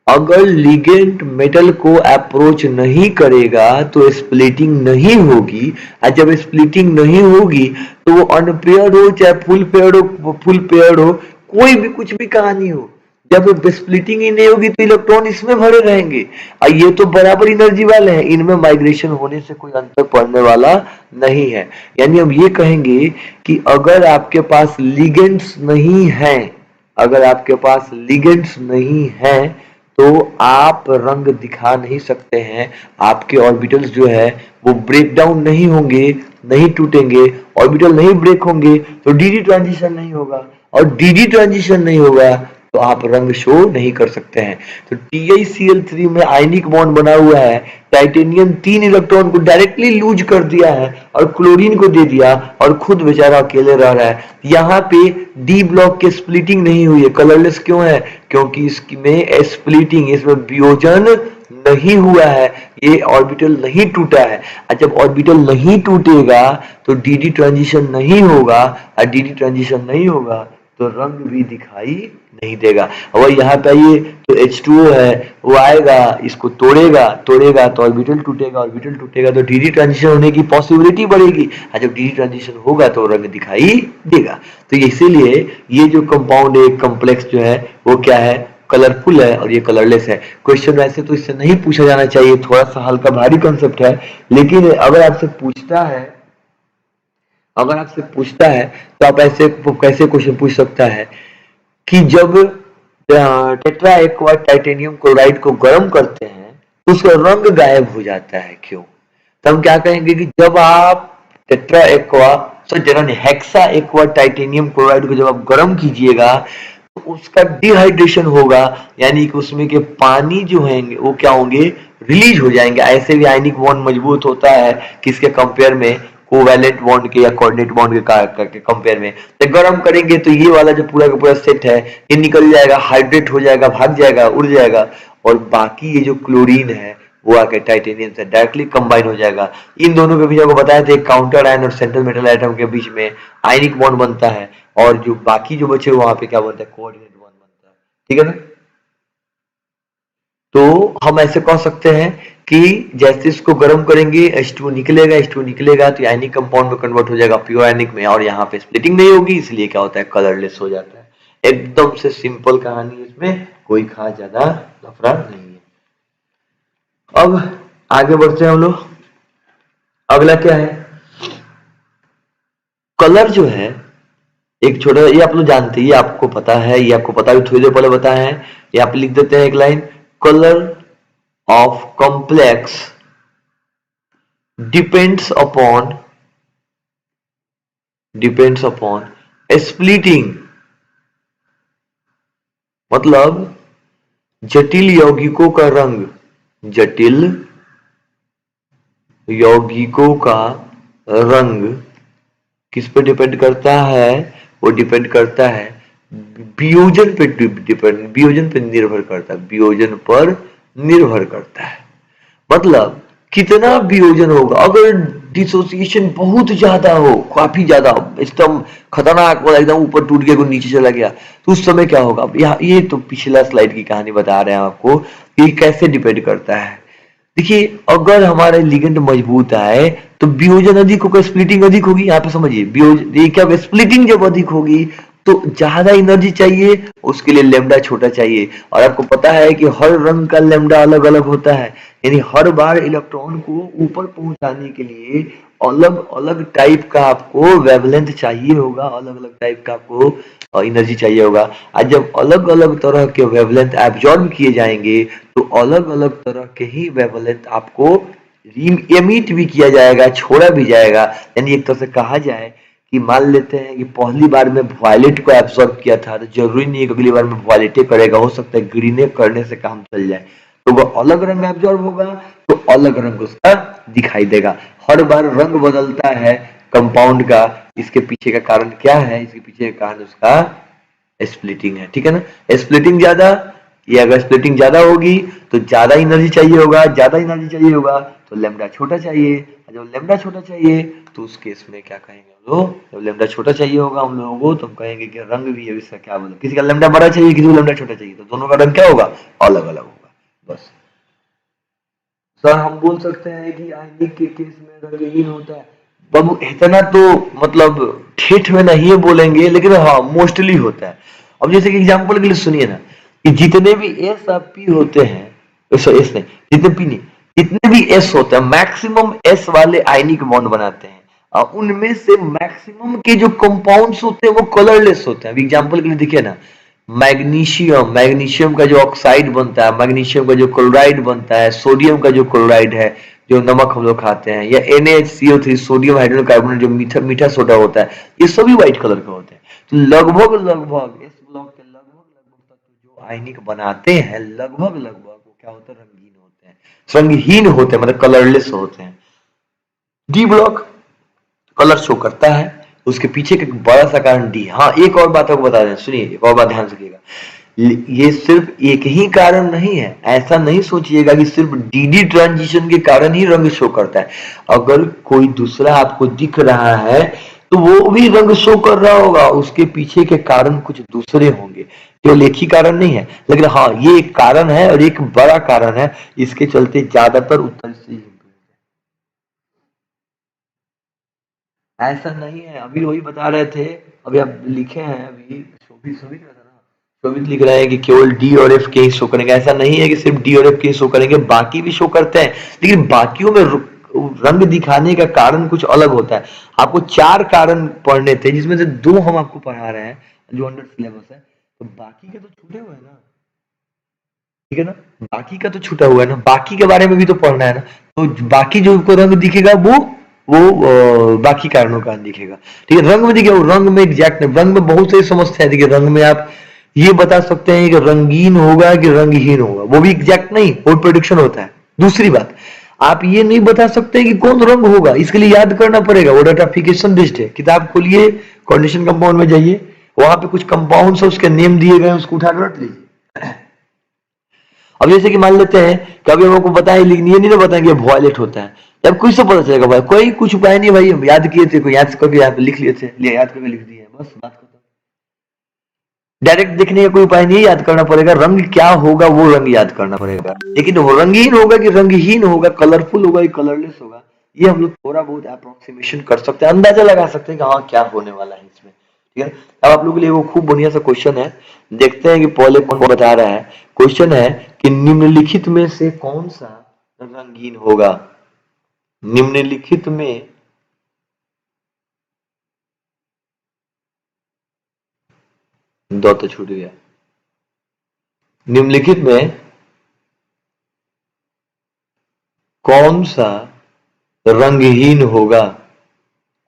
अगर लिगेंड मेटल को अप्रोच नहीं करेगा तो स्प्लिटिंग नहीं होगी, और जब स्प्लिटिंग नहीं होगी तो वो अनपेयर्ड हो चाहे फुल पेयर्ड हो, कोई भी कुछ भी कहानी हो, जब स्प्लिटिंग ही नहीं होगी तो इलेक्ट्रॉन इसमें भरे रहेंगे और ये तो बराबर एनर्जी वाले हैं, इनमें माइग्रेशन होने से कोई अंतर पड़ने वाला नहीं है। यानी हम ये कहेंगे कि अगर आपके पास लिगेंड्स नहीं है, अगर आपके पास लिगेंड्स नहीं है तो आप रंग दिखा नहीं सकते हैं, आपके ऑर्बिटल्स जो है वो ब्रेक डाउन नहीं होंगे, नहीं टूटेंगे, ऑर्बिटल नहीं ब्रेक होंगे तो डीडी ट्रांजिशन नहीं होगा, और डीडी ट्रांजिशन नहीं होगा तो आप रंग शो नहीं कर सकते हैं। तो TiCl3 में आयनिक बॉन्ड बना हुआ है, टाइटेनियम 3 इलेक्ट्रॉन को डायरेक्टली लूज कर दिया है और क्लोरीन को दे दिया और खुद बेचारा अकेले रह रहा है। यहाँ पे डी ब्लॉक के स्प्लिटिंग नहीं हुई है, कलरलेस क्यों है? क्योंकि इसमें स्प्लिटिंग, इसमें वियोजन नहीं हुआ है, ये ऑर्बिटल नहीं टूटा है। और जब ऑर्बिटल नहीं टूटेगा तो डीडी ट्रांजिशन नहीं होगा, और डीडी ट्रांजिशन नहीं होगा तो रंग भी दिखाई नहीं देगा। और यहाँ पे ये तो H2O है, वो आएगा, इसको तोड़ेगा तो ऑर्बिटल टूटेगा तो डीडी ट्रांजिशन होने की पॉसिबिलिटी बढ़ेगी, और जब डीडी ट्रांजिशन होगा तो रंग दिखाई देगा। तो इसीलिए ये जो कंपाउंड है, कॉम्प्लेक्स जो है वो क्या है, कलरफुल है और ये कलरलेस है। क्वेश्चन वैसे तो इससे नहीं पूछा जाना चाहिए, थोड़ा सा हल्का भारी कंसेप्ट है, लेकिन अगर आपसे पूछता है तो आप ऐसे कैसे क्वेश्चन पूछ सकता है कि जब टेट्रा एक्वा टाइटेनियम क्लोराइड को गर्म करते हैं तो उसका रंग गायब हो जाता है, क्यों? तो हम क्या कहेंगे कि जब आप tetra aqua hexa aqua titanium chloride को जब आप गर्म कीजिएगा तो उसका डिहाइड्रेशन होगा, यानी कि उसमें के पानी जो है वो क्या होंगे, रिलीज हो जाएंगे। ऐसे भी आयनिक बॉन्ड मजबूत होता है किसके कंपेयर में, कोवैलेंट बॉन्ड के या कोऑर्डिनेट बॉन्ड के कंपेयर में। तो गर्म करेंगे तो ये वाला जो पूरा का पूरा सेट है ये निकल जाएगा, हाइड्रेट हो जाएगा, भाग जाएगा, उड़ जाएगा, और बाकी ये जो क्लोरीन है वो आके टाइटेनियम से डायरेक्टली कंबाइन हो जाएगा। इन दोनों के बीच आपको बताया था काउंटर आयन और सेंट्रल मेटल एटम के बीच में आयनिक बॉन्ड बनता है, और जो बाकी जो बचे वहां पे क्या बनता है, कोऑर्डिनेट बॉन्ड बनता है। ठीक है ना? तो हम ऐसे कह सकते हैं कि जैसे इसको गर्म करेंगे H2O निकलेगा तो आयनिक कंपाउंड में कन्वर्ट हो जाएगा प्योर आयनिक में, और यहाँ पे स्प्लिटिंग नहीं होगी, इसलिए क्या होता है, कलरलेस हो जाता है। एकदम से सिंपल कहानी, इसमें कोई खास ज्यादा लफड़ा नहीं है। अब आगे बढ़ते हैं हम लोग। अगला क्या है, कलर जो है एक छोटा, ये आप लोग जानते हैं, ये आपको पता है, ये आपको पता भी थोड़ी देर पहले बताया है। यहाँ पे लिख देते हैं एक line, colour of complex depends upon splitting, मतलब जटिल यौगिकों का रंग, जटिल यौगिकों का रंग किस पे डिपेंड करता है, वो डिपेंड करता है वियोजन पे निर्भर करता है। मतलब कितना वियोजन होगा, अगर डिसोसिएशन बहुत ज्यादा हो, काफी ज्यादा, एकदम खतरनाक वाला, एकदम ऊपर टूट गया, नीचे चला गया, तो उस समय क्या होगा। ये तो पिछला स्लाइड की कहानी बता रहे हैं आपको कि कैसे डिपेंड करता है। देखिए, अगर हमारा लिगेंड मजबूत है तो वियोजन अधिक होगा, स्प्लिटिंग अधिक होगी। यहाँ पे समझिए, वियोजन क्या, स्प्लिटिंग जब अधिक होगी तो ज्यादा एनर्जी चाहिए, उसके लिए लेमडा छोटा चाहिए। और आपको पता है कि हर रंग का लेमडा अलग अलग होता है, यानी हर बार इलेक्ट्रॉन को ऊपर पहुंचाने के लिए अलग अलग टाइप का आपको वेवलेंथ चाहिए होगा, अलग अलग टाइप का आपको एनर्जी चाहिए होगा। और जब अलग अलग तरह के वेवलेंथ एब्जॉर्ब किए जाएंगे तो अलग अलग तरह के ही वेवलेंथ आपको एमिट भी किया जाएगा, छोड़ा भी जाएगा। यानी एक तरह से कहा जाए कि मान लेते हैं कि पहली बार में वायलेट को एब्सॉर्ब किया था, तो जरूरी नहीं है कि अगली बार में वायलेट करेगा, हो सकता है ग्रीने करने से काम चल जाए। तो वो अलग रंग एब्सॉर्ब होगा तो अलग रंग उसका दिखाई देगा। हर बार रंग बदलता है कंपाउंड का, इसके पीछे का कारण क्या है? इसके पीछे का कारण उसका स्प्लिटिंग है, ठीक है ना। स्प्लिटिंग ज्यादा, ये अगर स्प्लिटिंग ज्यादा होगी तो ज्यादा एनर्जी चाहिए होगा, ज्यादा एनर्जी चाहिए होगा तो लेमडा छोटा चाहिए। जब लेमडा छोटा चाहिए तो उस केस में क्या कहेंगे हम लोग? जब लेमडा छोटा चाहिए होगा हम लोगों को तो हम कहेंगे कि रंग भी है इसका, क्या बोले, किसी का लेमडा बड़ा चाहिए, किसी को लेमडा छोटा चाहिए, तो दोनों का रंग क्या होगा? अलग अलग होगा। बस सर हम बोल सकते हैं कि आयनिक के केस में रंगहीन होता है। बाबू इतना तो मतलब ठेठ में नहीं बोलेंगे, लेकिन हाँ मोस्टली होता है। अब जैसे कि एग्जांपल के लिए सुनिए ना, कि जितने भी एस और पी होते हैं, एस नहीं, जितने पी नहीं, जितने भी एस होते हैं मैक्सिमम एस वाले आयनिक बॉन्ड बनाते हैं। और उनमें से मैक्सिमम के जो कंपाउंड्स होते हैं वो कलरलेस होते हैं। एग्जांपल के लिए देखिए ना, मैग्नीशियम, मैग्नीशियम का जो ऑक्साइड बनता है, मैग्नीशियम का जो क्लोराइड बनता है, सोडियम का जो क्लोराइड है, जो नमक हम लोग खाते हैं, या NaHCO3 सोडियम हाइड्रोकार्बोनेट जो मीठा मीठा सोडा होता है, ये सभी व्हाइट कलर के होते हैं। तो लगभग लगभग इस ब्लॉक के लगभग लगभग तत्व जो आयनिक बनाते हैं, लगभग लगभग वो क्या होता है? रंगीन होते हैं, रंगहीन होते हैं, मतलब कलरलेस होते हैं। डी ब्लॉक कलर शो करता है, उसके पीछे का एक बड़ा सा कारण डी। हाँ एक और बात आपको बता दें, सुनिए एक और बात ध्यान रखिएगा, ये सिर्फ एक ही कारण नहीं है, ऐसा नहीं सोचिएगा कि सिर्फ डीडी ट्रांजिशन के कारण ही रंग शो करता है। अगर कोई दूसरा आपको दिख रहा है तो वो भी रंग शो कर रहा होगा, उसके पीछे के कारण कुछ दूसरे होंगे, केवल एक ही कारण नहीं है। लेकिन हाँ ये एक कारण है और एक बड़ा कारण है, इसके चलते ज्यादातर उत्तर से ऐसा नहीं है। अभी वही बता रहे थे, अभी आप लिखे हैं, अभी शोभित शोभित रहा था ना, शोभित लिख रहे हैं कि केवल डी और एफ के ही शो करेंगे। ऐसा नहीं है कि सिर्फ डी और एफ के ही शो करेंगे, बाकी भी शो करते हैं, लेकिन बाकियों में रंग दिखाने का कारण कुछ अलग होता है। आपको 4 कारण पढ़ने थे, जिसमें से 2 हम आपको पढ़ा रहे हैं जो अंडर सिलेबस है, तो बाकी के तो छूटे हुए हैं ना, ठीक है ना। बाकी का तो छूटा हुआ है ना, बाकी के बारे में भी तो पढ़ना है ना। तो बाकी जो को रंग दिखेगा वो बाकी कारणों का दिखेगा, ठीक है। रंग में देखिए, रंग में एग्जैक्ट नहीं, रंग में बहुत सारी समस्या है। देखिए रंग में आप ये बता सकते हैं कि रंगीन होगा कि रंगहीन होगा, वो भी एग्जैक्ट नहीं, वो प्रोडिक्शन होता है। दूसरी बात, आप ये नहीं बता सकते कि कौन रंग होगा, इसके लिए याद करना पड़ेगा, वो डाटाफिकेशन लिस्ट है। किताब खोलिए, कंडीशन कंपाउंड में जाइए, वहां पे कुछ कंपाउंड्स है, उसके नेम दिए गए, उसको उठाकर रख लीजिए। अब जैसे कि मान लेते हैं, कभी हम आपको बताएं, लेकिन ये नहीं ना बताएं कि वॉयलेट होता है, जब कुछ से पता चलेगा भाई, कोई कुछ उपाय नहीं भाई, हम याद किए थे, कोई याद करके यहाँ पे लिख लिए थे, याद करके लिख दिए, बस बात खत्म। डायरेक्ट देखने का कोई उपाय नहीं, याद करना पड़ेगा रंग क्या होगा, वो रंग याद करना पड़ेगा। लेकिन वो रंगीन होगा कि रंगहीन होगा, कलरफुल होगा कि कलरलेस होगा, ये हम लोग थोड़ा बहुत अप्रोक्सीमेशन कर सकते हैं, अंदाजा लगा सकते हैं कि हाँ क्या होने वाला है इसमें, ठीक है। अब आप लोगों के लिए वो खूब बढ़िया सा क्वेश्चन है, देखते हैं कि पहले कौन बता रहा है। क्वेश्चन है कि निम्नलिखित में से कौन सा रंगीन होगा? निम्नलिखित में दो तो छूट गया। निम्नलिखित में कौन सा रंगहीन होगा?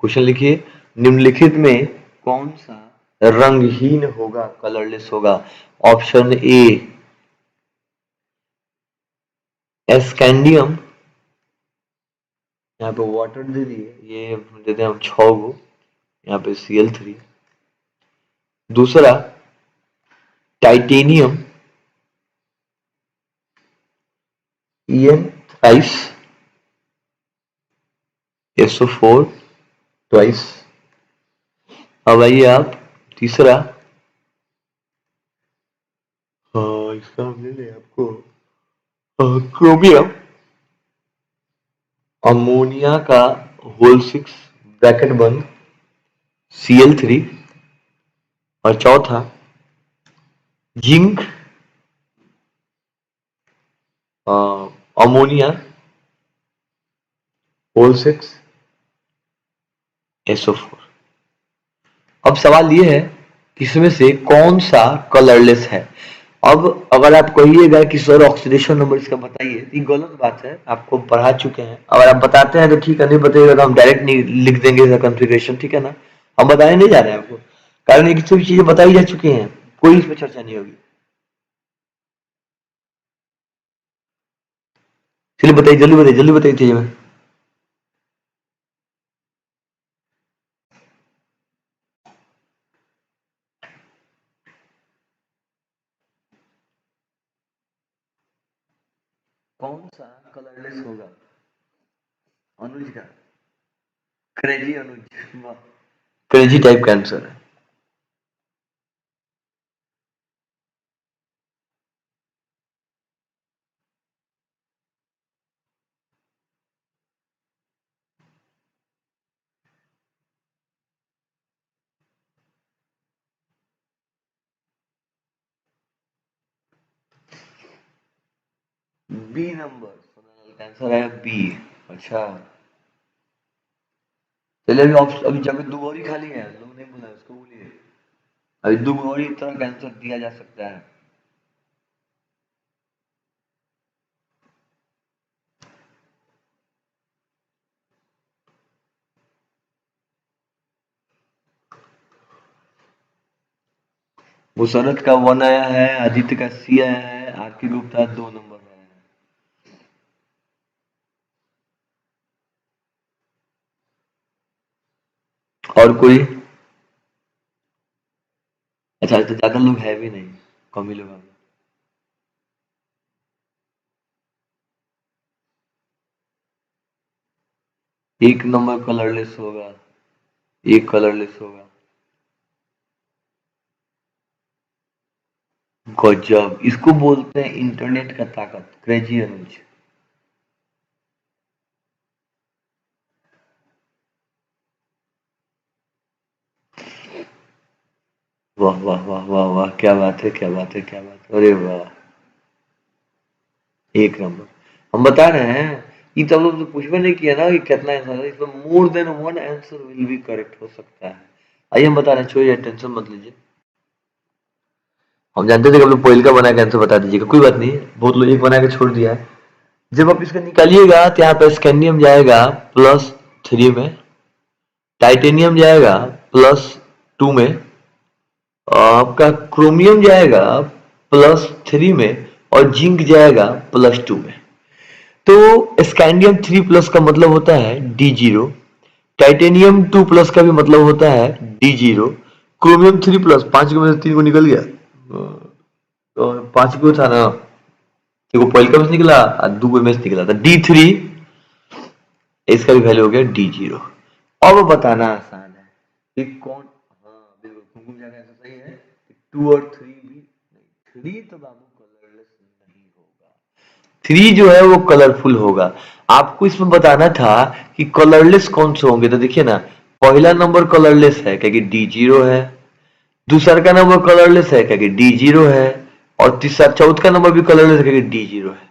क्वेश्चन लिखिए, निम्नलिखित में कौन सा रंगहीन होगा, कलरलेस होगा? ऑप्शन ए एस्कैंडियम, यहाँ पे वाटर दे दिए, ये देते हैं हम 6 गो, यहाँ पे Cl3। दूसरा titanium, En thrice, SO4 twice. अब आइए आप तीसरा, हाँ इसका हम ले लें आपको, क्रोमियम, अमोनिया का होल 6 ब्रैकेट बंद, Cl3, और चौथा जिंक, अमोनिया, O6, SO4। अब सवाल ये है कि इसमें से कौन सा कलरलेस है। अब अगर आप कहिएगा कि सर ऑक्सीडेशन नंबर इसका बताइए, ये गलत बात है, आपको पढ़ा चुके हैं। अगर आप बताते हैं तो ठीक है, नहीं बताइएगा तो हम डायरेक्ट नहीं लिख देंगे इसका कॉन्फ़िगरेशन, ठीक है ना। हम बताने नहीं जा रहे हैं आपको, कारण ये सभी चीजें बताई जा चुकी हैं, कोई इसमें चर्चा नहीं होगी। चलिए बताइए, जल्दी बताइए, जल्दी बताइए चीजें में। कौन सा कलरलेस होगा? अनुज का क्रेजी अनुज, वाह, क्रेजी टाइप का आंसर है। बी नंबर, सोनल का आंसर है बी। अच्छा, चलिए अभी अभी जगह दो और ही खाली है, लोग नहीं बोला उसको, बोलिए। अभी दो और ही तरह का आंसर दिया जा सकता है। मुसरत का 1 आया है, आदित्य का C आया है, आरके गुप्ता 2 नंबर आया है। और कोई? अच्छा, तो ज्यादा लोग है भी नहीं, कम ही लोग हैं। 1 नंबर कलरलेस होगा, एक कलरलेस होगा। गजब, इसको बोलते हैं इंटरनेट का ताकत, क्रेजी अनुज। वाह वाह वाह वाह वाह, क्या बात है, क्या बात है, क्या बात है, अरे वाह, एक नंबर। हम बता रहे हैं, ये तो हम लोग तो कुछ भी नहीं किया ना कि कितना आंसर है, इसमें more than one answer will be correct हो सकता है। आइए हम बता रहे हैं, छोड़िए, टेंशन मत लीजिए। हम जानते थे कि हम लोग पॉइल का बना के आंसर बता दीजिएगा, कोई बात नहीं, बहुत लोग एक बना के छोड़ दिया है। जब आप इसका निकालिएगा तो यहाँ पे स्कैंडियम जाएगा +3 में, टाइटेनियम जाएगा +2 में, आपका क्रोमियम जाएगा +3 में, और जिंक जाएगा +2 में। तो स्कैंडियम 3+ का मतलब होता है D0, टाइटेनियम 2+ का भी मतलब होता है D0, क्रोमियम 3+, 5 में से 3 को निकल गया, तो 5 को था ना, देखो पहले का में से निकला और दो में से निकला था D3, इसका भी वैल्यू हो गया D0। अब बताना आसान है कि कौन, हाँ बिल्कुल, कुमकुम जाकर ऐसा सही है कि 2 और 3 भी नहीं, 3 तो बाबू कलरलेस नहीं होगा, 3 जो है वो कलरफुल होगा। आपको इसमें बताना था कि कलरलेस कौन से होंगे, तो देखिए ना, पहला नंबर कलरलेस है क्योंकि D0 है, दूसरा का नंबर कलरलेस है क्योंकि D0 है, और तीसरा चौथा नंबर भी कलरलेस है क्योंकि D0 है।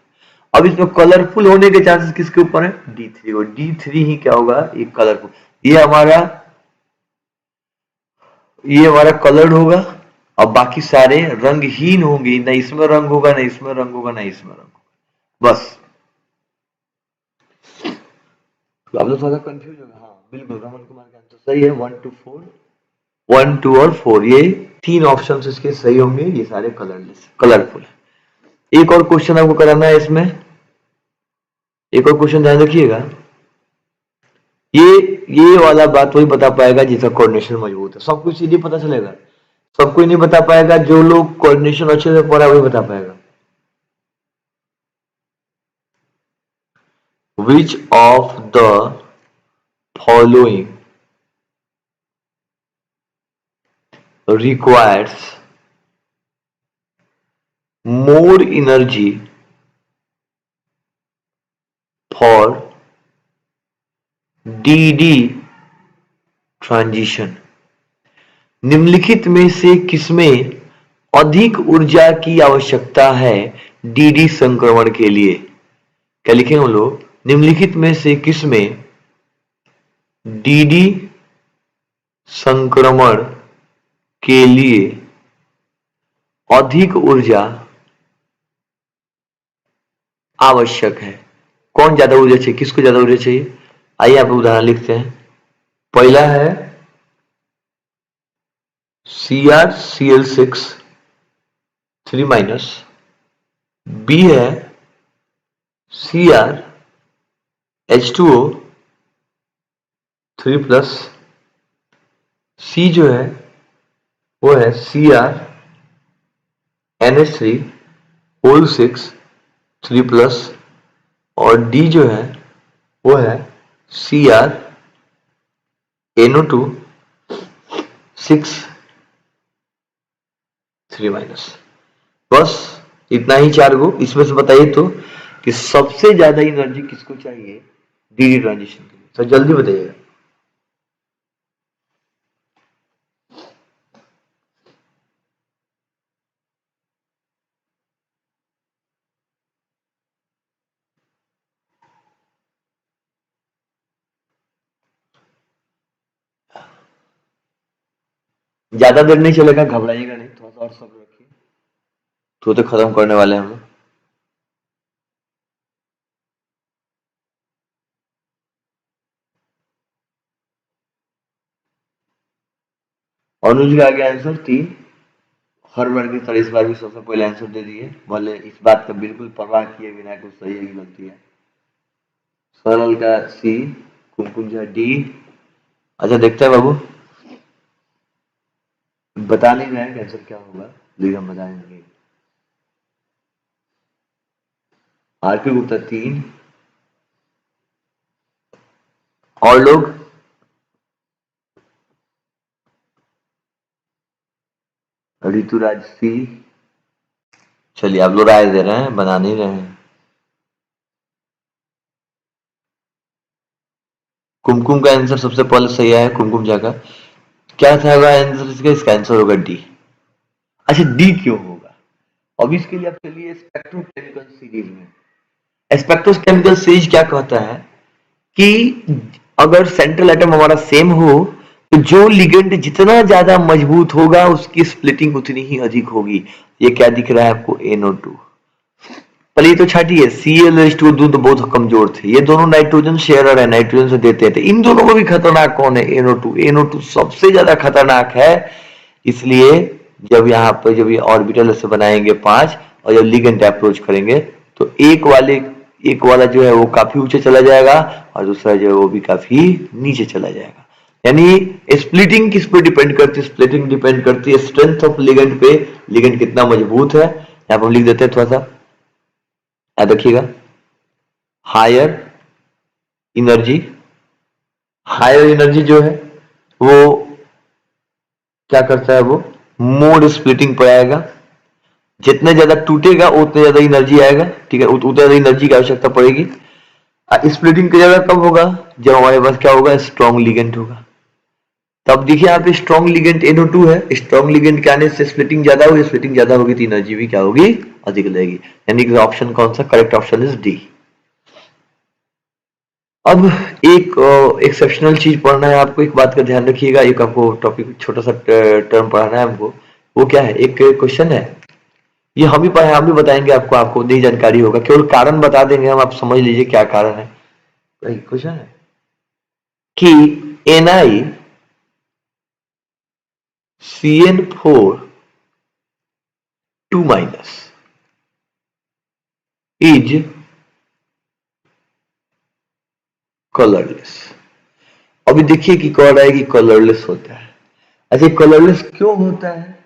अब इसमें कलरफुल होने के चांसेस किसके ऊपर है? D3 को, D3 ही क्या होगा, ये कलरफुल, ये हमारा ये हमारा कलर्ड होगा, और बाकी सारे रंगहीन होंगे, ना इसमें रंग होगा, ना इसमें रंग होगा, ना इसमें रंग होगा, बस। तो आप लोग थोड़ा कंफ्यूज हो गए, हाँ बिल्कुल, रमन कुमार का आंसर सही है, 1 to 4, 1, 2 और 4, ये 3 ऑप्शन इसके सही होंगे, ये सारे कलरलेस कलरफुल है। एक और क्वेश्चन आपको कराना है इसमें, एक और क्वेश्चन ध्यान रखिएगा। ये ये वाला बात वही बता पाएगा जिसका कोऑर्डिनेशन मजबूत है, सब कुछ नहीं पता चलेगा, सब कोई नहीं बता पाएगा, जो लोग कोऑर्डिनेशन अच्छे से पढ़ा वही बता पाएगा। Which of the following requires more energy for DD transition? निम्नलिखित में से किसमें अधिक ऊर्जा की आवश्यकता है डी संक्रमण के लिए? क्या लिखे हम लोग? निम्नलिखित में से किसमें डी संक्रमण के लिए अधिक ऊर्जा आवश्यक है? कौन ज्यादा ऊर्जा चाहिए? किसको ज्यादा ऊर्जा चाहिए? आइए आप उदाहरण लिखते हैं। पहला है CrCl6 3-, बी है CrH2O 3+, सी जो है वो है CrNH3O6 3+, और डी जो है वो है CrNO2 6 3-। बस इतना ही 4 गो। इसमें से बताइए तो कि सबसे ज्यादा एनर्जी किसको चाहिए डी ट्रांजिशन के लिए? तो जल्दी बताइएगा। ज्यादा देर नहीं चलेगा, घबराइएगा नहीं, थोड़ा सा और सब्र रखिए, तो खत्म करने वाले हैं हम लोग। अनुज का आ गया आंसर 3। हर बार की तरह इस बार भी सबसे पहले आंसर दे दिए, भले इस बात का बिल्कुल परवाह किए बिना कुछ सही है कि गलती है। सरल का सी, कुमकुम का डी। अच्छा देखते हैं बाबू, बता नहीं रहे हैं आंसर क्या होगा, लेकिन हम बताएंगे। आरपी गुप्ता 3, और लोग? ऋतुराज सी। चलिए आप लोग राय दे रहे हैं, बना नहीं रहे हैं। कुमकुम का आंसर सबसे पहले सही है, कुमकुम जाकर क्या था आंसर इसका? इसका आंसर होगा डी। अच्छा डी क्यों होगा? अब इसके लिए आप चलिए स्पेक्ट्रोकेमिकल सीरीज में। स्पेक्ट्रोकेमिकल सीरीज क्या कहता है कि अगर सेंट्रल एटम हमारा सेम हो तो जो लिगेंड जितना ज्यादा मजबूत होगा उसकी स्प्लिटिंग उतनी ही अधिक होगी। ये क्या दिख रहा है आपको? NO2। पहले ये तो छाटिए, Cl2 तो बहुत कमजोर थे, ये दोनों नाइट्रोजन शेयरर है, नाइट्रोजन से देते थे। इन दोनों को भी खतरनाक कौन है? NO2। NO2 सबसे ज्यादा खतरनाक है। इसलिए जब यहाँ पर जब ये ऑर्बिटल से बनाएंगे 5 और जब लिगेंड अप्रोच करेंगे तो एक वाला जो है वो काफी ऊंचे चला जाएगा और दूसरा जो है वो भी काफी नीचे चला जाएगा। यानी स्प्लिटिंग किस पे डिपेंड करती है? स्प्लिटिंग डिपेंड करती है स्ट्रेंथ ऑफ लिगेंड पे, लिगेंड कितना मजबूत है। यहाँ पर हम लिख देते हैं थोड़ा सा, याद रखिएगा। हायर एनर्जी, हायर एनर्जी जो है वो क्या करता है? वो मोड स्प्लिटिंग पर आएगा। जितने ज्यादा टूटेगा उतने ज्यादा एनर्जी आएगा, ठीक है, उतने ज्यादा एनर्जी की आवश्यकता पड़ेगी। स्प्लिटिंग की जगह कब होगा? जब हमारे पास क्या होगा? स्ट्रॉन्ग लिगेंड होगा। तब देखिए यहाँ पे स्ट्रॉन्ग लिगेंड NO2 है, स्ट्रॉन्ग लिगेंड के आने से स्प्लिटिंग ज्यादा होगी, स्प्लिटिंग ज्यादा होगी तो एनर्जी भी क्या होगी? अधिक लगेगी। यानी कि ऑप्शन कौन सा? Correct option is D. अब एक एक्सेप्शनल चीज पढ़ना है आपको, एक बात का ध्यान रखिएगा, एक आपको टॉपिक छोटा सा टर्म पढ़ाना है हमको। वो क्या है? एक क्वेश्चन है, ये हम ही पढ़े, हम भी बताएंगे आपको, आपको नहीं जानकारी होगा, केवल कारण बता देंगे हम, आप समझ लीजिए क्या कारण है। क्वेश्चन है कि NiCN4 2- is कलरलेस। अभी देखिए कि कह रहा है कि कलरलेस होता है। अच्छा कलरलेस क्यों होता है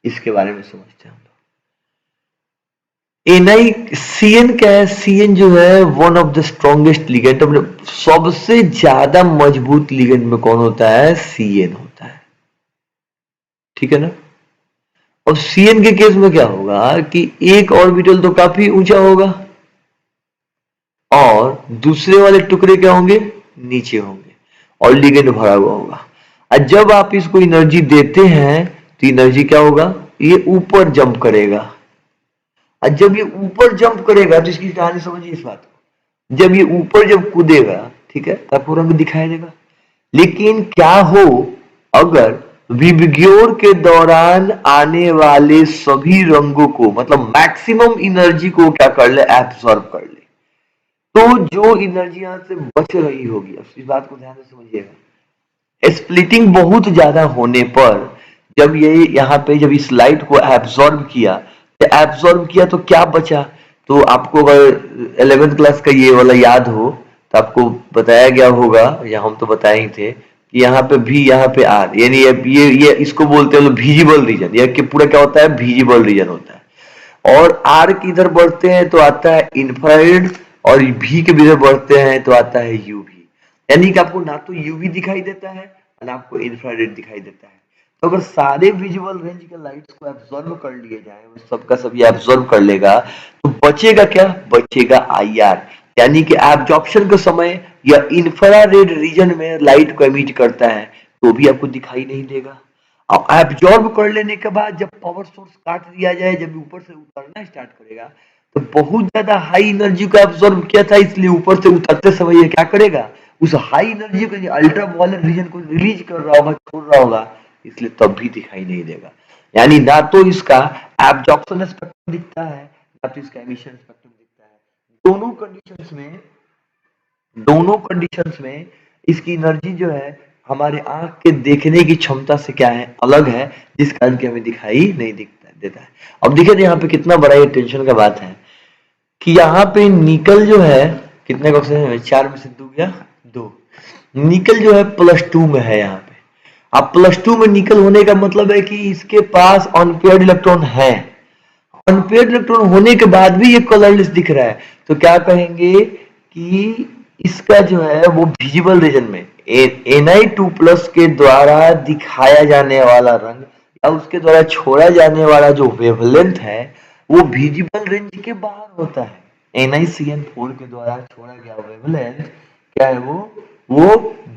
इसके बारे में समझते हैं हम लोग। NiCN क्या है? CN जो है one of the strongest ligand, सबसे ज्यादा मजबूत लिगेंड में कौन होता है? CN होता है, ठीक है ना। और CN के केस में क्या होगा कि एक ऑर्बिटल तो काफी ऊंचा होगा और दूसरे वाले टुकड़े क्या होंगे? नीचे होंगे और लिगेंड भरा हुआ होगा। और जब आप इसको एनर्जी देते हैं तो एनर्जी क्या होगा, ये ऊपर जंप करेगा। और जब ये ऊपर जंप करेगा तो इसकी कहानी समझिए इस बात को, जब ये ऊपर जब कूदेगा, ठीक है, तो आपको रंग दिखाई देगा। लेकिन क्या हो अगर विबग्योर के दौरान आने वाले सभी रंगों को, मतलब मैक्सिमम एनर्जी को क्या कर ले, एब्सॉर्ब कर ले, तो जो एनर्जी यहां से बच रही होगी, अब इस बात को ध्यान से समझिएगा, स्प्लिटिंग बहुत ज्यादा होने पर जब ये यहाँ पे जब इस लाइट को एब्सॉर्ब किया तो क्या बचा, तो आपको अगर 11th क्लास का ये वाला याद हो तो आपको बताया गया होगा, या हम तो बताए ही थे कि यहाँ पे भी, यहाँ पे आर, यानी ये इसको बोलते हैं विजिबल रीजन, ये कि पूरा क्या होता है, विजिबल रीजन होता है। और आर की इधर बढ़ते हैं तो आता है इंफ्रारेड, और भी के इधर बढ़ते हैं तो आता है यूवी। यानी कि आपको ना तो यूवी दिखाई देता है और ना आपको इंफ्रारेड दिखाई देता है। तो अगर सारे विजुअल रेंज के लाइट्स को एब्जॉर्ब कर लिए जाए, वो सबका सब ये एब्जॉर्ब कर लेगा, तो बचेगा क्या, बचेगा आईआर। यानी कि एब्जॉर्प्शन के समय या इंफ्रारेड रीजन में लाइट को एमिट करता है तो भी आपको दिखाई नहीं देगा। अब एब्जॉर्ब कर लेने के बाद जब पावर सोर्स काट दिया जाए, जब ऊपर से उतरना स्टार्ट करेगा, तो बहुत ज्यादा हाई एनर्जी को एब्जॉर्ब किया था, इसलिए ऊपर से उतरते समय ये क्या करेगा, उस हाई एनर्जी को, अल्ट्रा वायलेट रीजन को रिलीज कर रहा होगा, छोड़ रहा होगा, इसलिए तब भी दिखाई नहीं देगा। यानी ना तो इसका एब्जॉर्प्शन स्पेक्ट्रम दिखता है, ना तो इसका एमिशन स्पेक्ट्रम दिखता है। दोनों कंडीशंस में इसकी एनर्जी जो है हमारे आंख के देखने की क्षमता से क्या है, अलग है, जिस कारण की हमें दिखाई नहीं दिखता देता है। अब देखिए यहाँ पे कितना बड़ा ये टेंशन का बात है कि यहाँ पे निकल जो है, कितने का ऑक्सीजन है, 4 में से 2 गया 2, निकल जो है +2 में है यहाँ पे। अब +2 में निकल होने का मतलब है कि इसके पास अनपेयर्ड इलेक्ट्रॉन है, अनपेयर्ड इलेक्ट्रॉन होने के बाद भी ये कलरलेस दिख रहा है, तो क्या कहेंगे कि इसका जो है वो विजिबल रीजन में Na2+ के द्वारा दिखाया जाने वाला रंग या उसके द्वारा छोड़ा जाने वाला जो वेवलेंथ है वो विजिबल रेंज के बाहर होता है। NiCN4 के द्वारा छोड़ा गया वेवलेंथ क्या है, वो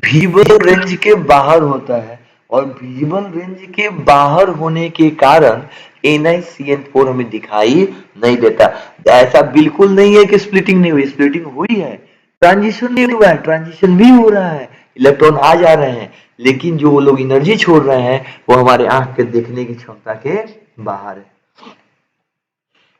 विजिबल रेंज के बाहर होता है, और विजिबल रेंज के बाहर होने के कारण NiCN4 हमें दिखाई नहीं देता। ऐसा बिल्कुल नहीं है कि स्प्लिटिंग नहीं हुई, स्प्लिटिंग हुई है, ट्रांजिशन नहीं हुआ है, ट्रांजिशन भी हो रहा है, इलेक्ट्रॉन आ जा रहे हैं, लेकिन जो वो लोग एनर्जी छोड़ रहे हैं वो हमारे आंख के देखने की क्षमता के बाहर है।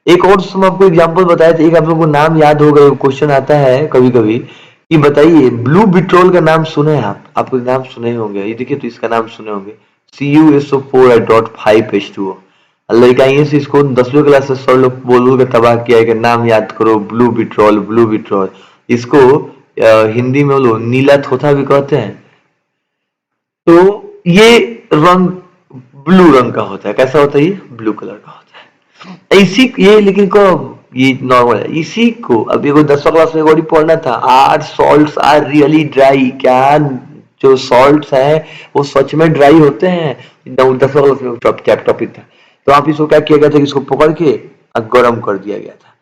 एक और हम आपको एग्जांपल बताए थे, एक आप लोगों को नाम याद होगा, क्वेश्चन आता है कभी कभी कि बताइए ब्लू विट्रोल का नाम सुने हैं आपको नाम सुने होंगे, ये देखिए तो इसका नाम सुने होंगे, CuSO4.5H2O। लड़का ये से इसको 10वीं क्लास से सर लोग बोल के तबाह किया है कि नाम याद करो ब्लू विट्रोल, ब्लू विट्रोल। इसको हिंदी में लोग नीला थोथा भी कहते हैं। तो ये रंग ब्लू रंग का होता है, कैसा होता है, ये ब्लू कलर का होता है। इसी ये लेकिन को ये नॉर्मल है, इसी को अब देखो 10वीं क्लास में और पढ़ना था, are salts are really dry, क्या जो सॉल्ट्स हैं वो सच में ड्राई होते हैं, 10वीं क्लास में टॉपिक था। तो आप इसको क्या किया गया था कि इसको पकड़ के गर्म कर दिया गया था,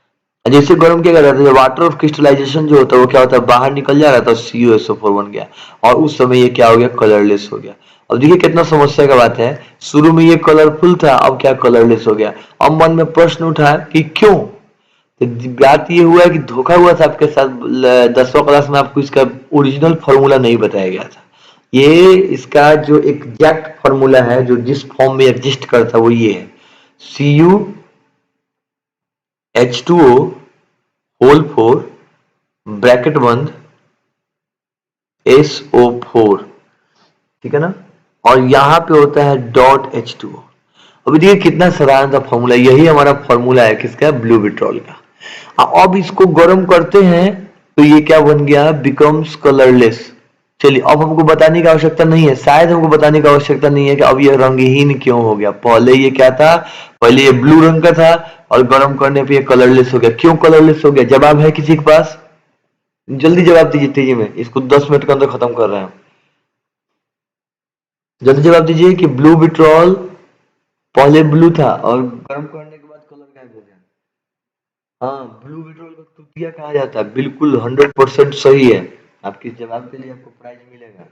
जैसे गर्म किया जाता है वाटर ऑफ क्रिस्टलाइजेशन जो होता है वो क्या होता है, बाहर निकल जा रहा था, CuSO4 बन गया, और उस समय ये क्या हो गया, कलरलेस हो गया। अब देखिए कितना समस्या का बात है, शुरू में ये कलरफुल था, अब क्या कलरलेस हो गया। अब मन में प्रश्न उठा कि क्यों, तो बात ये हुआ है कि धोखा हुआ था आपके साथ, 10वीं क्लास में आपको इसका ओरिजिनल फॉर्मूला नहीं बताया गया था। ये इसका जो एग्जैक्ट फॉर्मूला है, जो जिस फॉर्म में एग्जिस्ट करता है वो ये है, CuH2O होल 4 ब्रैकेट बंद SO4, ठीक है ना, और यहाँ पे होता है .H2O। अभी देखिए कितना साधारण सा फॉर्मूला, यही हमारा फॉर्मूला है किसका, ब्लू विट्रोल का। अब इसको गर्म करते हैं तो ये क्या बन गया, बिकम्स कलरलेस। चलिए अब हमको बताने की आवश्यकता नहीं है, शायद हमको बताने की आवश्यकता नहीं है कि अब ये रंगहीन क्यों हो गया, पहले ये क्या था, पहले ये ब्लू रंग का था और गर्म करने पे ये कलरलेस हो गया। क्यों कलरलेस हो गया, जवाब है किसी के पास, जल्दी जवाब दीजिए, तेजी में, इसको 10 मिनट के अंदर खत्म कर रहे हैं। जल्दी जवाब दीजिए कि ब्लू विट्रॉल पहले ब्लू था और गर्म करने के बाद कलर गायब हो गया। हाँ, ब्लू विट्रॉल को तुतिया कहा जाता है, बिल्कुल 100% सही है। आपके जवाब के लिए आपको प्राइज मिलेगा।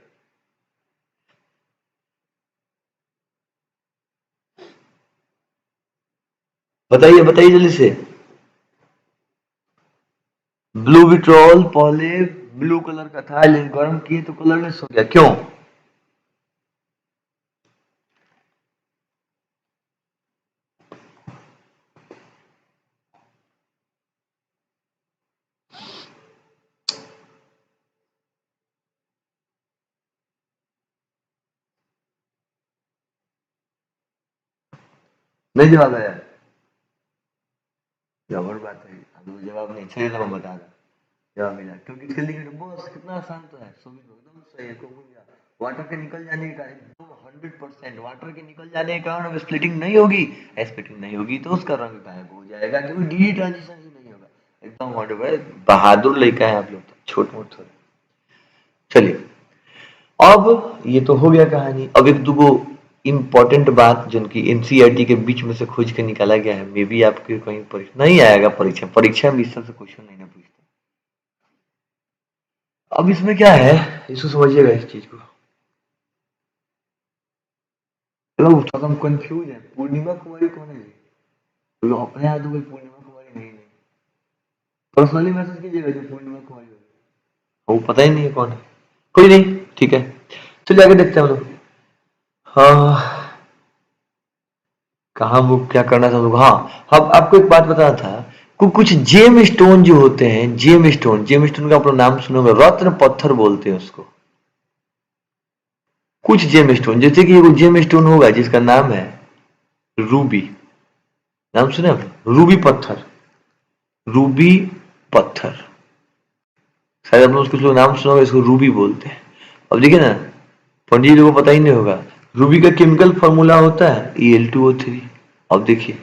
बताइए बताइए जल्दी से। ब्लू विट्रोल पहले ब्लू कलर का था, लेकिन गर्म किए तो कलरलेस हो गया, क्यों? नहीं जवाब आया? जबर बात है, अब जवाब नहीं, चलिए तो मैं बता रहा। जवाब मिला, क्योंकि इसके लिखित बस कितना आसान तो है, सुमित एकदम सही है, को भूल गया। वाटर के निकल जाने के कारण, एकदम 100% वाटर के निकल जाने के कारण अब स्प्लिटिंग नहीं होगी। स्प्लिटिंग नहीं होगी तो उसका रंग गायब हो जाएगा, क्योंकि डी ट्रांजिशन ही नहीं होगा। एकदम 100%। बहादुर लड़का है आप लोग तो, छोट मोट थोड़ा। चलिए, अब ये तो हो गया कहानी। अब एक दुगो इम्पोर्टेंट बात जिनकी एनसीईआरटी के बीच में से खोज के निकाला गया है, मे बी आपके कहीं परीक्षा नहीं आएगा, परीक्षा परीक्षा में इस सबसे क्वेश्चन नहीं ना पूछते। अब इसमें क्या है, इसको समझिएगा इस चीज को। लोग थोड़ा कंफ्यूज है, पूर्णिमा कुमारी कौन है जी? तो अपने यहाँ तो कोई पूर्णिमा कुमारी नहीं है। पर्सनली मैसेज कीजिएगा जो पूर्णिमा कुमारी हो, वो पता ही नहीं है कौन है। कोई नहीं, ठीक है, चलिए आगे देखते हैं हम लोग। हाँ, कहाँ वो क्या करना था लोग, हाँ। अब आपको एक बात बताना था, कुछ जेम स्टोन जो होते हैं, जेम स्टोन का आप लोग नाम सुनोगे, रत्न पत्थर बोलते हैं उसको। कुछ जेम स्टोन, जैसे कि वो जेम स्टोन होगा जिसका नाम है रूबी, नाम सुने आपने? रूबी पत्थर, रूबी पत्थर, शायद आप लोग कुछ लोग नाम सुना होगा, इसको रूबी बोलते हैं। अब देखिए ना, पंडित जी को पता ही नहीं होगा, रूबी का केमिकल फॉर्मूला होता है Al2O3। अब देखिए,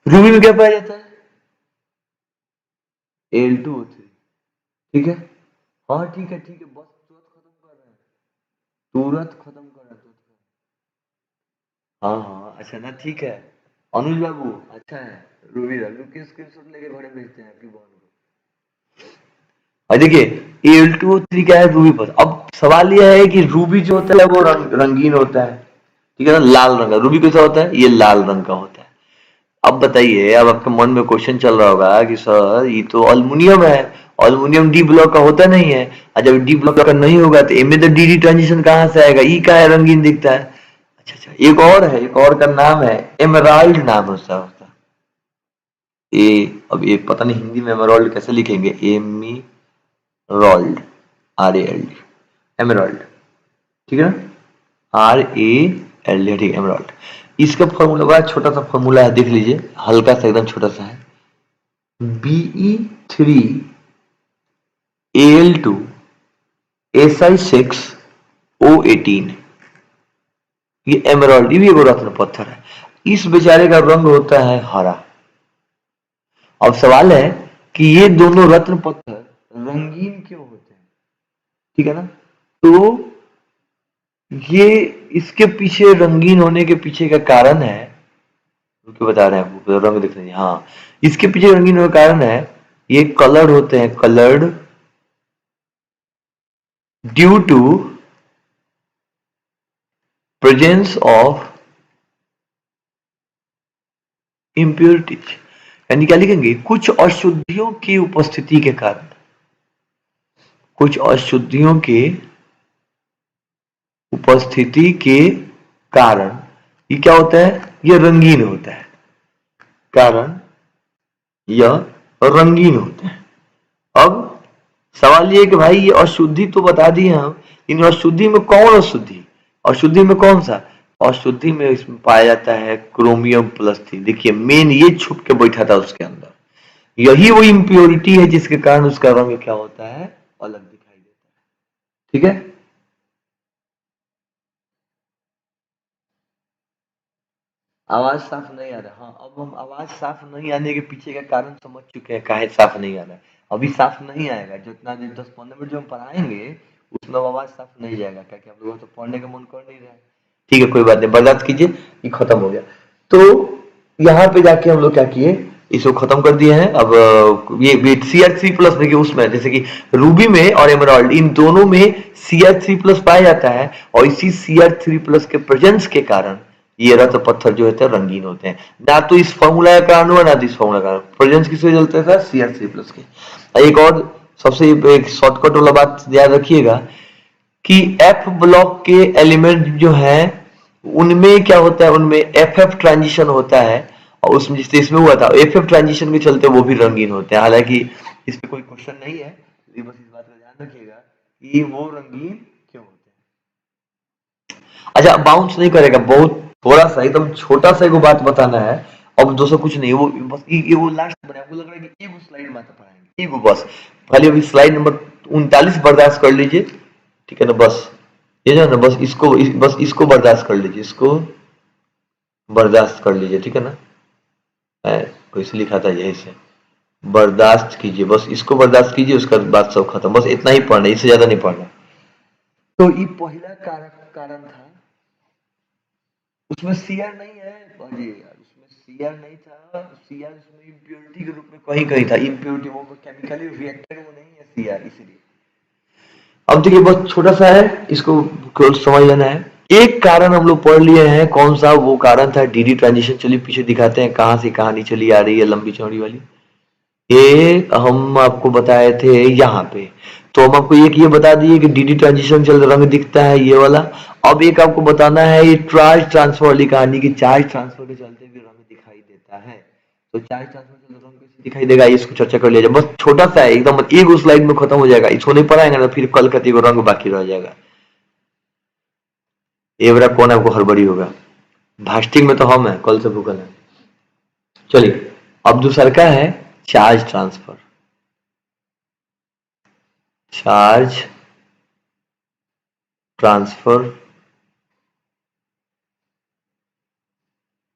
रूबी में क्या पाया जाता है? Al2O3, ठीक है। हाँ ठीक है ठीक है, बस तुरंत खत्म कर रहे हैं, तुरंत खत्म कर रहे हैं, तुरंत। हाँ हाँ, अच्छा ना, ठीक है। अनुज बाबू, अच्छा है। रूबी रख के स्क्रीनशॉट लेके घरे भेजते हैं आपकी बहन को। और देखिए, Al2O3 क्या है, रूबी पर। अब सवाल यह है कि रूबी जो होता है वो रंगीन होता है, ठीक है ना, लाल रंग का। रूबी कैसा होता है? ये लाल रंग का होता है। अब बताइए, अब आपके मन में क्वेश्चन चल रहा होगा कि सर ये तो अल्युमिनियम है, अल्युमिनियम डी ब्लॉक का होता नहीं है, और जब डी ब्लॉक का नहीं होगा तो इनमें तो डी ट्रांजिशन कहाँ से आएगा, ई का है रंगीन दिखता है। अच्छा अच्छा, एक और है, एक और का नाम है एमराल्ड, नाम है उसका उसका। ए, अब ये पता नहीं हिंदी में एमराल्ड कैसे लिखेंगे, एमी रॉल्ड, RALD, एमराल्ड, ठीक है ना, RALD, ठीक है, एमराल्ड। इसका फॉर्मूला बड़ा छोटा सा फॉर्मूला है, देख लीजिए, हल्का सा एकदम छोटा सा है, Be3Al2Si6O18। ये एमराल्ड, ये भी एक रत्न पत्थर है। इस बेचारे का रंग होता है हरा। अब सवाल है कि ये दोनों रत्न पत्थर रंगीन क्यों होते हैं, ठीक है ना? तो ये, इसके पीछे रंगीन होने के पीछे का कारण है, रुके बता रहे हैं आपको, रंग दिख रही है, हाँ। इसके पीछे रंगीन होने का कारण है, ये कलर्ड होते हैं, coloured due to presence of impurities, यानी क्या लिखेंगे, कुछ अशुद्धियों की उपस्थिति के कारण, कुछ अशुद्धियों के उपस्थिति के कारण ये क्या होता है, ये रंगीन होता है, कारण यह रंगीन होते हैं। अब सवाल ये है कि भाई ये अशुद्धि तो बता दिए हम, इन अशुद्धि में कौन अशुद्धि, अशुद्धि में कौन सा, अशुद्धि में इसमें पाया जाता है क्रोमियम+3। देखिए मेन ये छुप के बैठा था उसके अंदर, यही वो इम्प्योरिटी है जिसके कारण उसका रंग क्या होता है, अलग दिखाई देता है, ठीक है। आवाज साफ नहीं आ रहा, हाँ। अब हम आवाज साफ नहीं आने के पीछे का कारण समझ चुके हैं, काहे साफ नहीं आ रहा है। अभी साफ नहीं आएगा, जितना देर 10-15 मिनट जो हम पढ़ाएंगे उसमें आवाज साफ नहीं जाएगा, क्योंकि हम लोगों तो पढ़ने का मन कर नहीं रहा है। ठीक है, कोई बात नहीं, बर्दाश्त कीजिए, ये खत्म हो गया। तो यहाँ पे जाके हम लोग क्या किए, इसको खत्म कर दिए हैं। अब ये CH3+ देखिए, उसमें जैसे कि रूबी में और एमराल्ड, इन दोनों में CH3+ पाया जाता है, और इसी CH3+ के प्रेजेंस के कारण ये रक्त पत्थर जो होते हैं रंगीन होते हैं। ना तो इस फॉर्मूला का कारण हुआ, ना तो इस फॉर्मूला का कारण। प्रेजेंस किससे चलता था? Cr3+ के। एक और सबसे एक शॉर्टकट वाला बात याद रखिएगा कि F ब्लॉक के एलिमेंट जो है उनमें क्या होता है, उनमें FF ट्रांजिशन होता है, और उसमें जिससे इसमें हुआ था FF ट्रांजिशन के चलते वो भी रंगीन होते हैं। हालांकि इस पे कोई क्वेश्चन नहीं है, लेकिन बस इस बात का ध्यान रखिएगा कि वो रंगीन क्यों होते हैं। अच्छा, बाउंस नहीं करेगा, बहुत थोड़ा सा एकदम छोटा सा एक बात बताना है, अब दोस्तों कुछ नहीं, वो बस ये वो लास्ट नंबर है। आपको लग रहा है कि एक स्लाइड में पढ़ाएंगे, एक बस खाली अभी स्लाइड नंबर 39 बर्दाश्त कर लीजिए, ठीक है ना। बस ये जो है ना, बस इसको बर्दाश्त कर लीजिए, इसको बर्दाश्त कर लीजिए, ठीक है ना। वैसे लिखा था यही से, बर्दाश्त कीजिए, बस इसको बर्दाश्त कीजिए, उसका बाद सब खत्म। बस इतना ही पढ़ना, इससे ज्यादा नहीं पढ़ना। तो ये पहला कारण था, उसमें सीआर नहीं है। अरे यार, उसमें सीआर नहीं था, सीआर उसमें इम्प्योरिटी के रूप में कहीं कहीं था। इम्प्योरिटी वो केमिकली रिएक्टेड वो नहीं है सीआर, इसलिए। अब देखिए बहुत छोटा सा है, इसको समझ लेना है। एक कारण हम लोग पढ़ लिए हैं, कौन सा? वो कारण था डीडी ट्रांजिशन। चलिए पीछे दिखाते हैं कहां से कहानी चली आ रही है, लंबी चौड़ी वाली। ये हम आपको बताए थे यहाँ पे, तो हम आपको एक ये बता दिए कि डीडी ट्रांजिशन चल रंग दिखता है ये वाला। अब एक आपको बताना है ये चार्ज ट्रांसफर वाली कहानी, की चार्ज ट्रांसफर के चलते भी रंग दिखाई देता है। तो चार्ज ट्रांसफर के चलते रंग कैसे दिखाई देगा, इसको चर्चा कर लिया जाए। बस छोटा सा है एकदम, एक स्लाइड में खत्म हो जाएगा। इसको नहीं पढ़ाएंगे ना फिर कल कति को रंग बाकी रह जाएगा। ये बड़ा कौन आपको हड़बड़ी होगा, फास्टिंग में तो हम है, कल से भूखल है। चलिए अब दूसरा का है charge transfer. Charge transfer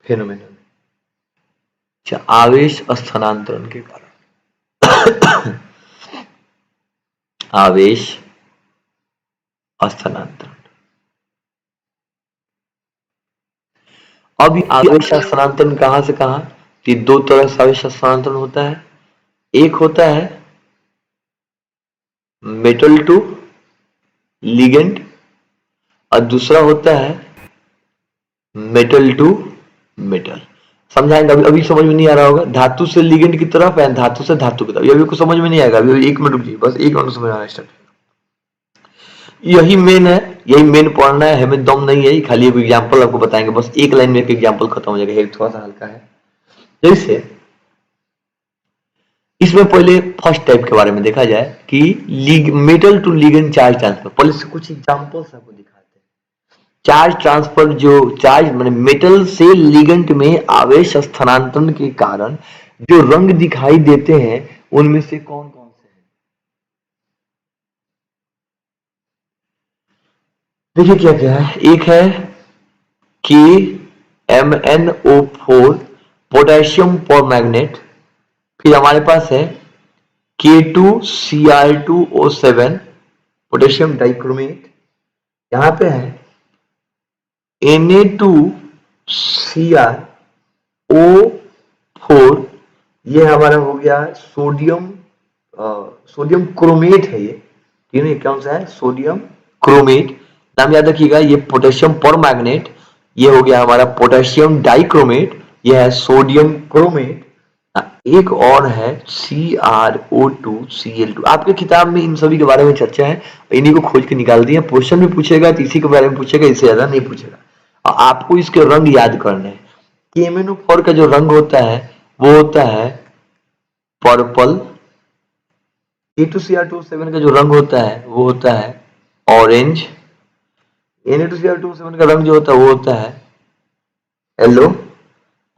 phenomenon, आवेश स्थानांतरण के कारण। आवेश स्थानांतरण। अब आवेश स्थानांतरण कहां से कहां? ये दो तरह से आवेश स्थानांतरण होता है। एक होता है मेटल टू लिगेंड, और दूसरा होता है मेटल टू मेटल। समझाएंगे, अभी समझ में नहीं आ रहा होगा। धातु से लिगेंड की तरफ है, धातु से धातु की तरफ, अभी कुछ समझ में नहीं आएगा। अभी एक मिनट रुकिए, बस एक मिनट समझ आना स्टार्ट। यही मेन है, यही मेन पढ़ना है, हमें दम नहीं है। खाली एक एग्जांपल आपको बताएंगे, बस एक लाइन में एक एग्जांपल खत्म हो जाएगा। थोड़ा सा हल्का है। जैसे इसमें पहले फर्स्ट टाइप के बारे में देखा जाए कि metal to ligand charge transfer. पहले से कुछ एग्जांपल्स आपको दिखाते हैं। चार्ज ट्रांसफर, जो चार्ज माने मेटल से लिगेंड में आवेश स्थानांतरण के कारण जो रंग दिखाई देते हैं, उनमें से कौन कौन से हैं? देखिए क्या क्या है। एक है KMnO4 पोटेशियम परमैंगनेट। फिर हमारे पास है K2Cr2O7 पोटेशियम डाइक्रोमेट। यहां पे है Na2Cr O4, ये हमारा हो गया सोडियम सोडियम क्रोमेट है। ये कौन सा है? Sodium chromate. नाम याद रखिएगा, ये पोटेशियम परमैंगनेट, ये हो गया हमारा पोटेशियम डाइक्रोमेट, ये है सोडियम क्रोमेट। एक और है CrO2Cl2। आपके किताब में इन सभी के बारे में चर्चा है, इन्हीं को खोज के निकाल दिया। क्वेश्चन भी पूछेगा तो इसी के बारे में पूछेगा, इससे ज्यादा नहीं पूछेगा। और आपको इसके रंग याद करने हैं। KMnO4 का जो रंग होता है वो होता है पर्पल। K2Cr2O7 का जो रंग होता है वो होता है ऑरेंज। Na2Cr2O7 का रंग जो होता है वो होता है येलो।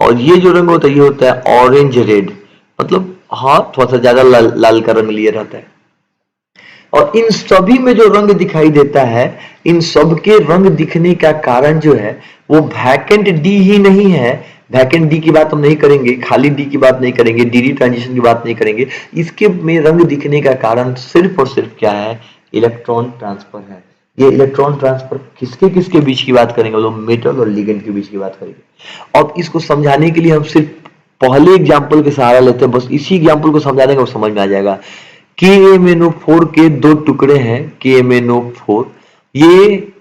और ये जो रंग होता है ये होता है ऑरेंज रेड, मतलब हाँ थोड़ा सा ज्यादा लाल का रंग लिए रहता है। और इन सभी में जो रंग दिखाई देता है, इन सब के रंग दिखने का कारण जो है वो वैकेंट डी ही नहीं है। वैकेंट डी की बात हम नहीं करेंगे, खाली डी की बात नहीं करेंगे, डीडी ट्रांजिशन की बात नहीं करेंगे। इसके में रंग दिखने का कारण सिर्फ और सिर्फ क्या है? इलेक्ट्रॉन ट्रांसफर है। ये इलेक्ट्रॉन ट्रांसफर किसके किसके बीच की बात करेंगे? वो मेटल और लिगेंड के बीच की बात करेंगे। और इसको समझाने के लिए हम सिर्फ पहले एग्जाम्पल के सहारा लेते हैं, बस इसी एग्जाम्पल को समझा देंगे, वो समझ में आ जाएगा। KMnO4 के दो टुकड़े हैं। KMnO4 ये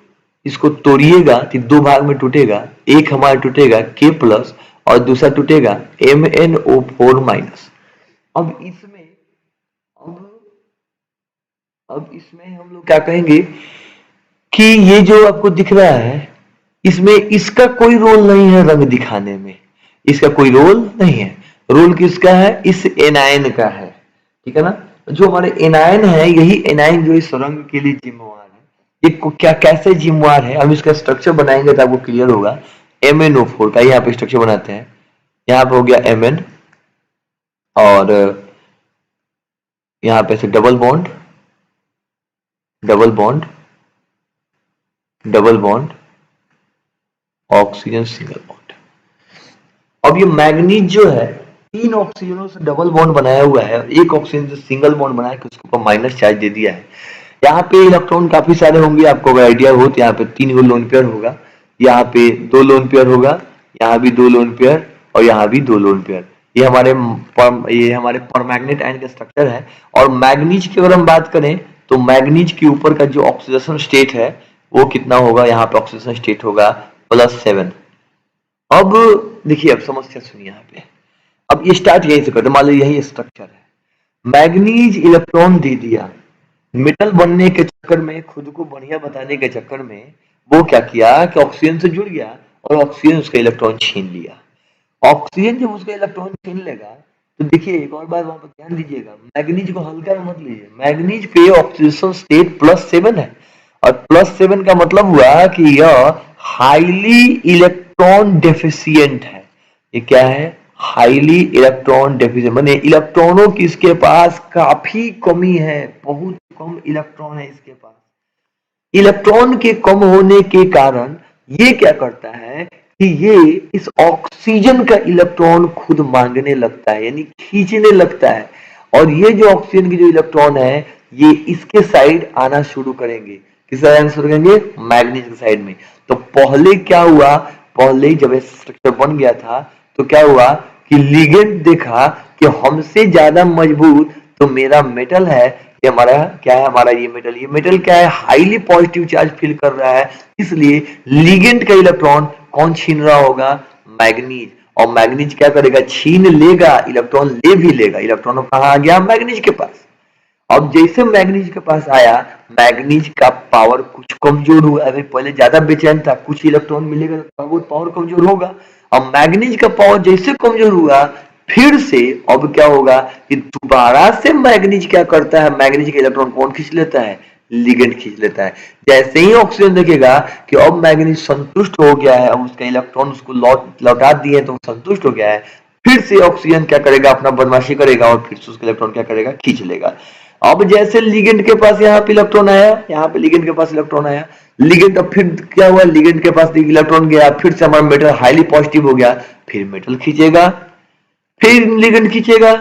इसको तोड़िएगा तो दो भाग में टूटेगा, एक हमारा टूटेगा K प्लस और दूसरा टूटेगा MnO4 माइनस। अब इसमें अब इसमें हम लोग क्या कहेंगे कि ये जो आपको दिख रहा है इसमें इसका कोई रोल नहीं है रंग दिखाने में, इसका कोई रोल नहीं है। रोल किसका है? इस एनायन का है, ठीक है ना। जो हमारे एनायन है यही एनायन जो इस रंग के लिए जिम्मेवार है। ये क्या कैसे जिम्मेवार है, हम इसका स्ट्रक्चर बनाएंगे तो आपको क्लियर होगा। MnO4 का यहाँ पे स्ट्रक्चर बनाते हैं। यहाँ पे हो गया Mn और यहाँ पे से double bond double bond double bond oxygen single bond. अब ये मैग्नीज जो है तीन ऑक्सीजनों से डबल बॉन्ड बनाया हुआ है, एक ऑक्सीजन से सिंगल बॉन्ड बनाया कि उसके ऊपर माइनस चार्ज दे दिया है। यहाँ पे इलेक्ट्रॉन काफी सारे होंगे, आपको अगर आइडिया हो तो यहाँ पे 3 लोन पेयर होगा, यहाँ पे 2 लोन पेयर होगा, यहाँ भी 2 लोन पेयर और यहाँ भी 2 लोन पेयर। ये हमारे परमैग्नेट आयन का स्ट्रक्चर है। और मैग्नीज की अगर हम बात करें तो मैग्नीज के ऊपर का जो ऑक्सीडेशन स्टेट है वो कितना होगा, यहाँ पे ऑक्सीडेशन स्टेट होगा +7। अब देखिए, अब समस्या सुनिए यहाँ पे। अब ये स्टार्ट यहीं से करते, मान लो यही स्ट्रक्चर है, मैग्नीज इलेक्ट्रॉन दे दिया, मेटल बनने के चक्कर में, खुद को बढ़िया बताने के चक्कर में वो क्या किया कि ऑक्सीजन से जुड़ गया और ऑक्सीजन उसका इलेक्ट्रॉन छीन लिया। ऑक्सीजन जब उसका इलेक्ट्रॉन छीन लेगा तो देखिए एक और बात वहां पर ध्यान दीजिएगा, मैग्नीज को हल्का में मत लीजिए। मैग्नीज पे ऑक्सीडेशन स्टेट +7 है और +7 का मतलब हुआ कि यह हाईली इलेक्ट्रॉन डेफिशिएंट है। ये क्या है? हाईली इलेक्ट्रॉन डेफिशिएंट, माने इलेक्ट्रॉनों की इसके पास काफी कमी है, बहुत कम इलेक्ट्रॉन है इसके पास। इलेक्ट्रॉन के कम होने के कारण ये क्या करता है कि ये इस ऑक्सीजन का इलेक्ट्रॉन खुद मांगने लगता है, यानी खींचने लगता है। और ये जो ऑक्सीजन की जो इलेक्ट्रॉन है ये इसके साइड आना शुरू करेंगे। किस साइड आना शुरू करेंगे? मैग्नीज के साइड में। तो पहले क्या हुआ, पहले जब ये स्ट्रक्चर बन गया था तो क्या हुआ कि लिगेंड देखा कि हमसे ज्यादा मजबूत तो मेरा मेटल है, ये हमारा क्या है, हमारा ये मेटल क्या है, हाईली पॉजिटिव चार्ज फील कर रहा है, इसलिए लिगेंड का इलेक्ट्रॉन कौन छीन रहा होगा? मैग्नीज। और मैग्नीज क्या करेगा? छीन लेगा, इलेक्ट्रॉन ले भी लेगा। इलेक्ट्रॉन कहाँ आ गया? मैग्नीज के पास। अब जैसे मैग्नीज के पास आया, मैग्नीज का पावर कुछ कमजोर हुआ। अगर पहले ज्यादा बेचैन था, कुछ इलेक्ट्रॉन मिलेगा तो बहुत पावर कमजोर होगा। अब मैग्नीज का पावर जैसे कमजोर हुआ, फिर से अब क्या होगा कि दोबारा से मैग्नीज क्या करता है, मैग्नीज के इलेक्ट्रॉन कौन खींच लेता है? लिगेंड खींच लेता है। जैसे ही ऑक्सीजन देखेगा कि अब मैग्नीज संतुष्ट हो गया है, अब उसका इलेक्ट्रॉन उसको लौटा दिए तो संतुष्ट हो गया है, फिर से ऑक्सीजन क्या करेगा? अपना बदमाशी करेगा और फिर से उसका इलेक्ट्रॉन क्या करेगा? खींच लेगा। अब जैसे लिगेंड के पास यहाँ पे इलेक्ट्रॉन आया, यहाँ पे लिगेंड के पास इलेक्ट्रॉन आया, लिगेंड अब फिर क्या हुआ? लिगेंड के पास इलेक्ट्रॉन गया, फिर से हमारा मेटल हाईली पॉजिटिव हो गया, फिर मेटल खींचेगा, फिर लिगेंड खींचेगा,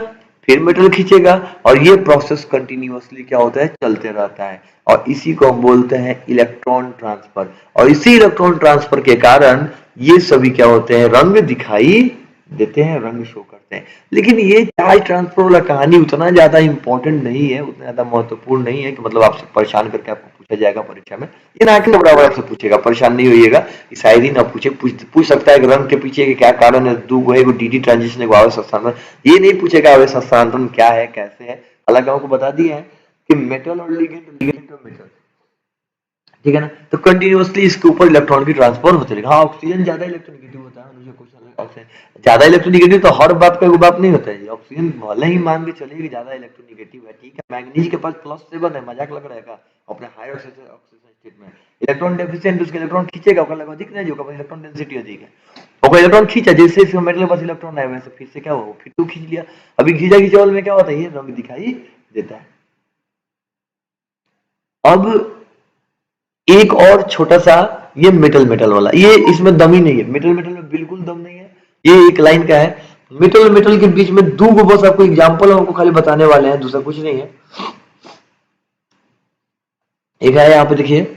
फिर मेटल खींचेगा, और ये प्रोसेस कंटिन्यूअसली क्या होता है? चलते रहता है। और इसी को हम बोलते हैं इलेक्ट्रॉन ट्रांसफर। और इसी इलेक्ट्रॉन ट्रांसफर के कारण ये सभी क्या होते हैं? रंग दिखाई देते हैं, रंग शो करते हैं। लेकिन ये चार्ज ट्रांसफर वाला कहानी उतना ज्यादा इंपॉर्टेंट नहीं है, उतना ज्यादा महत्वपूर्ण नहीं है कि मतलब आपसे परेशान करके आपको पूछा जाएगा परीक्षा में। ये ना के बराबर आपसे पूछेगा, परेशान नहीं होइएगा। शायद ही ना पूछे, पूछ सकता है कि रंग के पीछे के क्या कारण है, दो है डी ट्रांजिशन, एक आवेश हस्तांतरण। ये नहीं पूछेगा आवेश हस्तांतरण क्या है, कैसे है। हालांकि आपको बता दिया है कि मेटल और लिगेंड और मेटल, ठीक है ना, तो कंटिन्यूअसली इसके ऊपर इलेक्ट्रॉन की ट्रांसफर होती रहेगी। हाँ, ऑक्सीजन ज्यादा इलेक्ट्रोनेगेटिव होता है, मुझे कुछ ऑक्सीजन ज्यादा इलेक्ट्रोनेगेटिव तो हर बात का बात नहीं होता है। ऑक्सीजन भले ही मान के चलिए कि ज्यादा इलेक्ट्रोनेगेटिव है, ठीक है, मैग्नीज के पास +7 है, मजाक लग रहा है का अपने हाई ऑक्सीजन स्टेट में इलेक्ट्रॉन डेफिशिएंट, उसके इलेक्ट्रॉन खींचेगा, ओकर लगा अधिक नहीं, जो का इलेक्ट्रॉन डेंसिटी अधिक है, ओकर इलेक्ट्रॉन खींचा, जैसे इसमें मेटल के पास इलेक्ट्रॉन आया वैसे फिर से क्या हो, फिर तो खींच लिया। अभी खींचा खींचावल में क्या होता है? ये रंग दिखाई देता है। अब एक और छोटा सा, ये मेटल वाला, ये इसमें दम ही नहीं है, मेटल में बिल्कुल दम नहीं है। ये एक लाइन का है, मेटल के बीच में दो गो बस आपको एग्जांपल हमको खाली बताने वाले हैं, दूसरा कुछ नहीं है। एक है यहाँ पे देखिए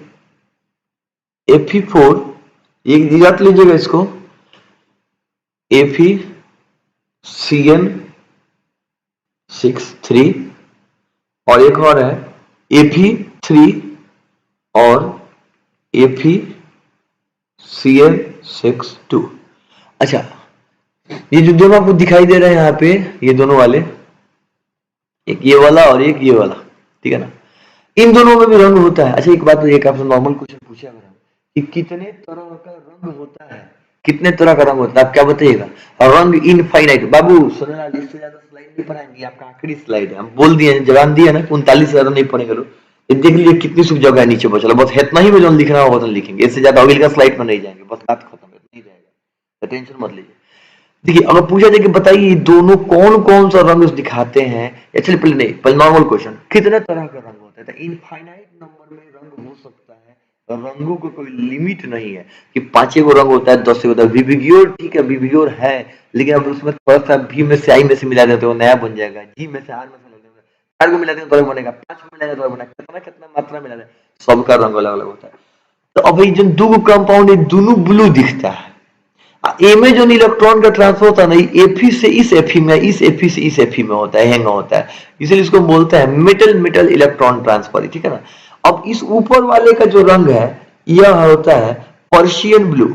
Fe4, एक याद लीजिएगा इसको, FeCN63 और एक और है Fe3 और Fe Cl6 2। अच्छा, ये जो दोनों आपको दिखाई दे रहे हैं यहाँ पे, ये दोनों वाले, एक ये वाला और एक ये वाला, ठीक है ना, इन दोनों में भी रंग होता है। अच्छा, एक बात तो, एक आपसे नॉर्मल क्वेश्चन पूछा अगर हम कि कितने तरह का रंग होता है, कितने तरह का रंग होता है, आप क्या बताइएगा? रंग इनफाइनाइट। बाबू सोनेलाल, इससे ज्यादा स्लाइड नहीं पढ़ाएंगे, आपका आखिरी स्लाइड है, हम बोल दिए, जवान दिया ना, 39 से ज्यादा नहीं पढ़ेंगे लोग। ये देख लीजिए कितनी सुख जगह है नीचे बचा, बस इतना ही में जो लिखना होगा तो लिखेंगे, इससे ज्यादा अगले का स्लाइड में नहीं जाएंगे, बस बात खत्म है, नहीं जाएगा, टेंशन मत लीजिए। देखिए, अगर पूछा जाए कि बताइए दोनों कौन कौन सा रंग दिखाते हैं, एक्चुअली पहले नहीं, पहले नॉर्मल क्वेश्चन, कितने तरह का रंग होता है, तो इनफाइनाइट नंबर में रंग हो सकता है, और रंगों को कोई लिमिट नहीं है कि 5 गो रंग होता है, 10 होता है। विविग्योर, ठीक है, विविग्योर है, लेकिन अब उसमें थोड़ा सा भी में से आई में से मिला देते हो, नया बन जाएगा, जी में से आर में से लग जाएगा, 4 को मिला देंगे तो बनेगा, 5 को मिलाएंगे तो बनेगा, कितना कितना मात्रा मिला दें, सबका रंग अलग अलग होता है। तो अब ये जो दो कंपाउंड है, दोनों ब्लू दिखता है, ए में जो इलेक्ट्रॉन का ट्रांसफर होता है ना, एफी से इस एफी में, इस एफी से इस एफी में होता है, हैंग होता है, इसलिए इसको बोलते हैं मेटल मेटल इलेक्ट्रॉन ट्रांसफर, ठीक है ना। अब इस ऊपर वाले का जो रंग है, यह होता है पर्शियन ब्लू।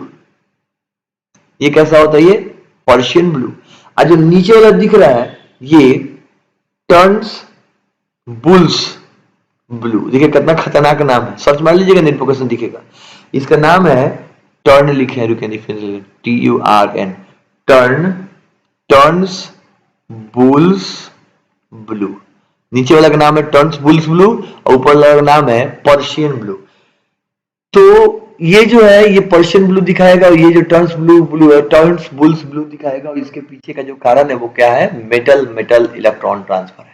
ये कैसा होता है? ये पर्शियन ब्लू। और जो नीचे वाला दिख रहा है, ये टर्न्स बुल्स ब्लू। देखिए कितना खतरनाक नाम है, सर्च मार लीजिएगा, नोटिफिकेशन दिखेगा। इसका नाम है टर्न, लिखे हैं, TURN, turn, turns bulls blue. नीचे वाला का नाम है टर्न्स बुल्स ब्लू, और ऊपर वाला का नाम है पर्शियन ब्लू। तो ये जो है, ये पर्शियन ब्लू दिखाएगा, और ये जो टर्न्स ब्लू है, टर्न्स बुल्स ब्लू दिखाएगा, और इसके पीछे का जो कारण है वो क्या है? मेटल मेटल इलेक्ट्रॉन ट्रांसफर है।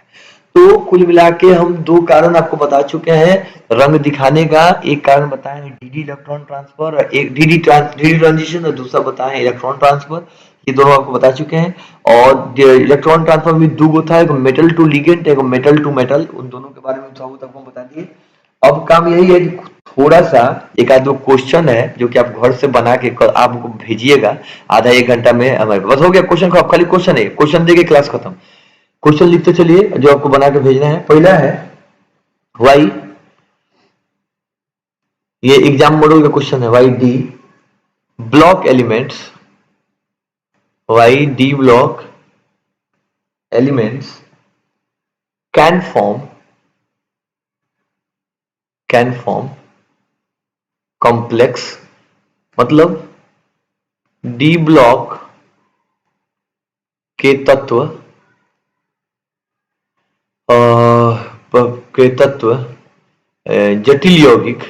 तो कुल मिला के हम दो कारण आपको बता चुके हैं रंग दिखाने का। एक कारण बताए हैं डीडी इलेक्ट्रॉन ट्रांसफर, और एक डीडी ट्रांजिशन, और दूसरा बताए इलेक्ट्रॉन ट्रांसफर। ये दोनों आपको बता चुके हैं। और इलेक्ट्रॉन ट्रांसफर में दो होता है, एक मेटल टू लिगेंड, एक मेटल टू मेटल। उन दोनों के बारे में थोड़ा बहुत आपको बता दिए। अब काम यही है कि थोड़ा सा एक आध दो क्वेश्चन है जो कि आप घर से बना के आपको भेजिएगा आधा एक घंटा में हमारे पास। बस हो गया क्वेश्चन का, खाली क्वेश्चन है, क्वेश्चन देके क्लास खत्म। क्वेश्चन लिखते चलिए जो आपको बना के भेजना है। पहला है वाई, ये एग्जाम मॉडल का क्वेश्चन है, why d block elements, why d block elements can form complex, मतलब डी ब्लॉक के तत्व जटिल यौगिक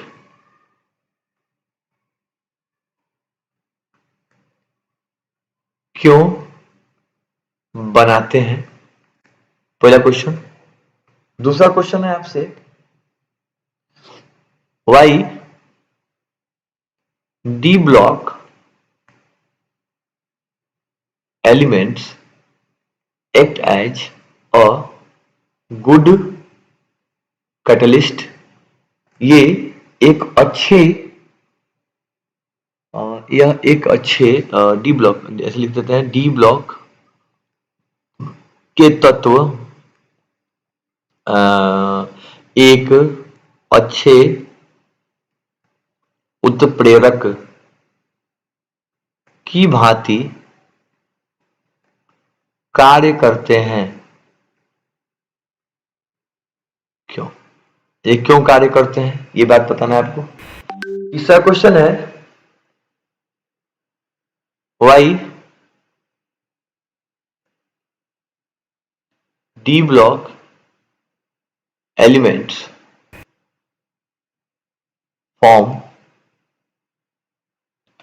क्यों बनाते हैं? पहला क्वेश्चन। दूसरा क्वेश्चन है आपसे, why d block elements act as a good catalyst. ये एक अच्छे यह एक अच्छे डी ब्लॉक, ऐसे लिख देते हैं, डी ब्लॉक के तत्व एक अच्छे उत्प्रेरक की भांति कार्य करते हैं। क्यों? ये क्यों कार्य करते हैं, ये बात बताना है आपको। तीसरा क्वेश्चन है, why d block elements form,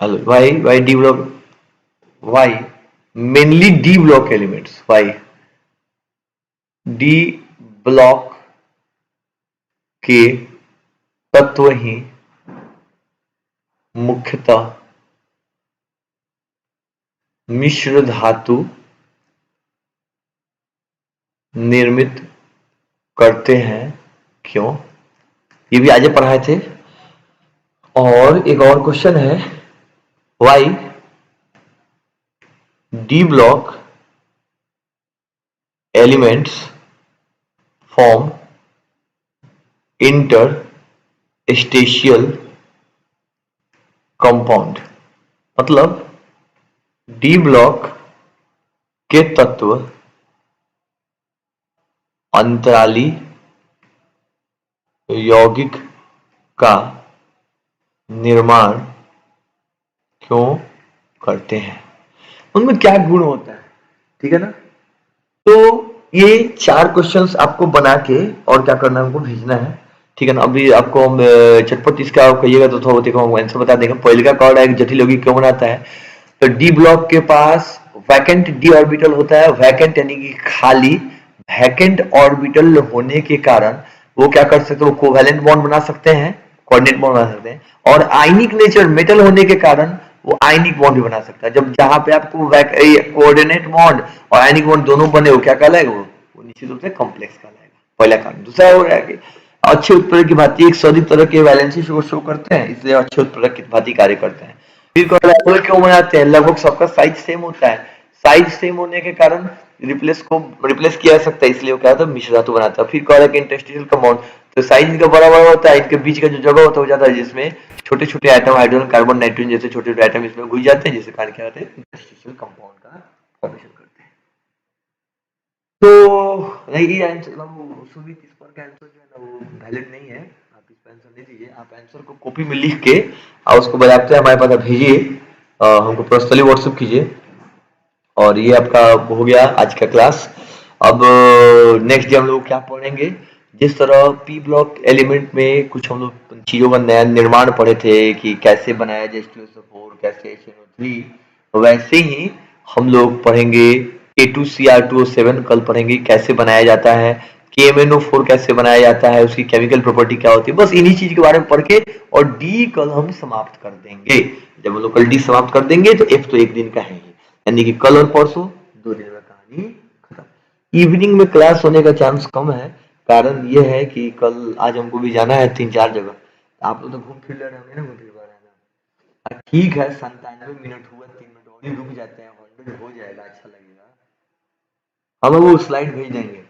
why d block, why mainly d block elements, why d block के तत्व ही मुख्यतः मिश्र धातु निर्मित करते हैं। क्यों? ये भी आज पढ़ाए थे। और एक और क्वेश्चन है, why d block elements form interstitial compound. मतलब डी ब्लॉक के तत्व अंतराली यौगिक का निर्माण क्यों करते हैं, उनमें क्या गुण होता है, ठीक है ना। तो ये 4 क्वेश्चंस आपको बना के और क्या करना है, हमको भेजना है, ठीक है ना। अभी आपको हम चटपट इसका कहिएगा तो थोड़ा देखो हम आंसर बता देंगे। पहले का कॉर्ड है जटिल यौगिक क्यों बनाता है, तो डी ब्लॉक के पास वैकेंट डी ऑर्बिटल होता है, वैकेंट यानी कि खाली, वैकेंट ऑर्बिटल होने के कारण वो क्या कर सकते हैं, वो कोवैलेंट बॉन्ड बना सकते हैं, कोऑर्डिनेट बॉन्ड बना सकते हैं, और आयनिक नेचर मेटल होने के कारण वो आयनिक बॉन्ड भी बना सकता है। जब जहां पे आपको कोऑर्डिनेट बॉन्ड और आयनिक बॉन्ड दोनों बने हो, क्या कहलाएगा वो निश्चित रूप से कॉम्प्लेक्स कहलाएगा, पहला कारण। दूसरा हो रहा है कि अच्छे उत्प्रेरक की भांति एक सदिक तरह के वैलेंसी शो करते हैं, इसलिए अच्छे उत्प्रेरक की भांति कार्य करते हैं। फिर क्यों बनाते हैं, लगभग सबका साइज सेम होता है, साइज सेम होने के कारण रिप्लेस किया जा सकता है, इसलिए वो क्या होता है मिश्र धातु बनाता है। फिर कह रहा है कि इंटरस्टिशियल कंपाउंड, तो साइज इनका बड़ा बड़ा होता है, इनके बीच का जो जगह होता है हो जाता है, जिसमें छोटे छोटे आइटम हाइड्रोजन कार्बन नाइट्रोजन जैसे छोटे छोटे आइटम इसमें घुस जाते हैं, जिसके कारण क्या होता है इंटरस्टिशियल कंपाउंड का फॉर्मेशन करते हैं। तो नहीं आंसर सुमित, इस पर का आंसर जो है ना वो वैलिड नहीं है, आप इस पर आंसर नहीं दीजिए, आप आंसर को कॉपी में लिख के और उसको बजाते हमारे पास भेजिए, हमको पर्सनली व्हाट्सएप कीजिए। और ये आपका हो गया आज का क्लास। अब नेक्स्ट डे हम लोग क्या पढ़ेंगे, जिस तरह पी ब्लॉक एलिमेंट में कुछ हम लोग चीजों का नया निर्माण पढ़े थे कि कैसे बनाया जाए H2SO4, कैसे HNO3, वैसे ही हम लोग पढ़ेंगे K2Cr2O7 कल पढ़ेंगे कैसे बनाया जाता है, KMnO4 कैसे बनाया जाता है, उसकी केमिकल प्रॉपर्टी क्या होती है, बस इन्हीं चीज के बारे में पढ़ के और डी कल हम समाप्त कर देंगे। जब हम लोग कल डी समाप्त कर देंगे तो एफ तो एक दिन का है ही, यानी कि कल और परसों 2 दिन में कहानी खत्म। इवनिंग में क्लास होने का चांस कम है, कारण ये है कि कल आज हमको भी जाना है 3-4 जगह, आप लोग तो घूम फिर ले रहे होंगे ना, घूम फिर पा रहे हैं। ठीक है, 97 मिनट हुआ, 3 मिनट और ही रुक जाते हैं, 100 हो जाएगा, अच्छा लगेगा। हम वो स्लाइड भेज देंगे।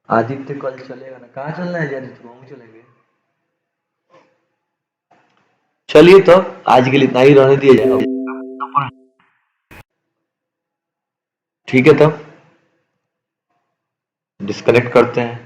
आदित्य कल चलेगा ना, कहाँ चलना है आदित्य को, हम चलेंगे। चलिए तो आज के लिए इतना ही रहने दिया जाए, ठीक है तब डिस्कनेक्ट करते हैं।